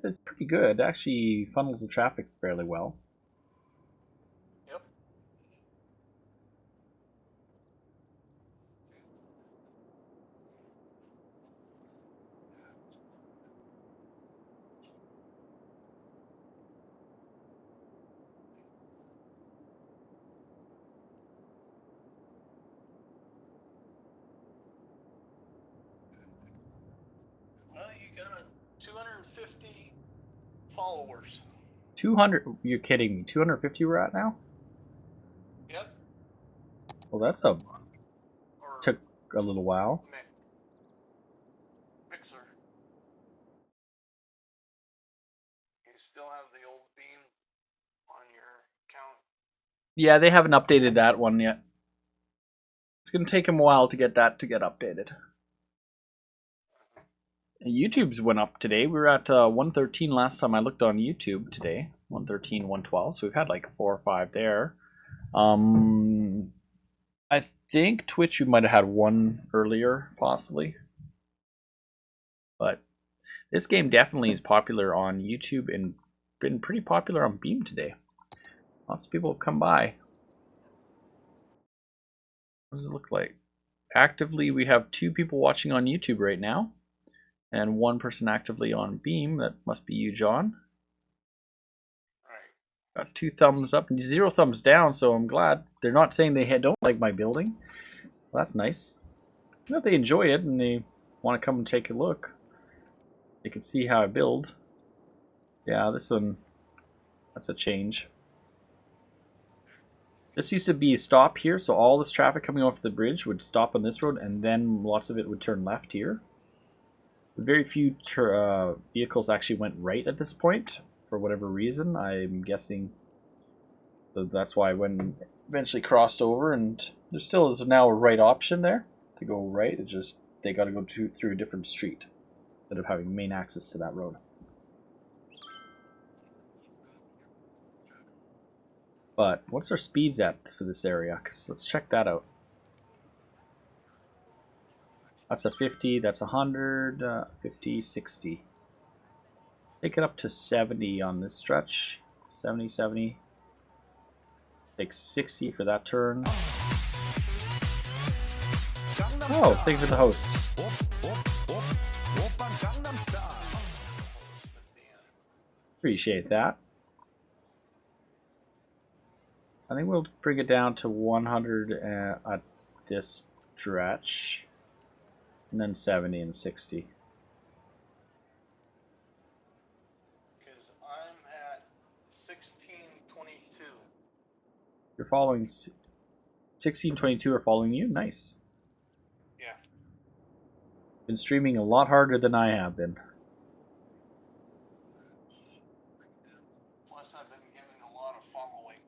It's pretty good. It actually funnels the traffic fairly well. Yep. Well, you got 250 followers. 200? You're kidding me. 250 we're at now? Yep. Well, that's a Or took a little while. Mixer. You still have the old beam on your account? Yeah, they haven't updated that one yet. It's gonna take them a while to get that to get updated. YouTube's went up today. We were at 113 last time I looked on YouTube today. 113, 112. So we've had like 4 or 5 there. I think Twitch we might have had one earlier, possibly. But this game definitely is popular on YouTube and been pretty popular on Beam today. Lots of people have come by. What does it look like? Actively, we have 2 people watching on YouTube right now. And 1 person actively on Beam. That must be you, John. Right. Got 2 thumbs up and 0 thumbs down, so I'm glad. They're not saying they don't like my building. Well, that's nice. You know, if they enjoy it and they want to come and take a look, they can see how I build. Yeah, this one, that's a change. This used to be a stop here, so all this traffic coming off the bridge would stop on this road, and then lots of it would turn left here. Very few vehicles actually went right at this point, for whatever reason. I'm guessing. So that's why when eventually crossed over, and there still is now a right option there to go right. It just they got to go through a different street instead of having main access to that road. But what's our speeds at for this area? Because let's check that out. That's a 50, that's 100, 50, 60. Take it up to 70 on this stretch. 70, 70. Take 60 for that turn. Oh, thank you for the host. Appreciate that. I think we'll bring it down to 100 at this stretch. And then 70 and 60. Because I'm at 1622. You're following 1622 are following you? Nice. Yeah. Been streaming a lot harder than I have been. Plus, I've been getting a lot of followings.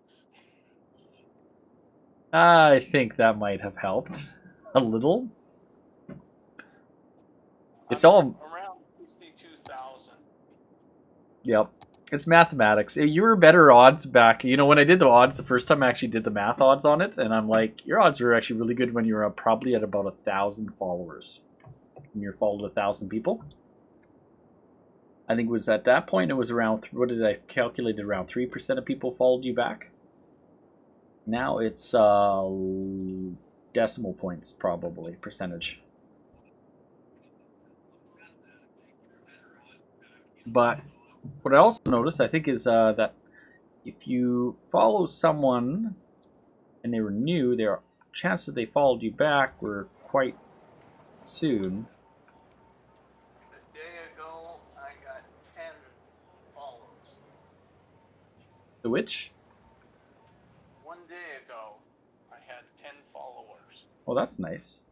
I think that might have helped a little. It's all around 62,000. Yep. It's mathematics. You were better odds back. You know, when I did the odds the first time, I actually did the math odds on it, and I'm like, your odds were actually really good when you were probably at about 1,000 followers. When you're followed 1,000 people. I think it was at that point, it was around, what did I calculate? Around 3% of people followed you back. Now it's decimal points, probably, percentage. But what I also noticed, I think, is that if you follow someone and they were new, their chances that they followed you back were quite soon. A day ago, I got 10 follows. The which? One day ago, I had 10 followers Oh, that's nice.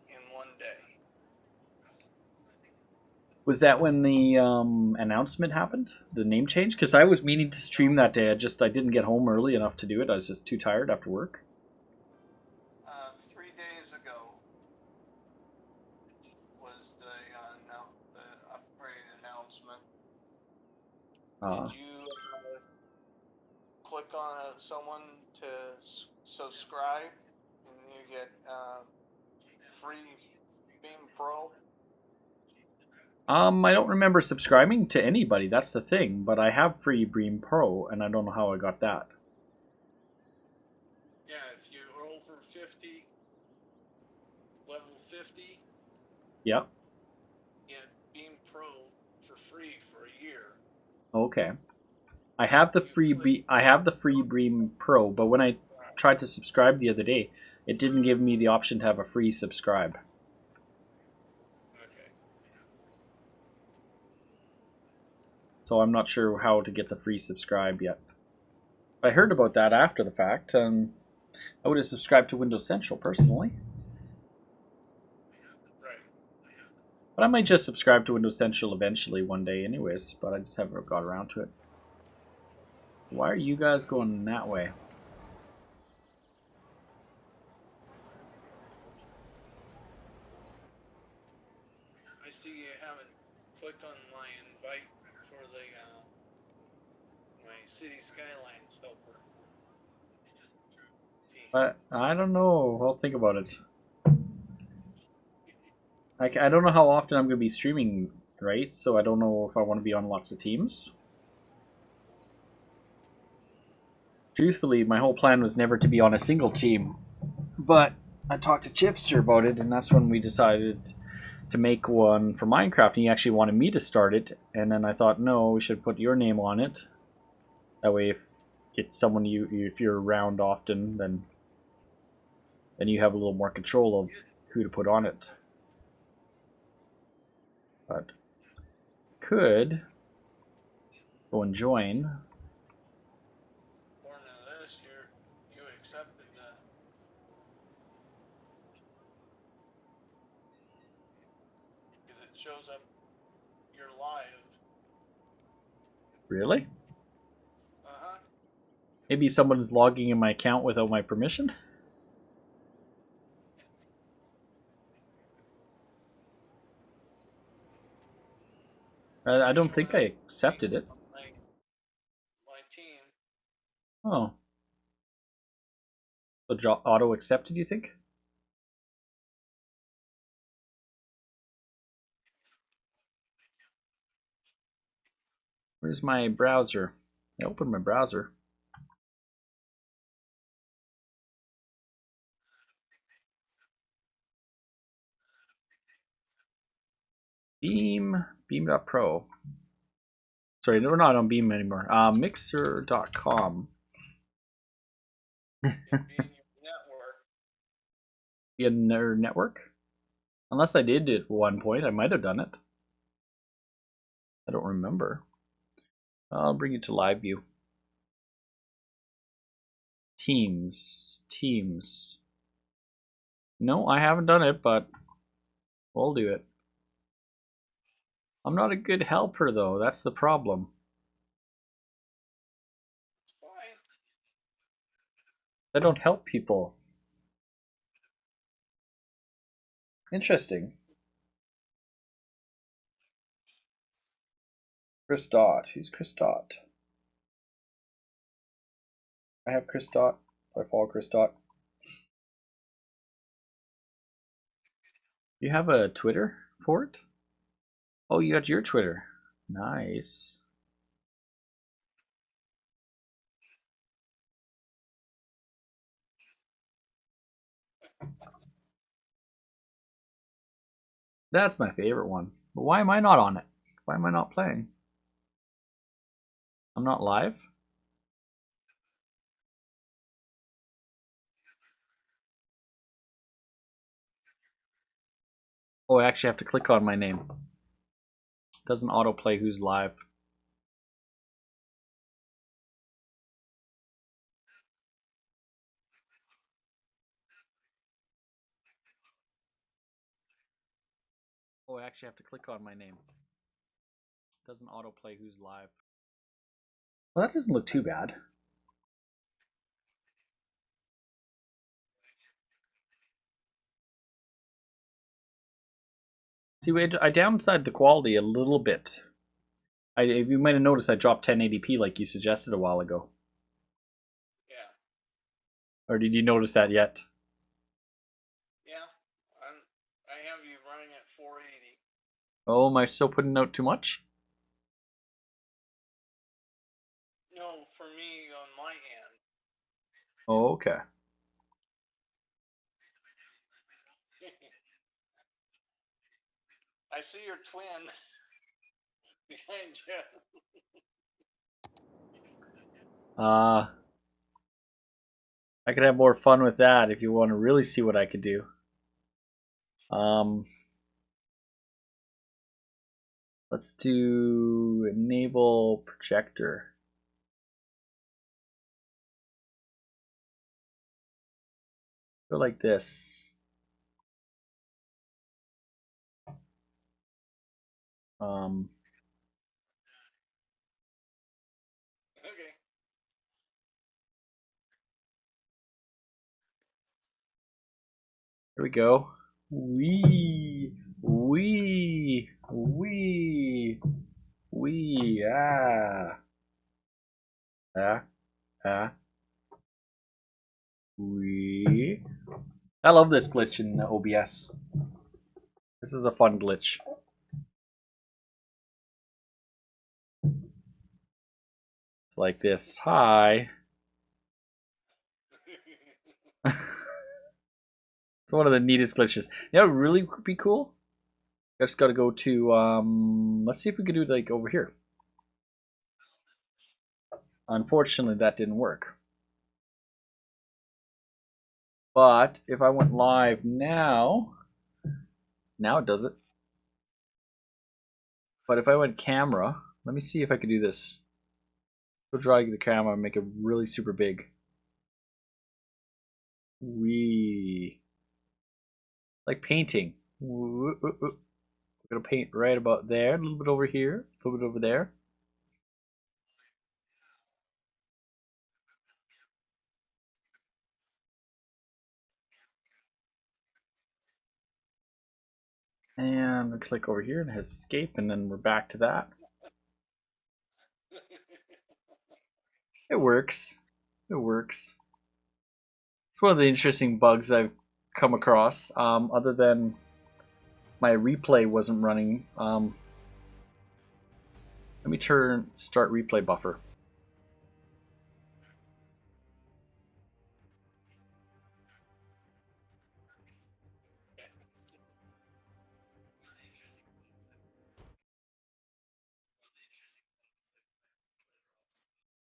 in one day. Was that when the announcement happened? The name change? Because I was meaning to stream that day. I didn't get home early enough to do it. I was just too tired after work. 3 days ago was the upgrade announcement. Did you click on someone to subscribe and you get free Beam Pro? I don't remember subscribing to anybody. That's the thing. But I have free Beam Pro, and I don't know how I got that. Yeah, if you're over 50, level 50, Yep. get Beam Pro for free for a year. Okay. I have the free Beam Pro, but when I tried to subscribe the other day, it didn't give me the option to have a free subscribe. Okay. So I'm not sure how to get the free subscribe yet. I heard about that after the fact. I would have subscribed to Windows Central personally. Right. But I might just subscribe to Windows Central eventually one day anyways, but I just haven't got around to it. Why are you guys going that way? I see you haven't clicked on my invite for the my City Skylines helper team. But I don't know. I'll think about it. I don't know how often I'm going to be streaming, right? So I don't know if I want to be on lots of teams. Truthfully, my whole plan was never to be on a single team. But I talked to Chipster about it, and that's when we decided to make one for Minecraft. And he actually wanted me to start it, and then I thought, no, we should put your name on it. That way, if it's someone if you're around often, then you have a little more control of who to put on it. But could go and join. According to this, you accepted that. Because it shows up you're live. Really? Uh-huh. Maybe someone's logging in my account without my permission? I don't think I accepted it. My team. Oh. So auto accepted, you think? Where's my browser? I opened my browser. Beam.pro. Sorry, we're not on Beam anymore. Mixer.com. Be another network? Unless I did it at one point, I might have done it. I don't remember. I'll bring it to live view. Teams. No, I haven't done it, but we'll do it. I'm not a good helper, though. That's the problem. I don't help people. Interesting. Chris Dot. Who's Chris Dot? I have Chris Dot. I follow Chris Dot. You have a Twitter for it? Oh, you got your Twitter. Nice. That's my favorite one. But why am I not on it? Why am I not playing? I'm not live? Oh, I actually have to click on my name. It doesn't autoplay who's live. Oh, I actually have to click on my name. It doesn't autoplay who's live. Well, that doesn't look too bad. See, I downside the quality a little bit. You might have noticed I dropped 1080p like you suggested a while ago. Yeah. Or did you notice that yet? Yeah. I have you running at 480. Oh, am I still putting out too much? No, for me on my end. Oh, okay. I see your twin behind you. I could have more fun with that if you want to really see what I could do. Let's do enable projector. Go like this. Okay. Here we go. Wee. Ah. Wee. I love this glitch in OBS. This is a fun glitch. It's like this. Hi. It's one of the neatest glitches. You know, really would be cool. I just got to go to. Let's see if we can do it like over here. Unfortunately, that didn't work. But if I went live now it does it. But if I went camera, let me see if I could do this. Go drag the camera and make it really super big. Like painting. We're gonna paint right about there, a little bit over here, a little bit over there. And we click over here and it has escape, and then we're back to that. It works. It works. It's one of the interesting bugs I've come across. Other than my replay wasn't running. Let me start replay buffer.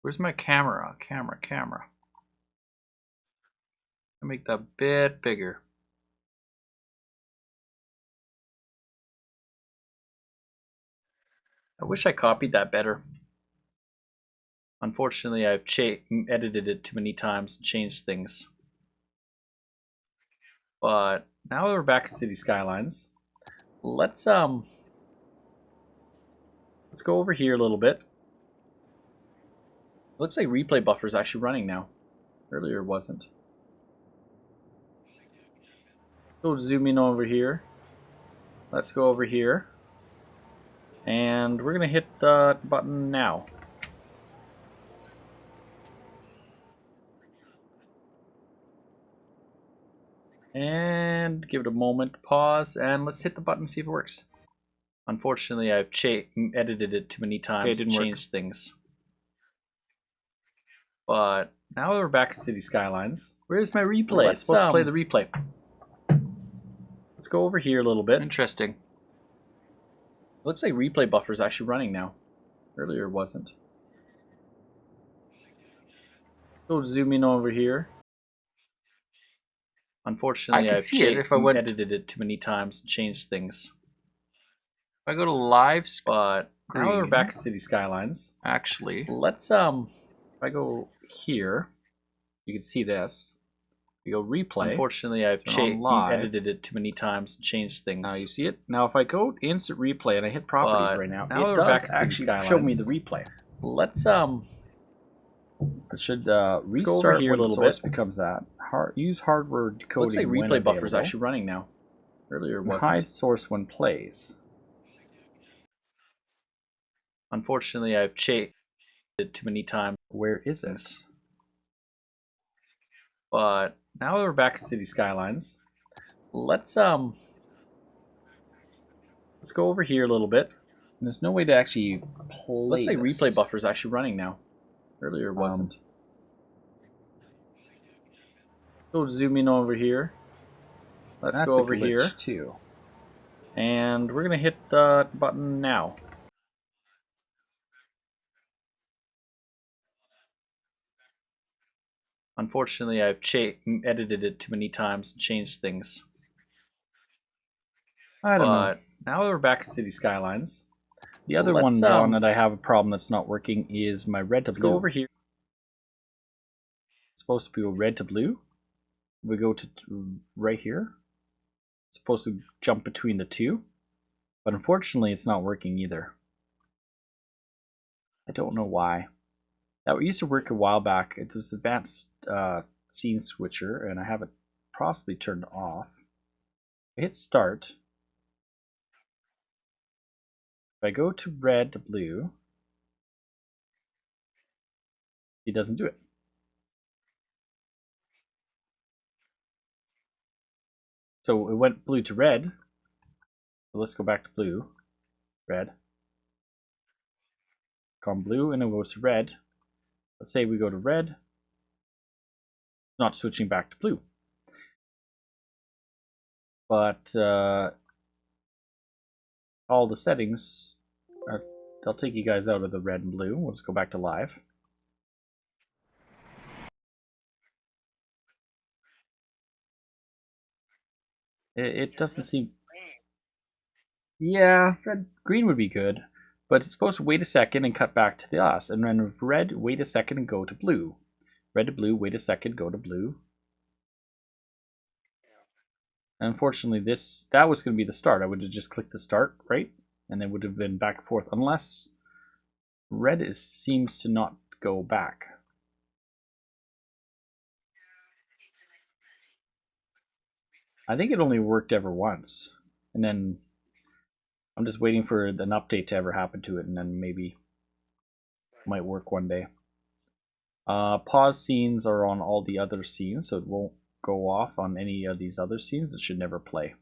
Where's my camera? Camera. I make that a bit bigger. I wish I copied that better. Unfortunately, I've edited it too many times and changed things. But now that we're back in City Skylines, let's go over here a little bit. It looks like replay buffer is actually running now. Earlier it wasn't. Go zoom in over here. Let's go over here. And we're going to hit the button now. And give it a moment, pause, and let's hit the button, see if it works. Unfortunately, I've edited it too many times and changed things. But now we're back in City Skylines. Where's my replay? It's supposed to play the replay. Let's go over here a little bit. Interesting. Looks like replay buffer is actually running now. Earlier it wasn't. So zoom in over here. Unfortunately, I've edited it too many times and changed things. If I go to live, but now we're back in City Skylines. Actually, let's if I go here, you can see this. We go replay. Unfortunately, I've edited it too many times and changed things. Now you see it. Now if I go to instant replay and I hit properties right now, it does actually show me the replay. Let's it should restart here when the source becomes that. Use hardware decoding. Looks like replay buffer is actually running now. Earlier it wasn't. Hide source when plays. Unfortunately, I've changed it too many times. Where is this? But now we're back in City Skylines. Let's go over here a little bit. And there's no way to actually play. Looks like replay buffer is actually running now. Earlier it wasn't. Go zoom in over here. Let's go over here too. And we're gonna hit the button now. Unfortunately, I've edited it too many times and changed things. I don't know. Now we're back in City Skylines. The other one, John, that I have a problem that's not working is my red to blue. Let's go over here. It's supposed to be red to blue. We go to right here. It's supposed to jump between the two. But unfortunately, it's not working either. I don't know why. That used to work a while back. It was advanced scene switcher, and I have it possibly turned off. I hit start. If I go to red to blue, it doesn't do it. So it went blue to red. So let's go back to blue, red. Come blue, and it goes to red. Let's say we go to red. It's not switching back to blue. But all the settings, they'll take you guys out of the red and blue. We'll just go back to live. It doesn't seem... Yeah, green would be good. But it's supposed to wait a second and cut back to the us. And then with red, wait a second and go to blue. Red to blue, wait a second, go to blue. And unfortunately, that was going to be the start. I would have just clicked the start, right? And then would have been back and forth. Unless red seems to not go back. I think it only worked ever once. And then I'm just waiting for an update to ever happen to it, and then maybe it might work one day. Pause scenes are on all the other scenes, so it won't go off on any of these other scenes. It should never play.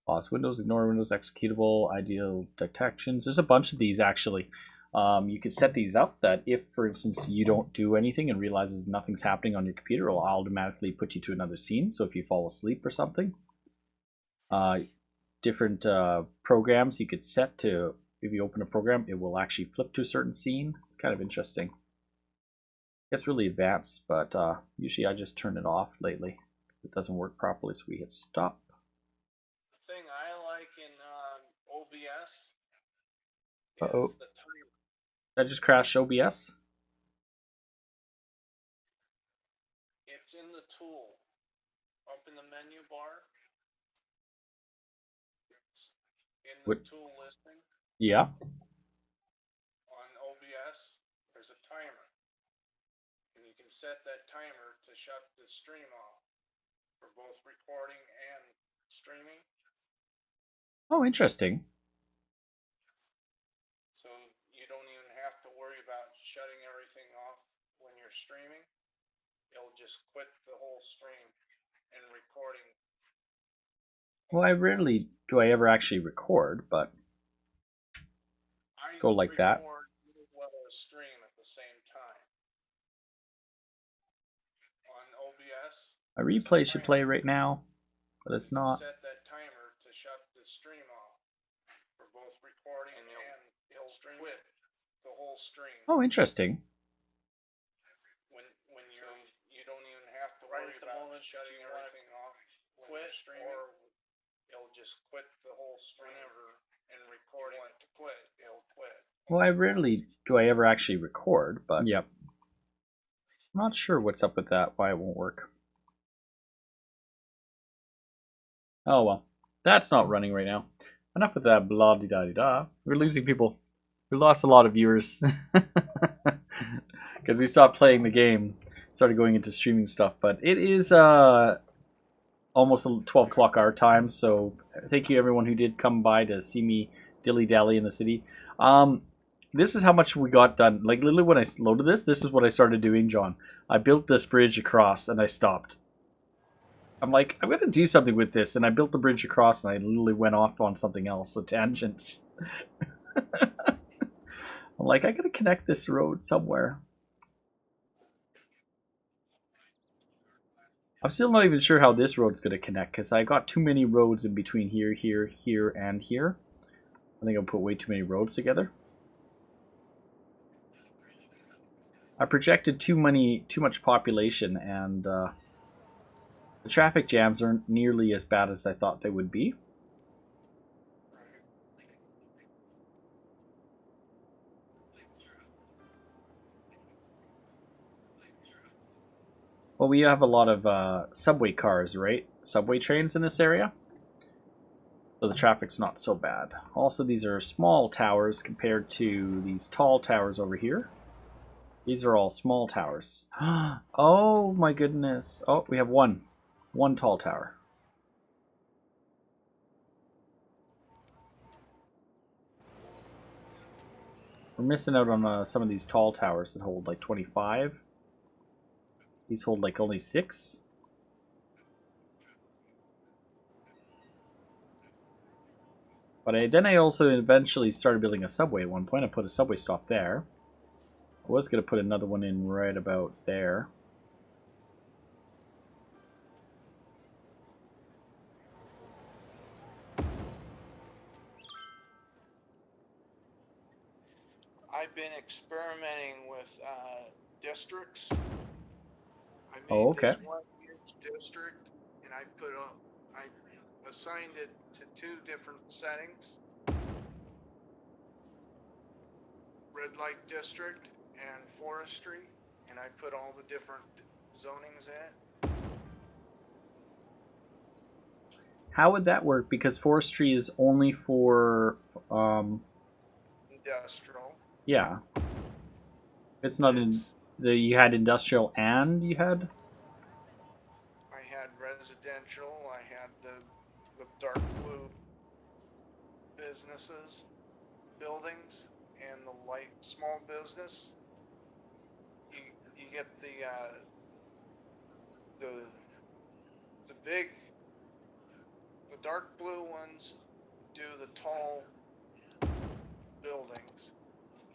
Pause windows, ignore windows, executable, ideal detections. There's a bunch of these actually. You can set these up that if, for instance, you don't do anything and realizes nothing's happening on your computer, it'll automatically put you to another scene. So if you fall asleep or something. Different programs you could set to, if you open a program, it will actually flip to a certain scene. It's kind of interesting. It's really advanced, but usually I just turn it off lately. It doesn't work properly, so we hit stop. The thing I like in OBS is the timer. Did I just crash OBS? It's in the tool. Up in the menu bar. In the tool listing. Yeah. On OBS, there's a timer. And you can set that timer to shut the stream off for both recording and streaming. Oh, interesting. don't even have to worry about shutting everything off when you're streaming. It'll just quit the whole stream and recording. Well, I rarely do I ever actually record, but go like that. As well as stream at the same time. On OBS. My replay should play right now, but it's not. Set that timer to shut the stream off for both recording and it'll quit the whole stream. Oh, interesting. When you don't even have to worry about shutting everything off. Quit or it'll just quit the whole stream and recording to quit. It'll quit. Well, I rarely do I ever actually record, but yep. I'm not sure what's up with that, why it won't work. Oh well, that's not running right now. Enough with that blah de da de da. We're losing people. We lost a lot of viewers because we stopped playing the game, started going into streaming stuff. But it is almost 12 o'clock our time, so thank you everyone who did come by to see me dilly-dally in the city. This is how much we got done. Like literally when I loaded this is what I started doing, John. I built this bridge across and I stopped. I'm like, I'm going to do something with this, and I built the bridge across and I literally went off on something else, a tangent. I'm like, I got to connect this road somewhere. I'm still not even sure how this road's going to connect, because I got too many roads in between here, here, here, and here. I think I'll put way too many roads together. I projected too much population, and the traffic jams aren't nearly as bad as I thought they would be. Well, we have a lot of subway cars, right? Subway trains in this area. So the traffic's not so bad. Also, these are small towers compared to these tall towers over here. These are all small towers. Oh my goodness. Oh, we have one tall tower. We're missing out on some of these tall towers that hold like 25. These hold like only 6. But then I also eventually started building a subway at one point. I put a subway stop there. I was going to put another one in right about there. I've been experimenting with districts. I made this one huge district, and I assigned it to 2 different settings. Red light district and forestry, and I put all the different zonings in it. How would that work? Because forestry is only for industrial. Yeah. It's not in you had industrial and you had? I had residential, I had the dark blue businesses, buildings, and the light small business. You get the dark blue ones do the tall buildings.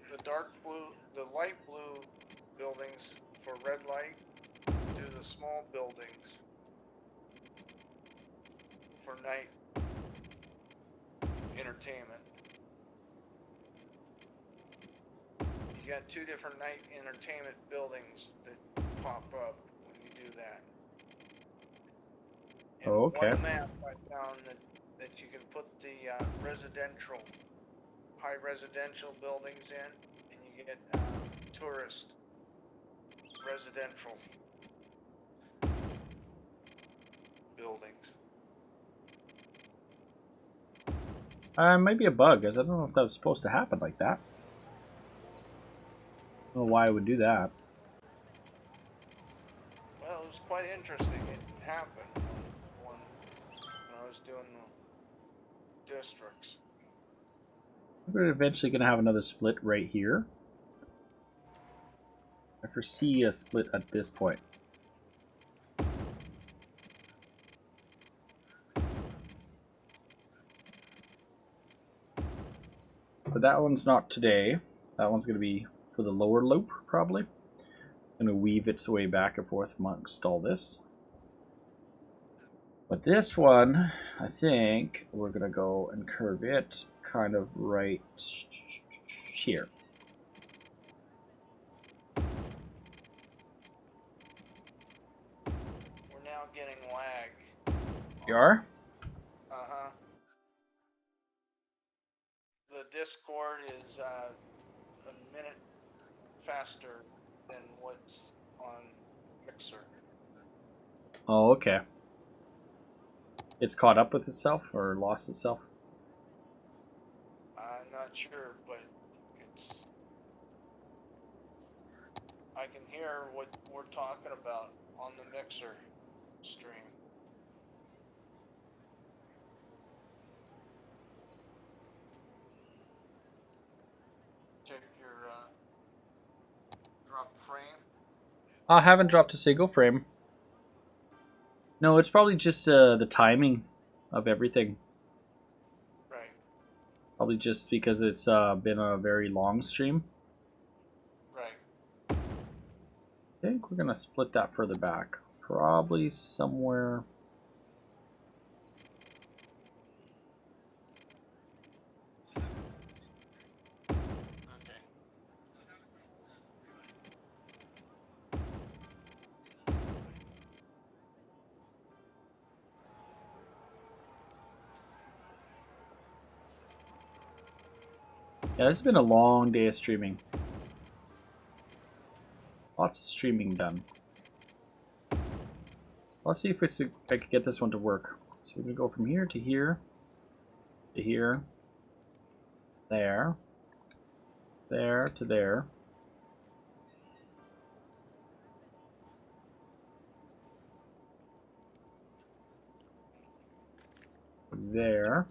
The light blue buildings for red light do the small buildings for night entertainment. You got 2 different night entertainment buildings that pop up when you do that. And Oh, okay. one map I found that you can put the high residential buildings in, and you get tourist residential buildings. Maybe a bug, as I don't know if that was supposed to happen like that. I don't know why I would do that. Well, it was quite interesting. It happened when I was doing the districts. We're eventually going to have another split right here. I foresee a split at this point. But that one's not today. That one's going to be for the lower loop, probably. Going to weave its way back and forth amongst all this. But this one, I think we're going to go and curve it kind of right here. We're now getting lag. You are? Uh-huh. The Discord is a minute faster than what's on Mixer. Oh, okay. It's caught up with itself or lost itself? I'm not sure, but it's... I can hear what we're talking about on the Mixer stream. Check your drop frame. I haven't dropped a single frame. No, it's probably just the timing of everything. Right. Probably just because it's been a very long stream. Right. I think we're going to split that further back. Probably somewhere... Okay. Yeah, this has been a long day of streaming. Lots of streaming done. Let's see if I can get this one to work. So we're going to go from here to here, to here, there, there to there. There,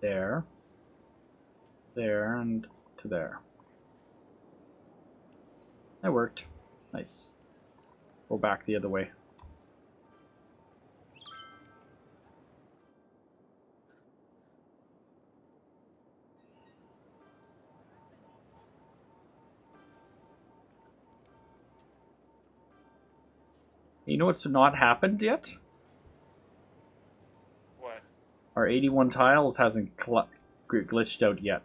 there, there, and to there. That worked. Nice. Go back the other way. You know what's not happened yet? What? Our 81 tiles hasn't glitched out yet.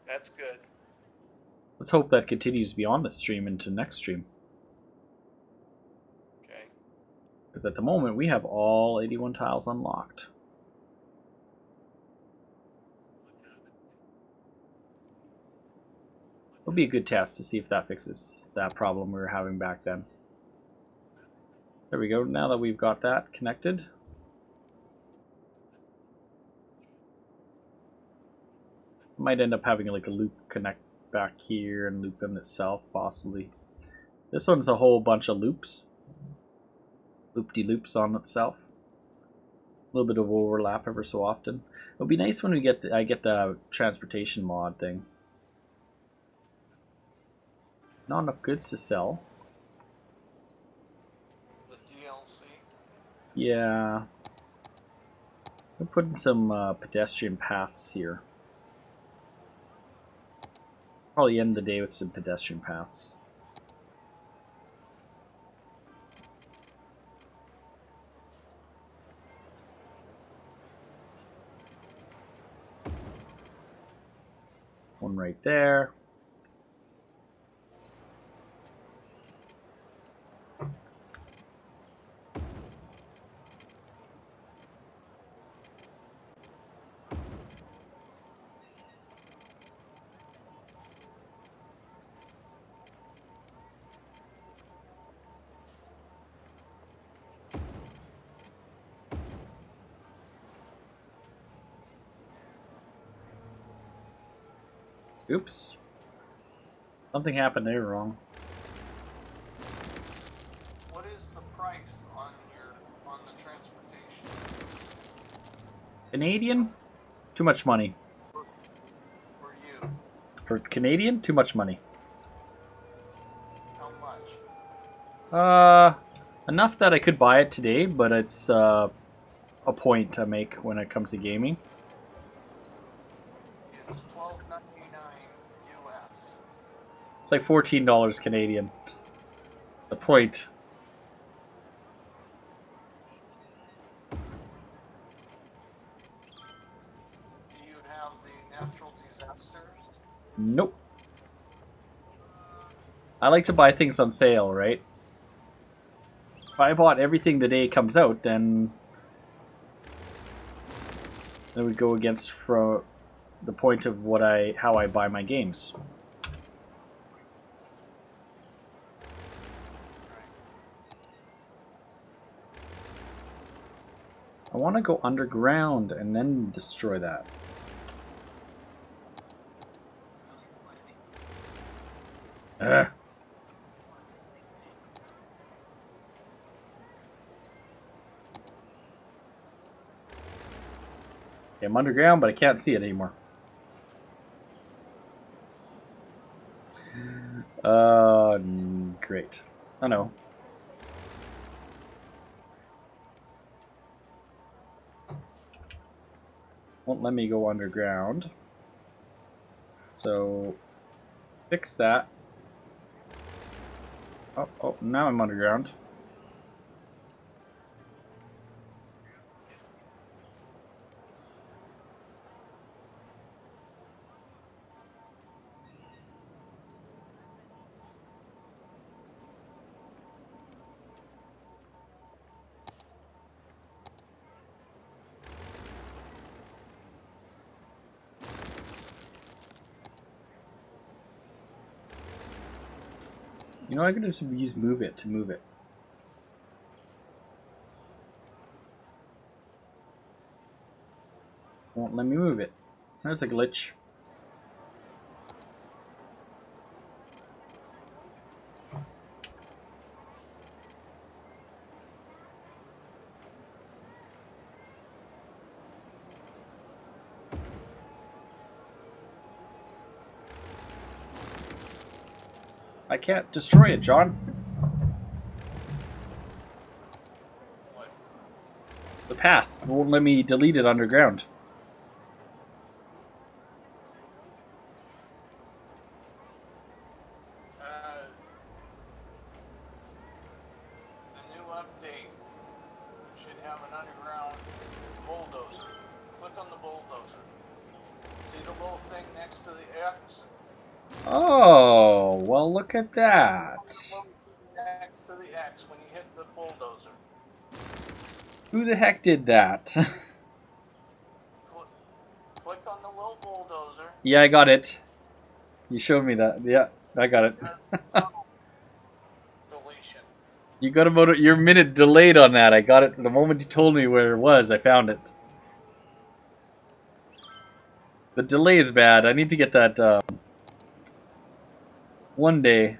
That's good. Let's hope that continues beyond the stream into next stream. Okay. Because at the moment we have all 81 tiles unlocked. It'll be a good test to see if that fixes that problem we were having back then. There we go. Now that we've got that connected. Might end up having like a loop connect back here and loop in itself, possibly. This one's a whole bunch of loops. Loop-de-loops on itself. A little bit of overlap ever so often. It'll be nice when we get I get the transportation mod thing. Not enough goods to sell. The DLC. Yeah. We're putting some pedestrian paths here. Probably end the day with some pedestrian paths. One right there. Oops. Something happened there wrong. What is the price on the transportation? Canadian? Too much money. For you. For Canadian? Too much money. How much? Enough that I could buy it today, but it's a point to make when it comes to gaming. It's $12.99 US. It's like $14 Canadian. The point. Do you have the natural disasters? Nope. I like to buy things on sale, right? If I bought everything the day it comes out, then that would go against from the point of how I buy my games. I want to go underground and then destroy that. Ugh. Okay, I'm underground, but I can't see it anymore. Great. Oh no. Won't let me go underground. So, fix that. Oh, now I'm underground. You know, I could just use move it to move it. Won't let me move it. There's a glitch. I can't destroy it, John. What? The path won't let me delete it underground. The new update should have an underground bulldozer. Click on the bulldozer. See the little thing next to the X? Oh, well, look at that. Next to the X when you hit the bulldozer. Who the heck did that? Click on the little bulldozer. Yeah, I got it. You showed me that. Yeah, I got it. Deletion. You got about your minute delayed on that. I got it the moment you told me where it was. I found it. The delay is bad. I need to get that one day.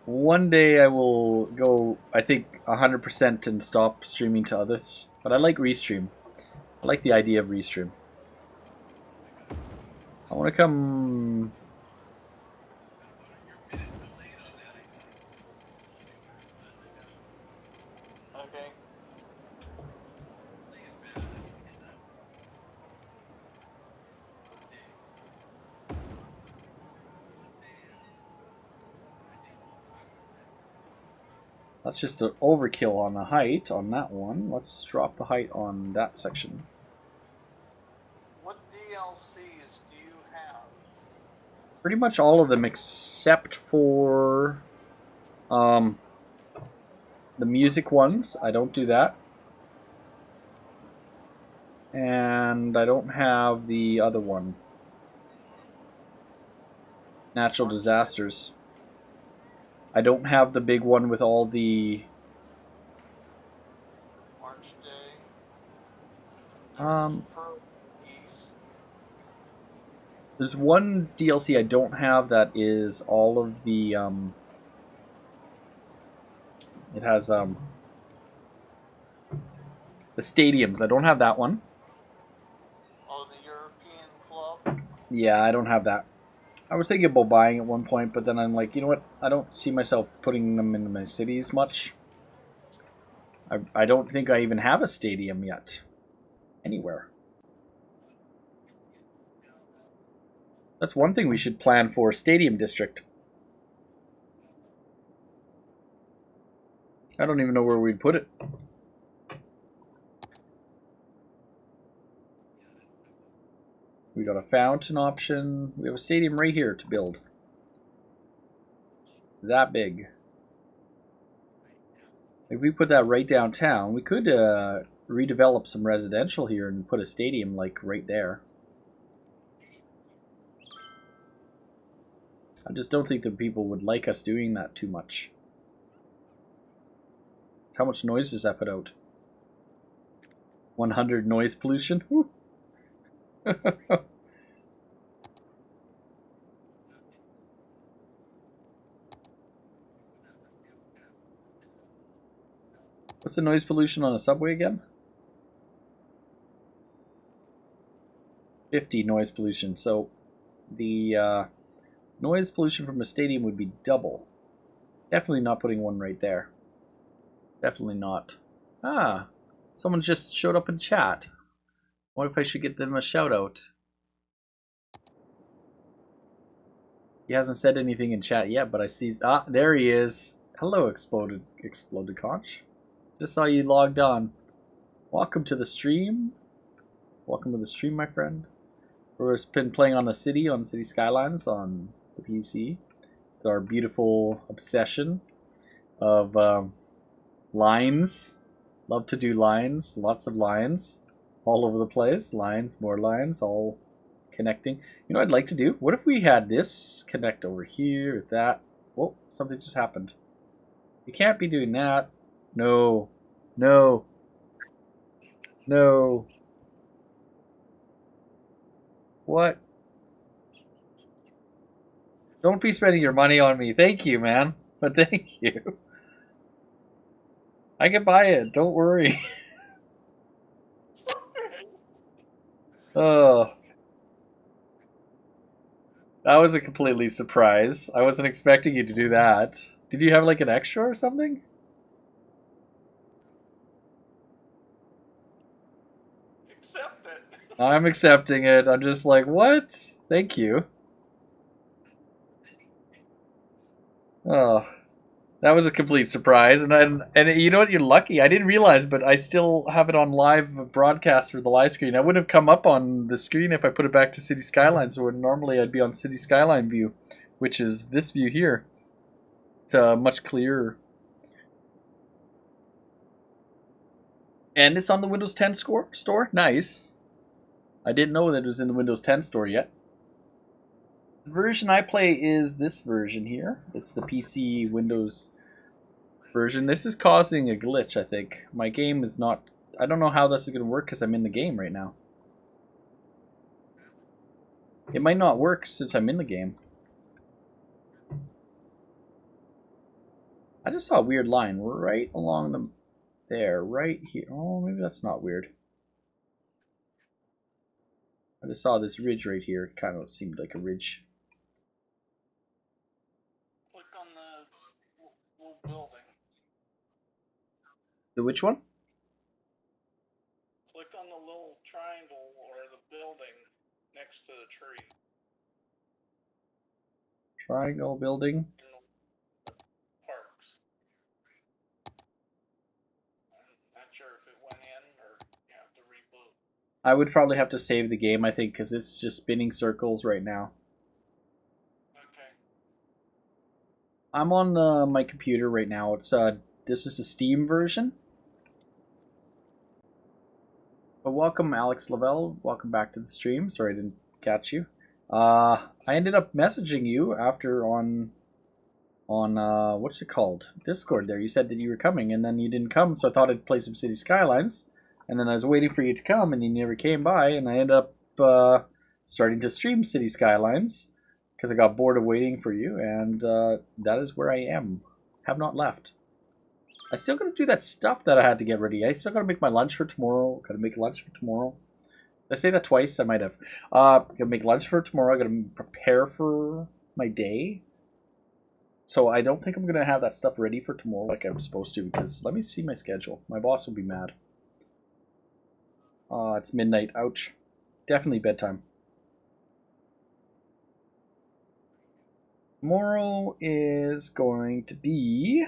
One day I will go, I think, 100% and stop streaming to others. But I like Restream. I like the idea of Restream. I want to come... Okay. That's just an overkill on the height on that one. Let's drop the height on that section. What DLCs do you have? Pretty much all of them except for the music ones. I don't do that. And I don't have the other one. Natural disasters. I don't have the big one with all the... March Day. East. There's one DLC I don't have that is all of the it has The stadiums. I don't have that one. Oh, the European Club? Yeah, I don't have that. I was thinking about buying at one point, but then I'm like, you know what? I don't see myself putting them in my cities much. I don't think I even have a stadium yet. Anywhere. That's one thing we should plan for, stadium district. I don't even know where we'd put it. We got a fountain option. We have a stadium right here to build. That big. If we put that right downtown, we could redevelop some residential here and put a stadium like right there. I just don't think that people would like us doing that too much. How much noise does that put out? 100 noise pollution? What's the noise pollution on a subway again? 50 noise pollution. So the noise pollution from a stadium would be double. Definitely not putting one right there. Definitely not. Ah, someone just showed up in chat. What if I should get them a shout out? He hasn't said anything in chat yet, but I see. Ah, there he is. Hello, exploded conch. Just saw you logged on. Welcome to the stream. Welcome to the stream, my friend. We've been playing on City Skylines on the PC. It's our beautiful obsession of lines. Love to do lines. Lots of lines. All over the place. Lines, more lines, all connecting. You know what I'd like to do? What if we had this connect over here with that? Whoa, something just happened. You can't be doing that. No. No. No. What? Don't be spending your money on me. Thank you, man. But thank you. I can buy it. Don't worry. Oh. That was a completely surprise. I wasn't expecting you to do that. Did you have like an extra or something? Accept it. I'm accepting it. I'm just like, what? Thank you. Oh, that was a complete surprise. And you know what? You're lucky. I didn't realize, but I still have it on live broadcast for the live screen. I wouldn't have come up on the screen if I put it back to City Skylines, where normally I'd be on City Skyline view, which is this view here. It's much clearer. And it's on the Windows 10 store? Nice. I didn't know that it was in the Windows 10 store yet. The version I play is this version here. It's the PC Windows version. This is causing a glitch, I think. My game is not... I don't know how this is going to work because I'm in the game right now. It might not work since I'm in the game. I just saw a weird line right along the... There, right here. Oh, maybe that's not weird. I just saw this ridge right here. It kind of seemed like a ridge. Click on the little building. The which one? Click on the little triangle or the building next to the tree. Triangle building. In the parks. I'm not sure if it went in or you have to reboot. I would probably have to save the game, I think, because it's just spinning circles right now. Okay. I'm on my computer right now. It's this is the Steam version. But welcome, Alex Lavelle. Welcome back to the stream. Sorry I didn't catch you. I ended up messaging you after on what's it called? Discord there. You said that you were coming and then you didn't come, so I thought I'd play some City Skylines. And then I was waiting for you to come and you never came by, and I ended up starting to stream City Skylines because I got bored of waiting for you, and that is where I am. Have not left. I still gotta do that stuff that I had to get ready. I still gotta make my lunch for tomorrow. Gotta make lunch for tomorrow. Did I say that twice? I might have. Gotta make lunch for tomorrow. I gotta prepare for my day. So I don't think I'm gonna have that stuff ready for tomorrow like I was supposed to, because let me see my schedule. My boss will be mad. It's midnight. Ouch. Definitely bedtime. Tomorrow is going to be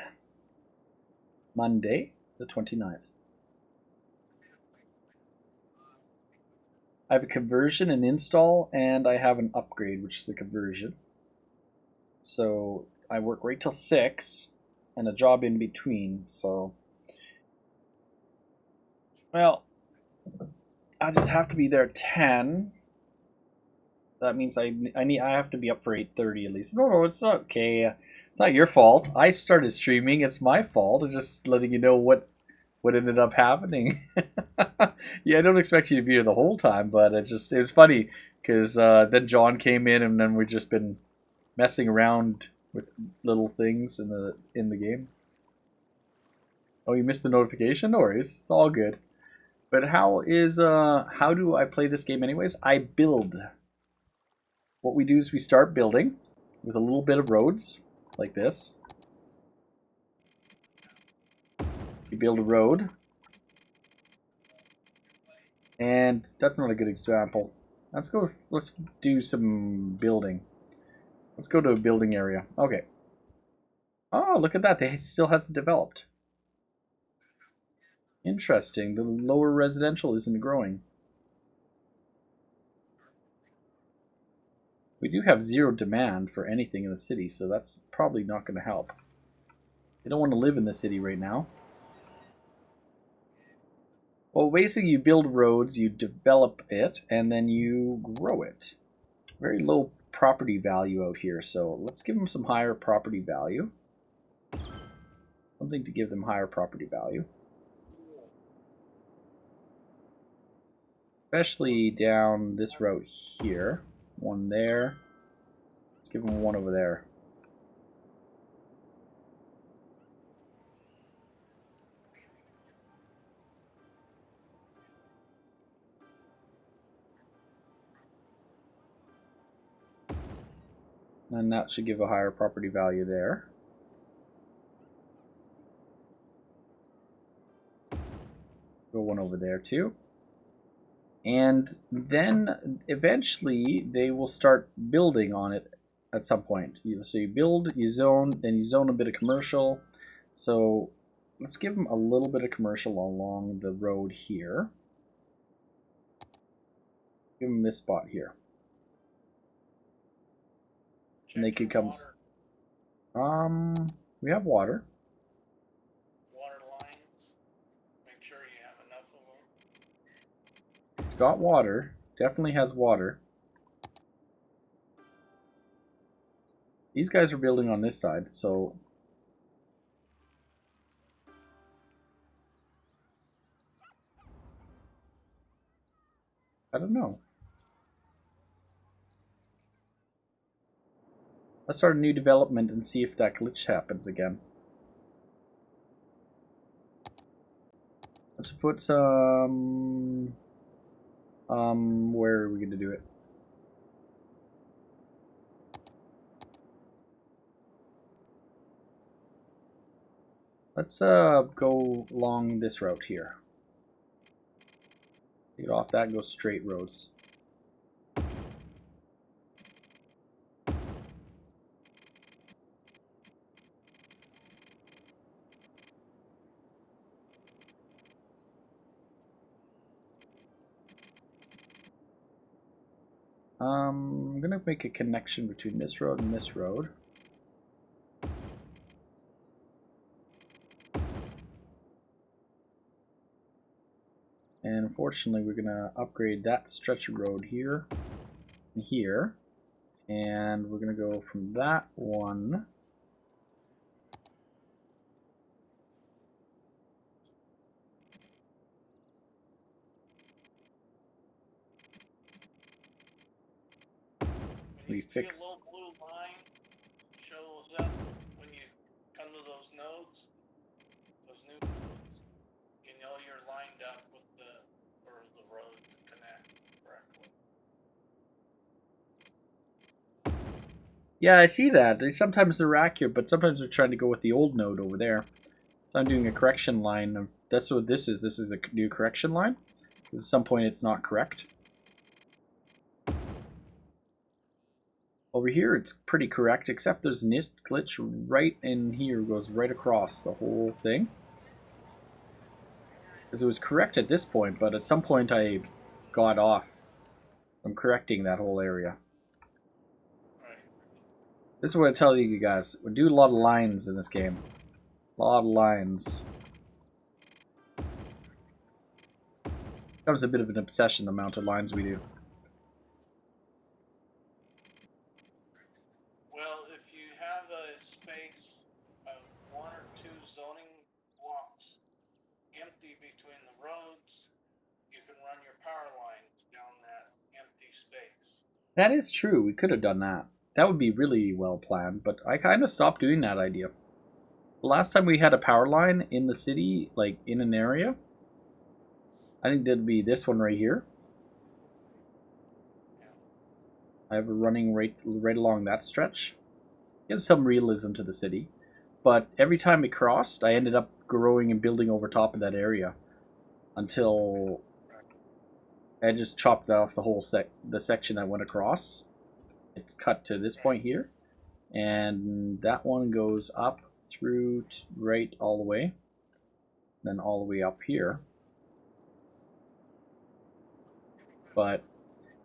Monday, the 29th. I have a conversion and install, and I have an upgrade, which is a conversion. So I work right till 6, and a job in between. So, well, I just have to be there at 10. That means I have to be up for 8:30 at least. No, it's not okay. It's not your fault. I started streaming. It's my fault. I'm just letting you know what ended up happening. Yeah, I don't expect you to be here the whole time, but it was funny because then John came in, and then we've just been messing around with little things in the game. Oh, you missed the notification? No worries. It's all good. But how do I play this game anyways? I build. What we do is we start building with a little bit of roads, like this. We build a road. And that's not a good example. Let's do some building. Let's go to a building area. Okay. Oh, look at that. They still hasn't developed. Interesting. The lower residential isn't growing. We do have zero demand for anything in the city, so that's probably not going to help. They don't want to live in the city right now. Well, basically you build roads, you develop it, and then you grow it. Very low property value out here, so let's give them some higher property value. Something to give them higher property value. Especially down this road here. One there. Let's give them one over there. And that should give a higher property value there. Go one over there too. And then eventually they will start building on it at some point. So you build, you zone, then you zone a bit of commercial. So let's give them a little bit of commercial along the road here. Give them this spot here. And they could come. We have water. Water lines. Make sure you have enough of them. It's got water. Definitely has water. These guys are building on this side, so I don't know. Let's start a new development and see if that glitch happens again. Let's put some... where are we going to do it? Let's go along this route here. Get off that and go straight roads. I'm gonna make a connection between this road and this road. And unfortunately, we're gonna upgrade that stretch of road here and here. And we're gonna go from that one When you see a fix. little blue line shows up when you come to those Yeah, I see that. Sometimes they're accurate, but sometimes they're trying to go with the old node over there. So I'm doing a correction line. That's what this is. This is a new correction line. At some point it's not correct. Over here it's pretty correct, except there's a glitch right in here, goes right across the whole thing. Because it was correct at this point, but at some point I got off from correcting that whole area. Right. This is what I tell you guys. We do a lot of lines in this game. A lot of lines. Becomes a bit of an obsession, the amount of lines we do. Well, if you have a space of 1 or 2 zoning blocks empty between the roads, you can run your power lines down that empty space. That is true. We could have done that. That would be really well planned, but I kind of stopped doing that idea. The last time we had a power line in the city, like in an area, I think that'd be this one right here. I have a running right along that stretch. Gives some realism to the city, but every time we crossed, I ended up growing and building over top of that area until I just chopped off the whole the section that went across. It's cut to this point here, and that one goes up through right all the way, then all the way up here. But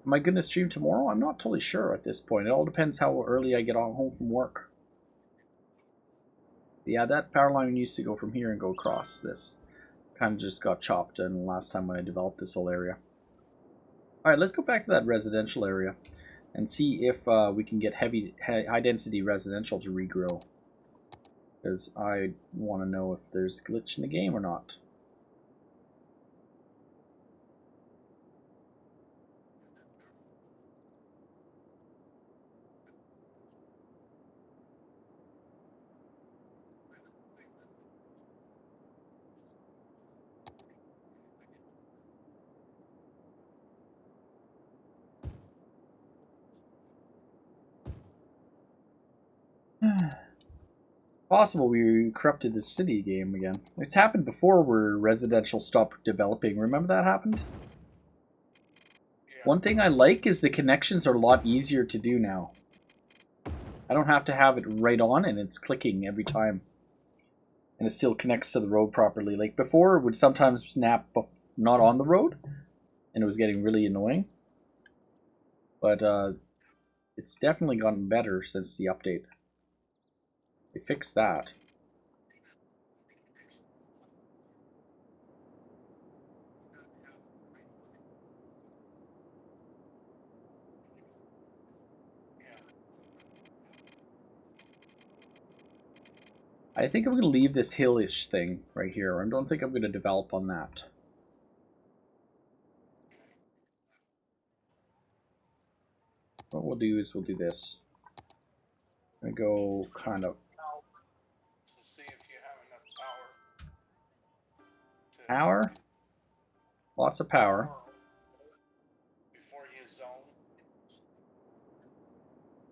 am I going to stream tomorrow? I'm not totally sure at this point. It all depends how early I get on home from work. Yeah, that power line used to go from here and go across this. Kind of just got chopped in last time when I developed this whole area. Alright, let's go back to that residential area and see if we can get high density residential to regrow. Because I want to know if there's a glitch in the game or not. Possible we corrupted the city game again. It's happened before where residential stopped developing. Remember that happened? Yeah. One thing I like is the connections are a lot easier to do now. I don't have to have it right on and it's clicking every time. And it still connects to the road properly. Like before, it would sometimes snap not on the road and it was getting really annoying. But it's definitely gotten better since the update. They fixed that. I think I'm going to leave this hillish thing right here. I don't think I'm going to develop on that. What we'll do is we'll do this. I'm going to go kind of... To see if you have enough power. Power? Lots of power. Before you zone.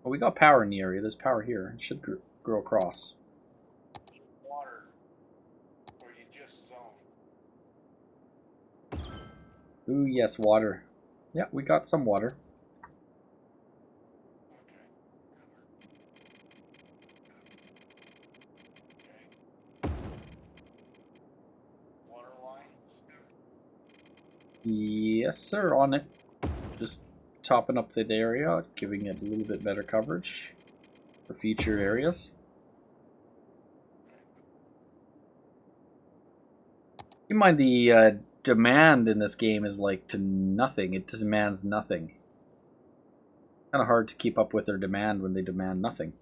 Well, we got power in the area. There's power here. It should grow across. Water. Or you just zone. Ooh, yes, water. Yeah, we got some water. Water lines. Yes, sir, on it. Just topping up the area, giving it a little bit better coverage for future areas. Keep in mind the demand in this game is like to nothing. It demands nothing. Kind of hard to keep up with their demand when they demand nothing.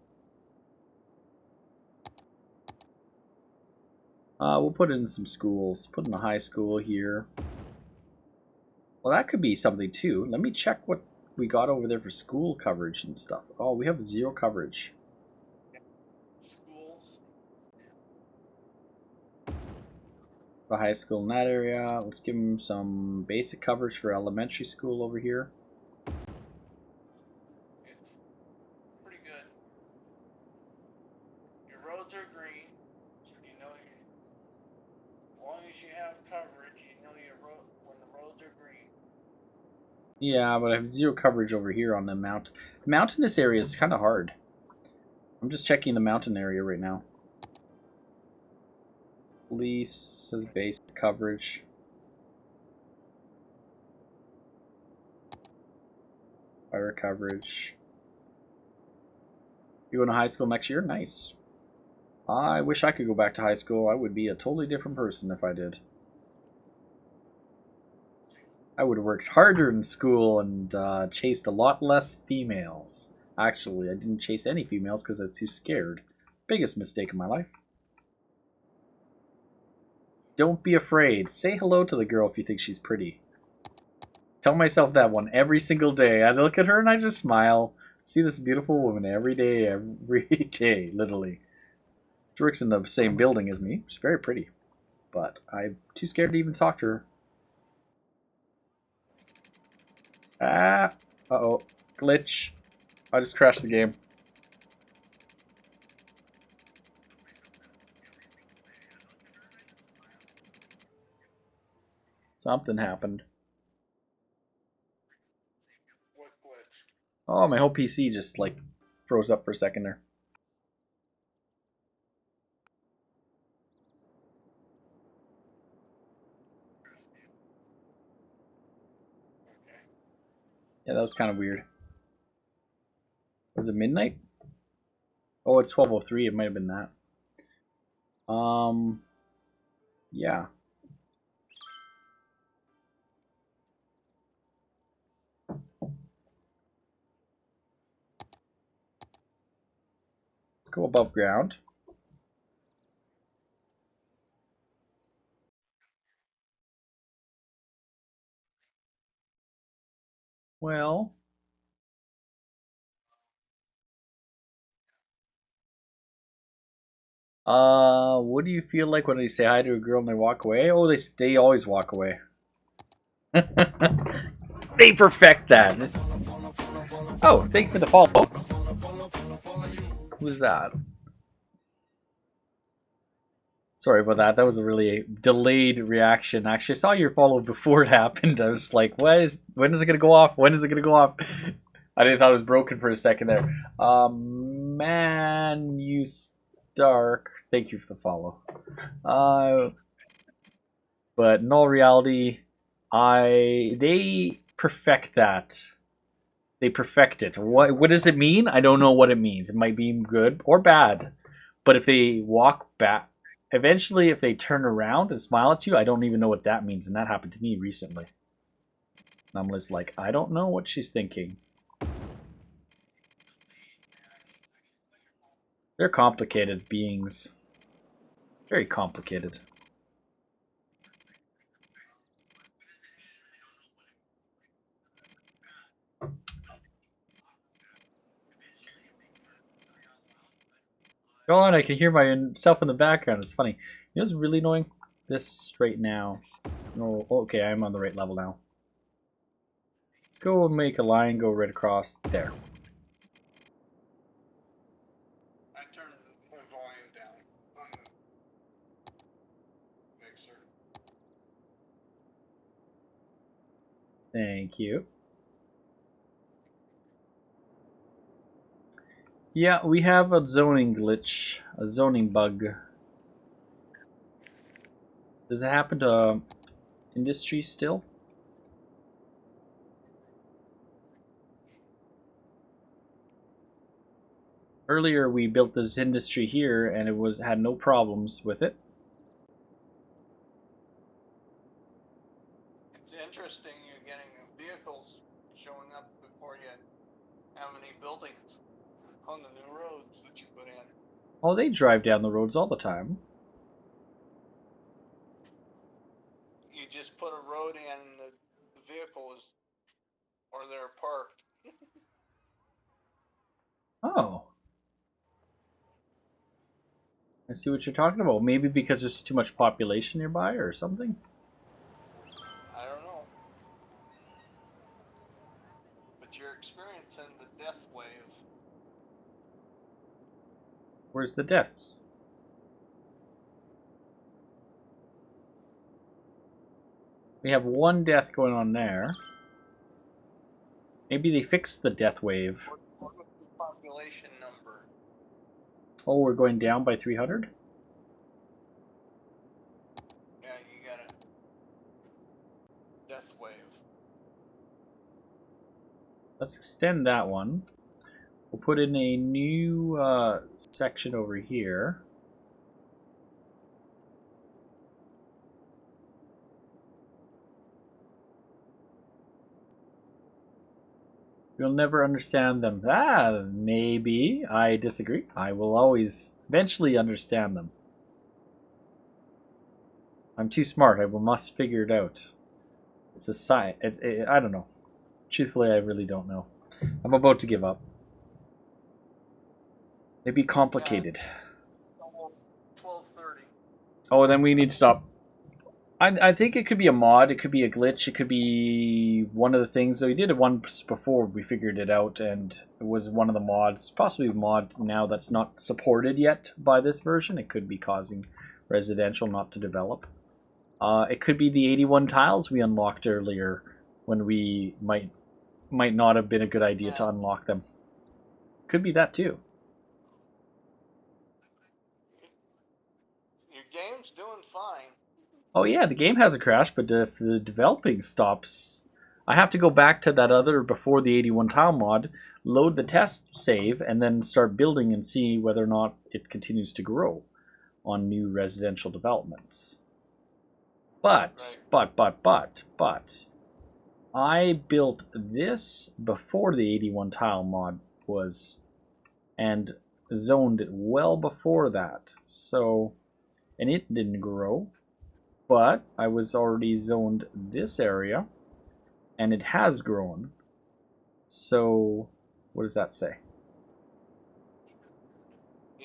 We'll put in some schools. Put in a high school here. Well, that could be something too. Let me check what we got over there for school coverage and stuff. Oh, we have 0 coverage. Schools. The high school in that area. Let's give them some basic coverage for elementary school over here. It's pretty good. Yeah, but I have zero coverage over here on the mount. The mountainous area is kind of hard. I'm just checking the mountain area right now. Police says base coverage. Fire coverage. You going to high school next year? Nice. I wish I could go back to high school. I would be a totally different person if I did. I would have worked harder in school and chased a lot less females. Actually, I didn't chase any females because I was too scared. Biggest mistake of my life. Don't be afraid. Say hello to the girl if you think she's pretty. Tell myself that one every single day. I look at her and I just smile. See this beautiful woman every day, literally. She works in the same building as me. She's very pretty. But I'm too scared to even talk to her. Ah! Uh-oh. Glitch. I just crashed the game. Something happened. What glitch? Oh, my whole PC just, like, froze up for a second there. Okay. Yeah, that was kind of weird. Was it midnight? Oh, it's 12:03. It might have been that. Yeah. Let's go above ground. Well, what do you feel like when they say hi to a girl and they walk away? Oh, they always walk away. They perfect that. Oh, thank you for the follow. Who's that? Sorry about that. That was a really delayed reaction. Actually, I saw your follow before it happened. I was like, when is it gonna go off? When is it gonna go off? I didn't thought it was broken for a second there. Man, you Stark. Thank you for the follow. But in all reality, they perfect that. They perfect it. What does it mean? I don't know what it means. It might be good or bad. But if they walk back, eventually, if they turn around and smile at you, I don't even know what that means. And that happened to me recently. And I'm just like, I don't know what she's thinking. They're complicated beings. Very complicated. Go on, I can hear myself in the background. It's funny. You know what's really annoying? This right now. Oh, okay, I'm on the right level now. Let's go and make a line go right across there. I turned the volume down on the mixer. Thank you. Yeah, we have a zoning glitch, a zoning bug. Does it happen to industry still? Earlier we built this industry here and it had no problems with it. It's interesting you're getting vehicles showing up before you have any buildings on the new roads that you put in. Oh, they drive down the roads all the time. You just put a road in, the vehicle is, or they're parked. Oh. I see what you're talking about. Maybe because there's too much population nearby or something? I don't know. But you're experiencing the death wave. Where's the deaths? We have one death going on there. Maybe they fixed the death wave. What was the population number? Oh, we're going down by 300? Yeah, you got a death wave. Let's extend that one. We'll put in a new section over here. You'll never understand them. Ah, maybe. I disagree. I will always eventually understand them. I'm too smart. I must figure it out. It's a science. I don't know. Truthfully, I really don't know. I'm about to give up. It'd be complicated. Yeah, almost 12:30. Oh, then we need to stop. I think it could be a mod, it could be a glitch, it could be one of the things. So we did it once before, we figured it out, and it was one of the mods, possibly a mod now that's not supported yet by this version. It could be causing residential not to develop. It could be the 81 tiles we unlocked earlier when we might not have been a good idea to unlock them. Could be that too. Your game's doing fine. Oh yeah, the game hasn't crashed, but if the developing stops, I have to go back to that other before the 81 tile mod, load the test save, and then start building and see whether or not it continues to grow on new residential developments. But, I built this before the 81 tile mod was, and zoned it well before that. So, and it didn't grow. But I was already zoned this area, and it has grown. So, what does that say?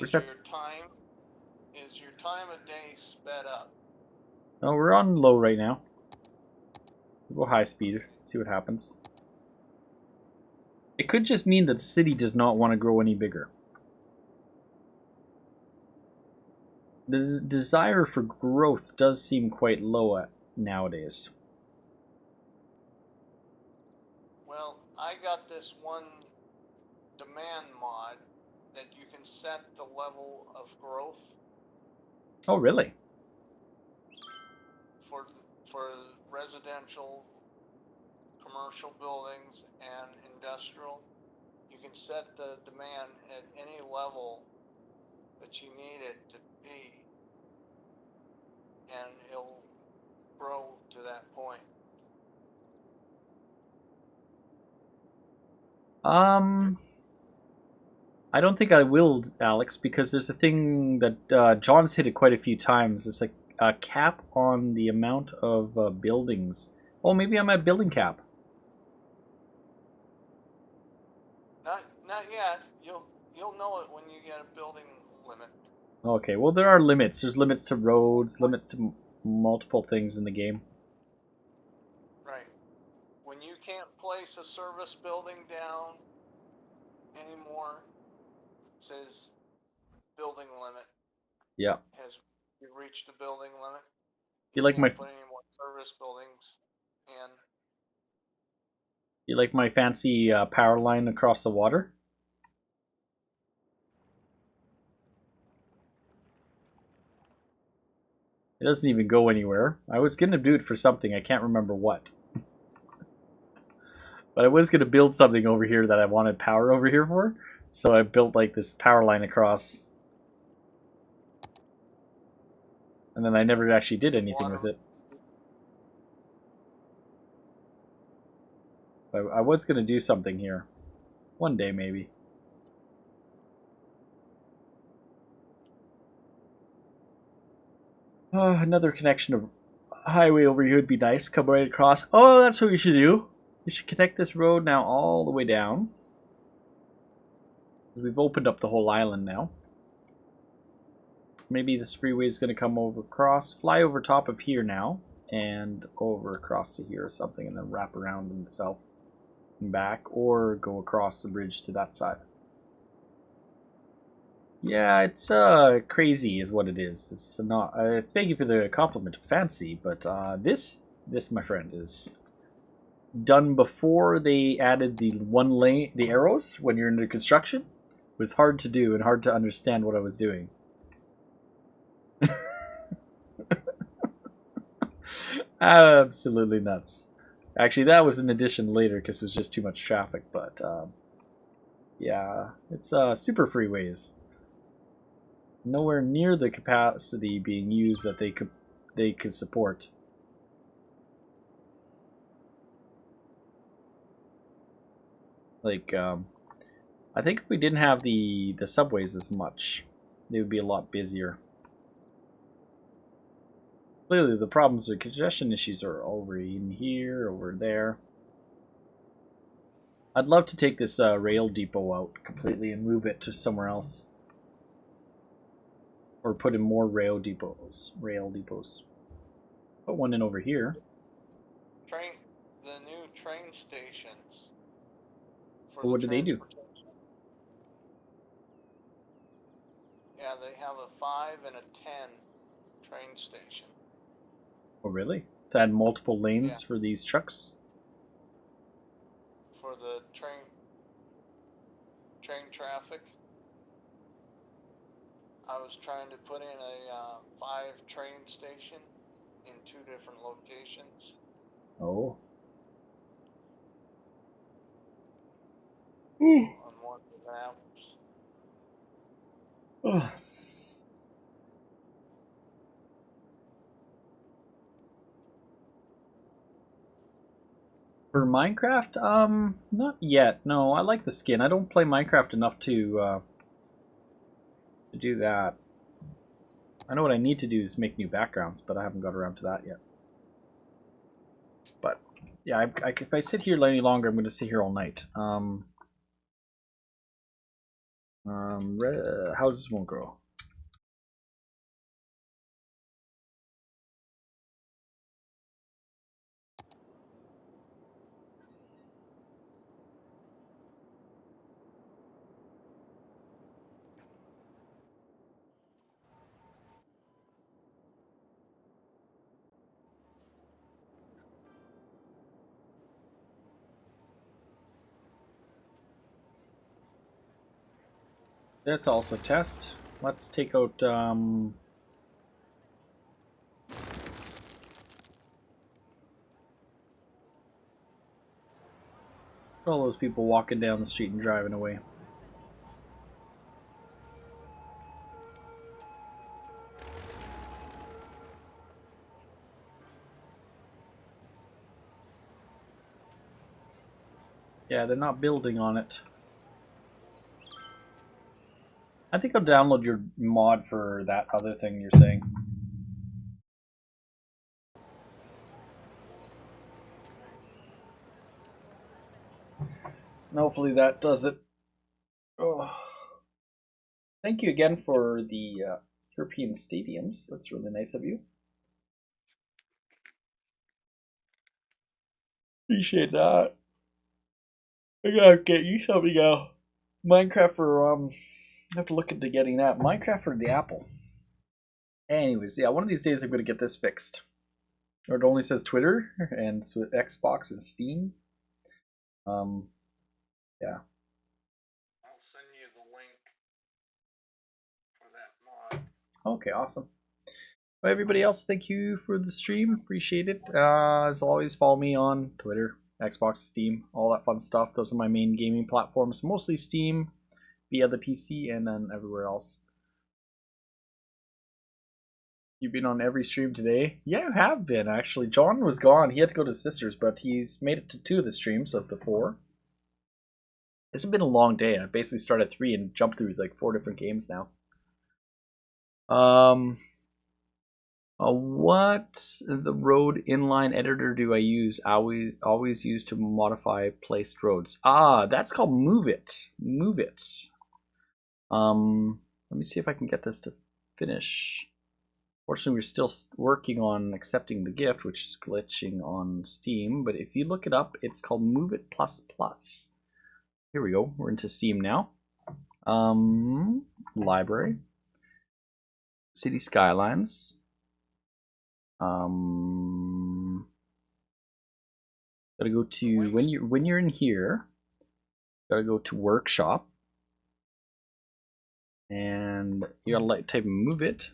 Is your time of day sped up? No, we're on low right now. We'll go high speed, see what happens. It could just mean that the city does not want to grow any bigger. The desire for growth does seem quite low nowadays. Well, I got this one demand mod that you can set the level of growth Oh, really? for residential, commercial buildings, and industrial. You can set the demand at any level that you need it to be, and it'll grow to that point. I don't think I will, Alex, because there's a thing that John's hit it quite a few times. It's like a cap on the amount of buildings. Oh, maybe I'm at building cap. Not yet. You'll know it when you get a building limit. Okay, well there are limits. There's limits to roads, limits to multiple things in the game. Right. When you can't place a service building down anymore, it says building limit. Yeah. Has you reached the building limit? You like my can't put any more service buildings in. You like my fancy power line across the water? It doesn't even go anywhere. I was going to do it for something. I can't remember what. But I was going to build something over here that I wanted power over here for. So I built like this power line across. And then I never actually did anything with it. I was going to do something here. One day, maybe. Oh, another connection of highway over here would be nice. Come right across. Oh, that's what we should do. We should connect this road now all the way down. We've opened up the whole island now. Maybe this freeway is going to come over across, fly over top of here now, and over across to here or something, and then wrap around in the south and back, or go across the bridge to that side. Yeah, it's crazy is what it is. It's not. Thank you for the compliment, fancy, but this, my friend, is done before they added the one lane, the arrows when you're into construction. It was hard to do and hard to understand what I was doing. Absolutely nuts. Actually, that was an addition later because it was just too much traffic. But yeah, it's super freeways. Nowhere near the capacity being used that they could support. Like, I think if we didn't have the subways as much, they would be a lot busier. Clearly, the problems with congestion issues are over in here, over there. I'd love to take this rail depot out completely and move it to somewhere else. Or put in more rail depots. Put one in over here. The new train stations. Well, what do they do? Yeah, they have a 5 and a 10 train station. Oh, really? To add multiple lanes Yeah. for these trucks? For the train traffic. I was trying to put in a 5 train station in 2 different locations. Oh. On one of the maps. Oh. For Minecraft, not yet. No, I like the skin. I don't play Minecraft enough to do that. I know what I need to do is make new backgrounds, but I haven't got around to that yet. But yeah, if I sit here any longer, I'm going to sit here all night. Houses won't grow. Let's also test. Let's take out all those people walking down the street and driving away. Yeah, they're not building on it. I think I'll download your mod for that other thing you're saying. And hopefully that does it. Oh. Thank you again for the European stadiums. That's really nice of you. Appreciate that. I gotta get you something now. Minecraft for I have to look into getting that. Minecraft for the Apple. Anyways, yeah, one of these days I'm gonna get this fixed. Or it only says Twitter and Xbox and Steam. Yeah. I'll send you the link for that mod. Okay, awesome. Well, everybody else, thank you for the stream. Appreciate it. As always, follow me on Twitter, Xbox, Steam, all that fun stuff. Those are my main gaming platforms. Mostly Steam via the PC and then everywhere else. You've been on every stream today? Yeah, I have been, actually. John was gone. He had to go to Swizzlerz, but he's made it to 2 of the streams of the 4. It's been a long day. I basically started at 3 and jumped through like 4 different games now. What the road inline editor do I use? Always use to modify placed roads. Ah, that's called Move It. Move It. Let me see if I can get this to finish. Fortunately, we're still working on accepting the gift, which is glitching on Steam. But if you look it up, it's called Move It Plus Plus. Here we go. We're into Steam now. Library. City Skylines. Gotta go to when you're in here. Gotta go to workshop, and you gotta type move it.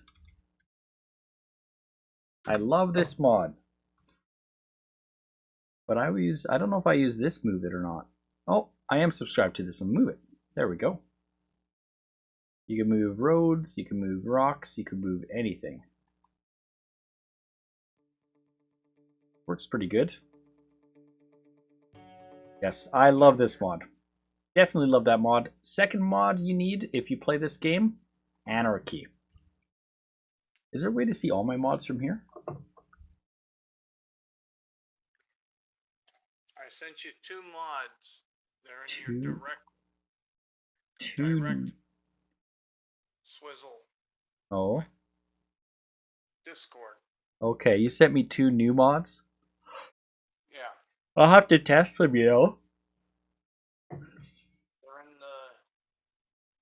I love this mod, but I don't know if I use this move it or not. Oh, I am subscribed to this one. Move it. There we go. You can move roads, you can move rocks, you can move anything. Works pretty good. Yes, I love this mod. Definitely love that mod. Second mod you need if you play this game, Anarchy. Is there a way to see all my mods from here? I sent you 2 mods. They're in Two. your direct Swizzle Oh. Discord. Okay, you sent me 2 new mods. Yeah. I'll have to test them, you know. They're in the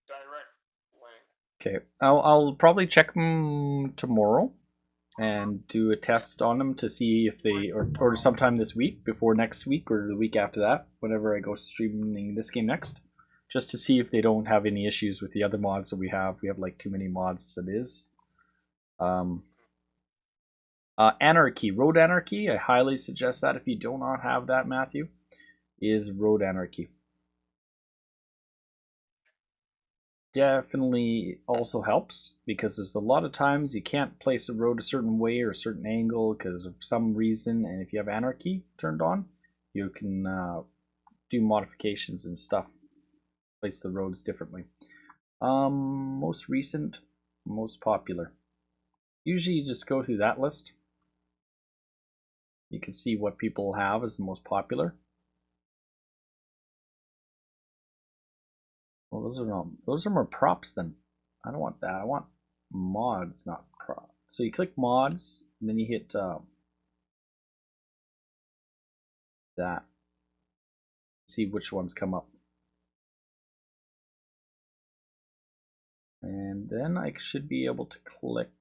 direct link. Okay, I'll probably check them tomorrow and do a test on them to see if they, or sometime this week, before next week or the week after that, whenever I go streaming this game next, just to see if they don't have any issues with the other mods that we have. We have like too many mods as it is. Anarchy, Road Anarchy, I highly suggest that if you do not have that, Matthew, is Road Anarchy. Definitely also helps because there's a lot of times you can't place a road a certain way or a certain angle because of some reason, and if you have Anarchy turned on, you can do modifications and stuff, place the roads differently. Most recent, most popular. Usually you just go through that list. You can see what people have as the most popular. Well, those are more props than, I don't want that. I want mods, not props. So you click mods, and then you hit that. See which ones come up. And then I should be able to click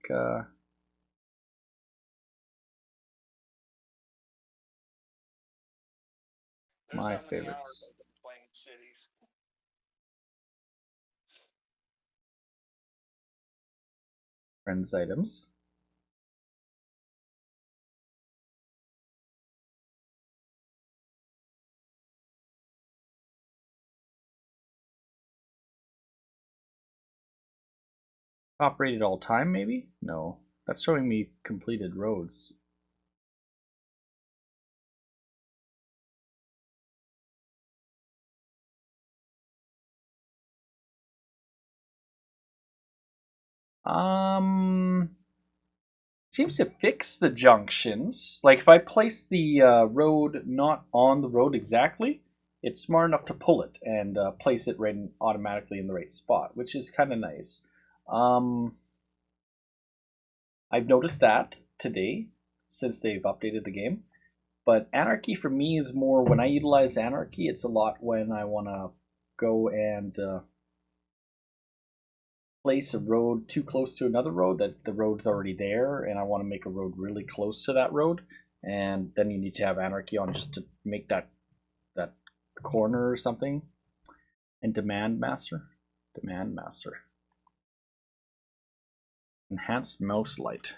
my favorites. Playing cities. Friends items. Top rated all time, maybe? No. That's showing me completed roads. Seems to fix the junctions. Like if I place the road not on the road exactly, it's smart enough to pull it and place it right automatically in the right spot, which is kind of nice. I've noticed that today since they've updated the game. But Anarchy for me is more when I utilize Anarchy, it's a lot when I want to go and place a road too close to another road that the road's already there and I want to make a road really close to that road, and then you need to have Anarchy on just to make that corner or something. And Demand Master. Enhanced mouse light.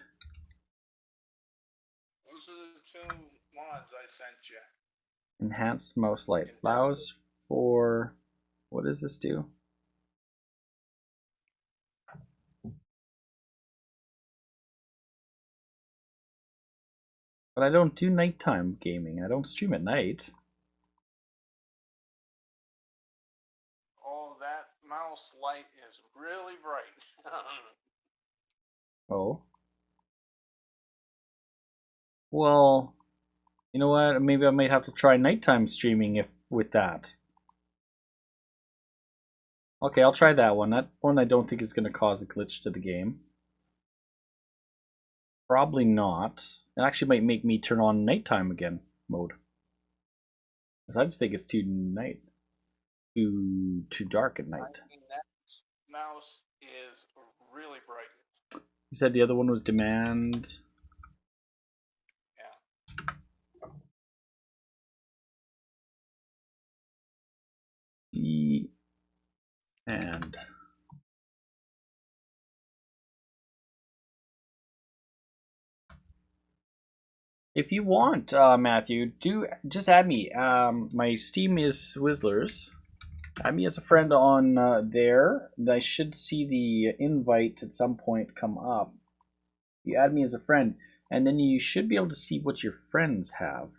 Those are the 2 mods I sent you. Enhanced mouse light allows for, what does this do? But I don't do nighttime gaming. I don't stream at night. Oh, that mouse light is really bright. Oh. Well, you know what? Maybe I might have to try nighttime streaming with that. Okay, I'll try that one. That one I don't think is going to cause a glitch to the game. Probably not. It actually might make me turn on nighttime again mode. Because I just think it's too dark at night. I mean, that mouse is really bright. You said the other one was Demand. Yeah. E and if you want, Matthew, do just add me. My Steam is Swizzlerz. Add me as a friend on there. I should see the invite at some point come up. You add me as a friend, and then you should be able to see what your friends have.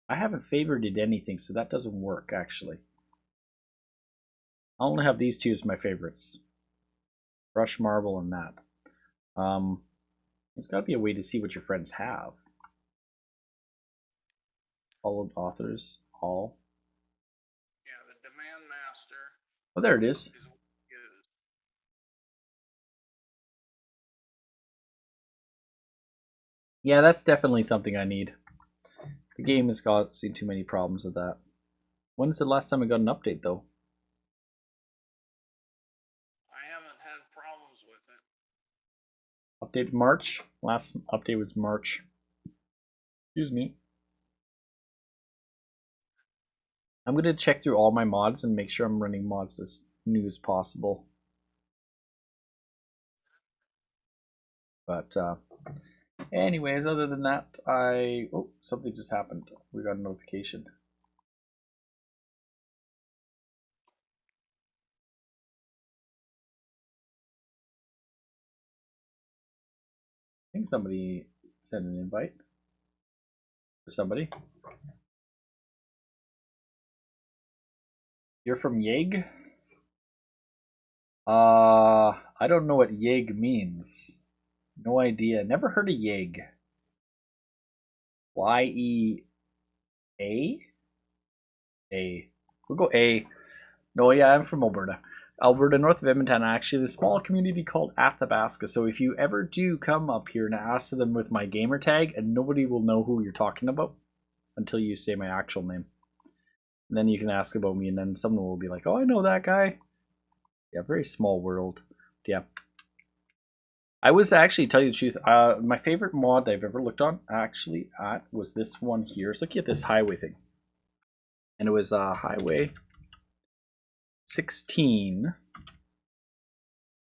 I haven't favorited anything, so that doesn't work, actually. I only have these two as my favorites. Brush, Marble, and that. There's got to be a way to see what your friends have. Followed authors, all. Yeah, the Demand Master. Oh, there it is. Yeah, that's definitely something I need. The game has seen too many problems with that. When's the last time I got an update, though? I haven't had problems with it. Updated March? Last update was March. Excuse me. I'm going to check through all my mods and make sure I'm running mods as new as possible. But anyways, other than that, oh, something just happened. We got a notification. I think somebody sent an invite to somebody. You're from Yeg? I don't know what Yeg means. No idea. Never heard of Yeg. Y-E-A? A. We'll go A. No, yeah, I'm from Alberta. Alberta, north of Edmonton, actually, a small community called Athabasca. So if you ever do come up here and ask them with my gamer tag, and nobody will know who you're talking about until you say my actual name. And then you can ask about me, and then someone will be like, oh, I know that guy. Yeah, very small world. Yeah. I was actually, tell you the truth, my favorite mod I've ever looked on, actually, was this one here. So look at this highway thing. And it was Highway 16.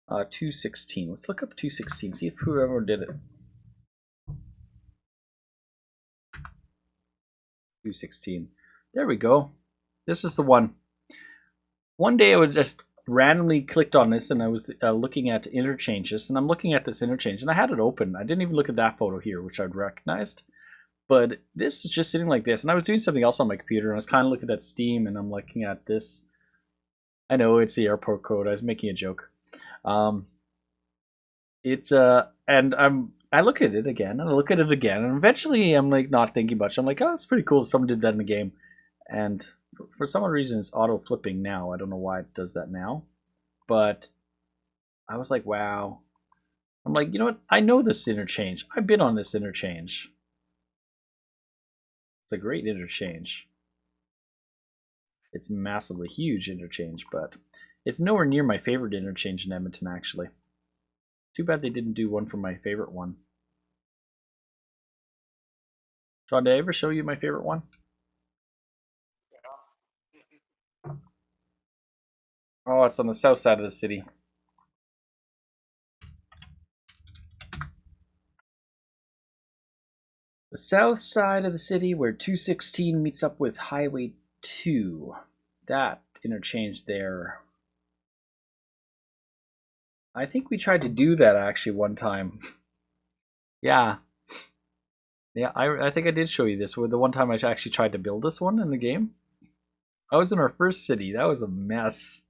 216. Let's look up 216, see if whoever did it. 216. There we go. This is the one. One day I would just randomly clicked on this and I was looking at interchanges, and I'm looking at this interchange and I had it open. I didn't even look at that photo here, which I'd recognized. But this is just sitting like this, and I was doing something else on my computer, and I was kind of looking at Steam, and I'm looking at this. I know it's the airport code. I was making a joke. It's and I look at it again, and I look at it again, and eventually I'm like not thinking much. I'm like, oh, it's pretty cool. Someone did that in the game, and for some reason it's auto flipping now. I don't know why it does that now, but I was like, wow. I'm like, you know what? I know this interchange. I've been on this interchange. It's a great interchange. It's massively huge interchange, but it's nowhere near my favorite interchange in Edmonton, actually. Too bad they didn't do one for my favorite one. Sean, did I ever show you my favorite one? Oh, it's on the south side of the city. The south side of the city where 216 meets up with Highway 2. That interchange there. I think we tried to do that actually one time. Yeah. Yeah, I think I did show you this. The one time I actually tried to build this one in the game. I was in our first city. That was a mess.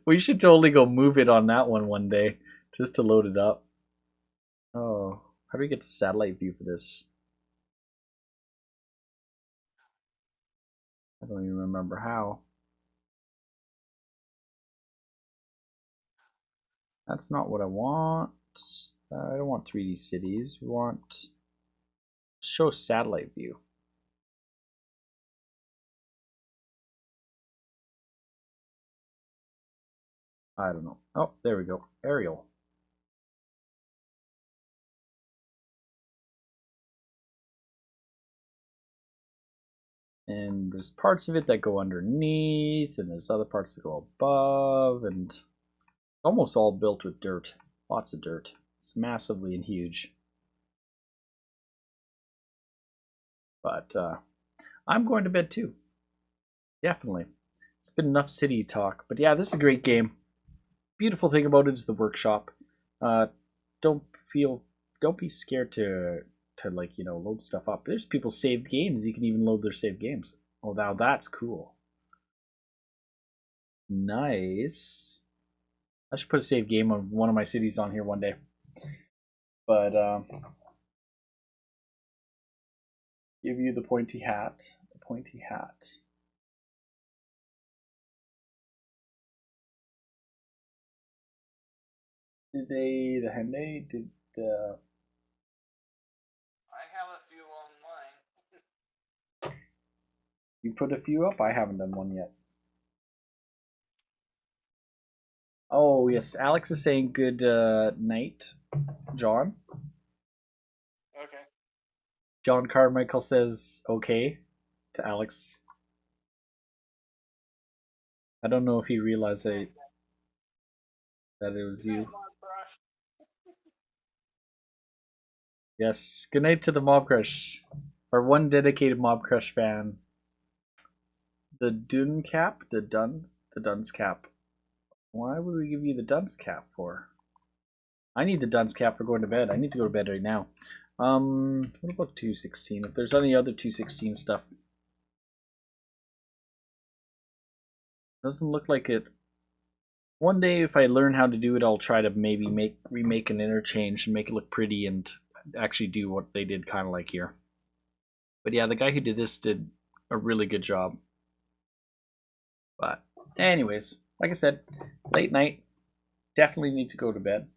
We should totally go move it on that one day just to load it up. Oh, how do we get to satellite view for this? I don't even remember how. That's not what I want. I don't want 3D cities. We want show satellite view. I don't know. Oh, there we go. Aerial. And there's parts of it that go underneath, and there's other parts that go above, and it's almost all built with dirt. Lots of dirt. It's massively and huge. But I'm going to bed too. Definitely. It's been enough city talk. But yeah, this is a great game. Beautiful thing about it is the workshop. Don't be scared to like, you know, load stuff up. There's people saved games. You can even load their saved games. Oh, now that's cool. Nice. I should put a save game of one of my cities on here one day. But give you the pointy hat. The pointy hat. Did they, the Henday, did the... I have a few on mine. You put a few up? I haven't done one yet. Oh, yes. Alex is saying good night, John. Okay. John Carmichael says okay to Alex. I don't know if he realized that it was you. Yes. Good night to the Mobcrush. Our one dedicated Mobcrush fan. The Dun cap? The Dunce cap. Why would we give you the dunce cap for? I need the dunce cap for going to bed. I need to go to bed right now. What about 216? If there's any other 216 stuff. Doesn't look like it. One day if I learn how to do it, I'll try to maybe remake an interchange and make it look pretty and actually do what they did kind of like here. But yeah, the guy who did this did a really good job. But anyways, like I said, late night. Definitely need to go to bed.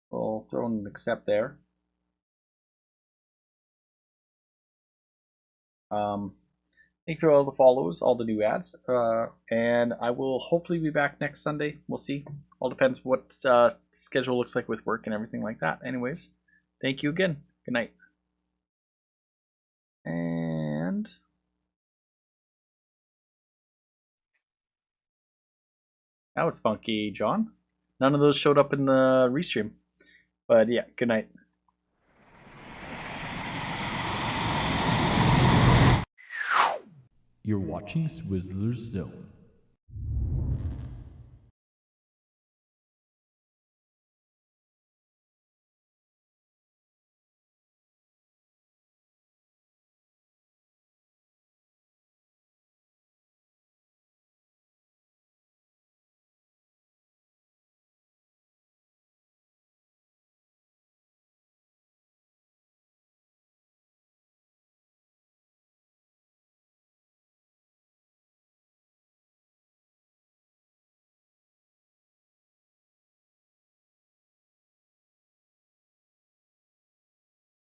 We'll throw in an accept there. Thank you for all the follows, all the new ads. And I will hopefully be back next Sunday. We'll see. All depends what schedule looks like with work and everything like that. Anyways, thank you again. Good night. And that was funky, John. None of those showed up in the restream. But yeah, good night. You're watching Swizzlerz Zone.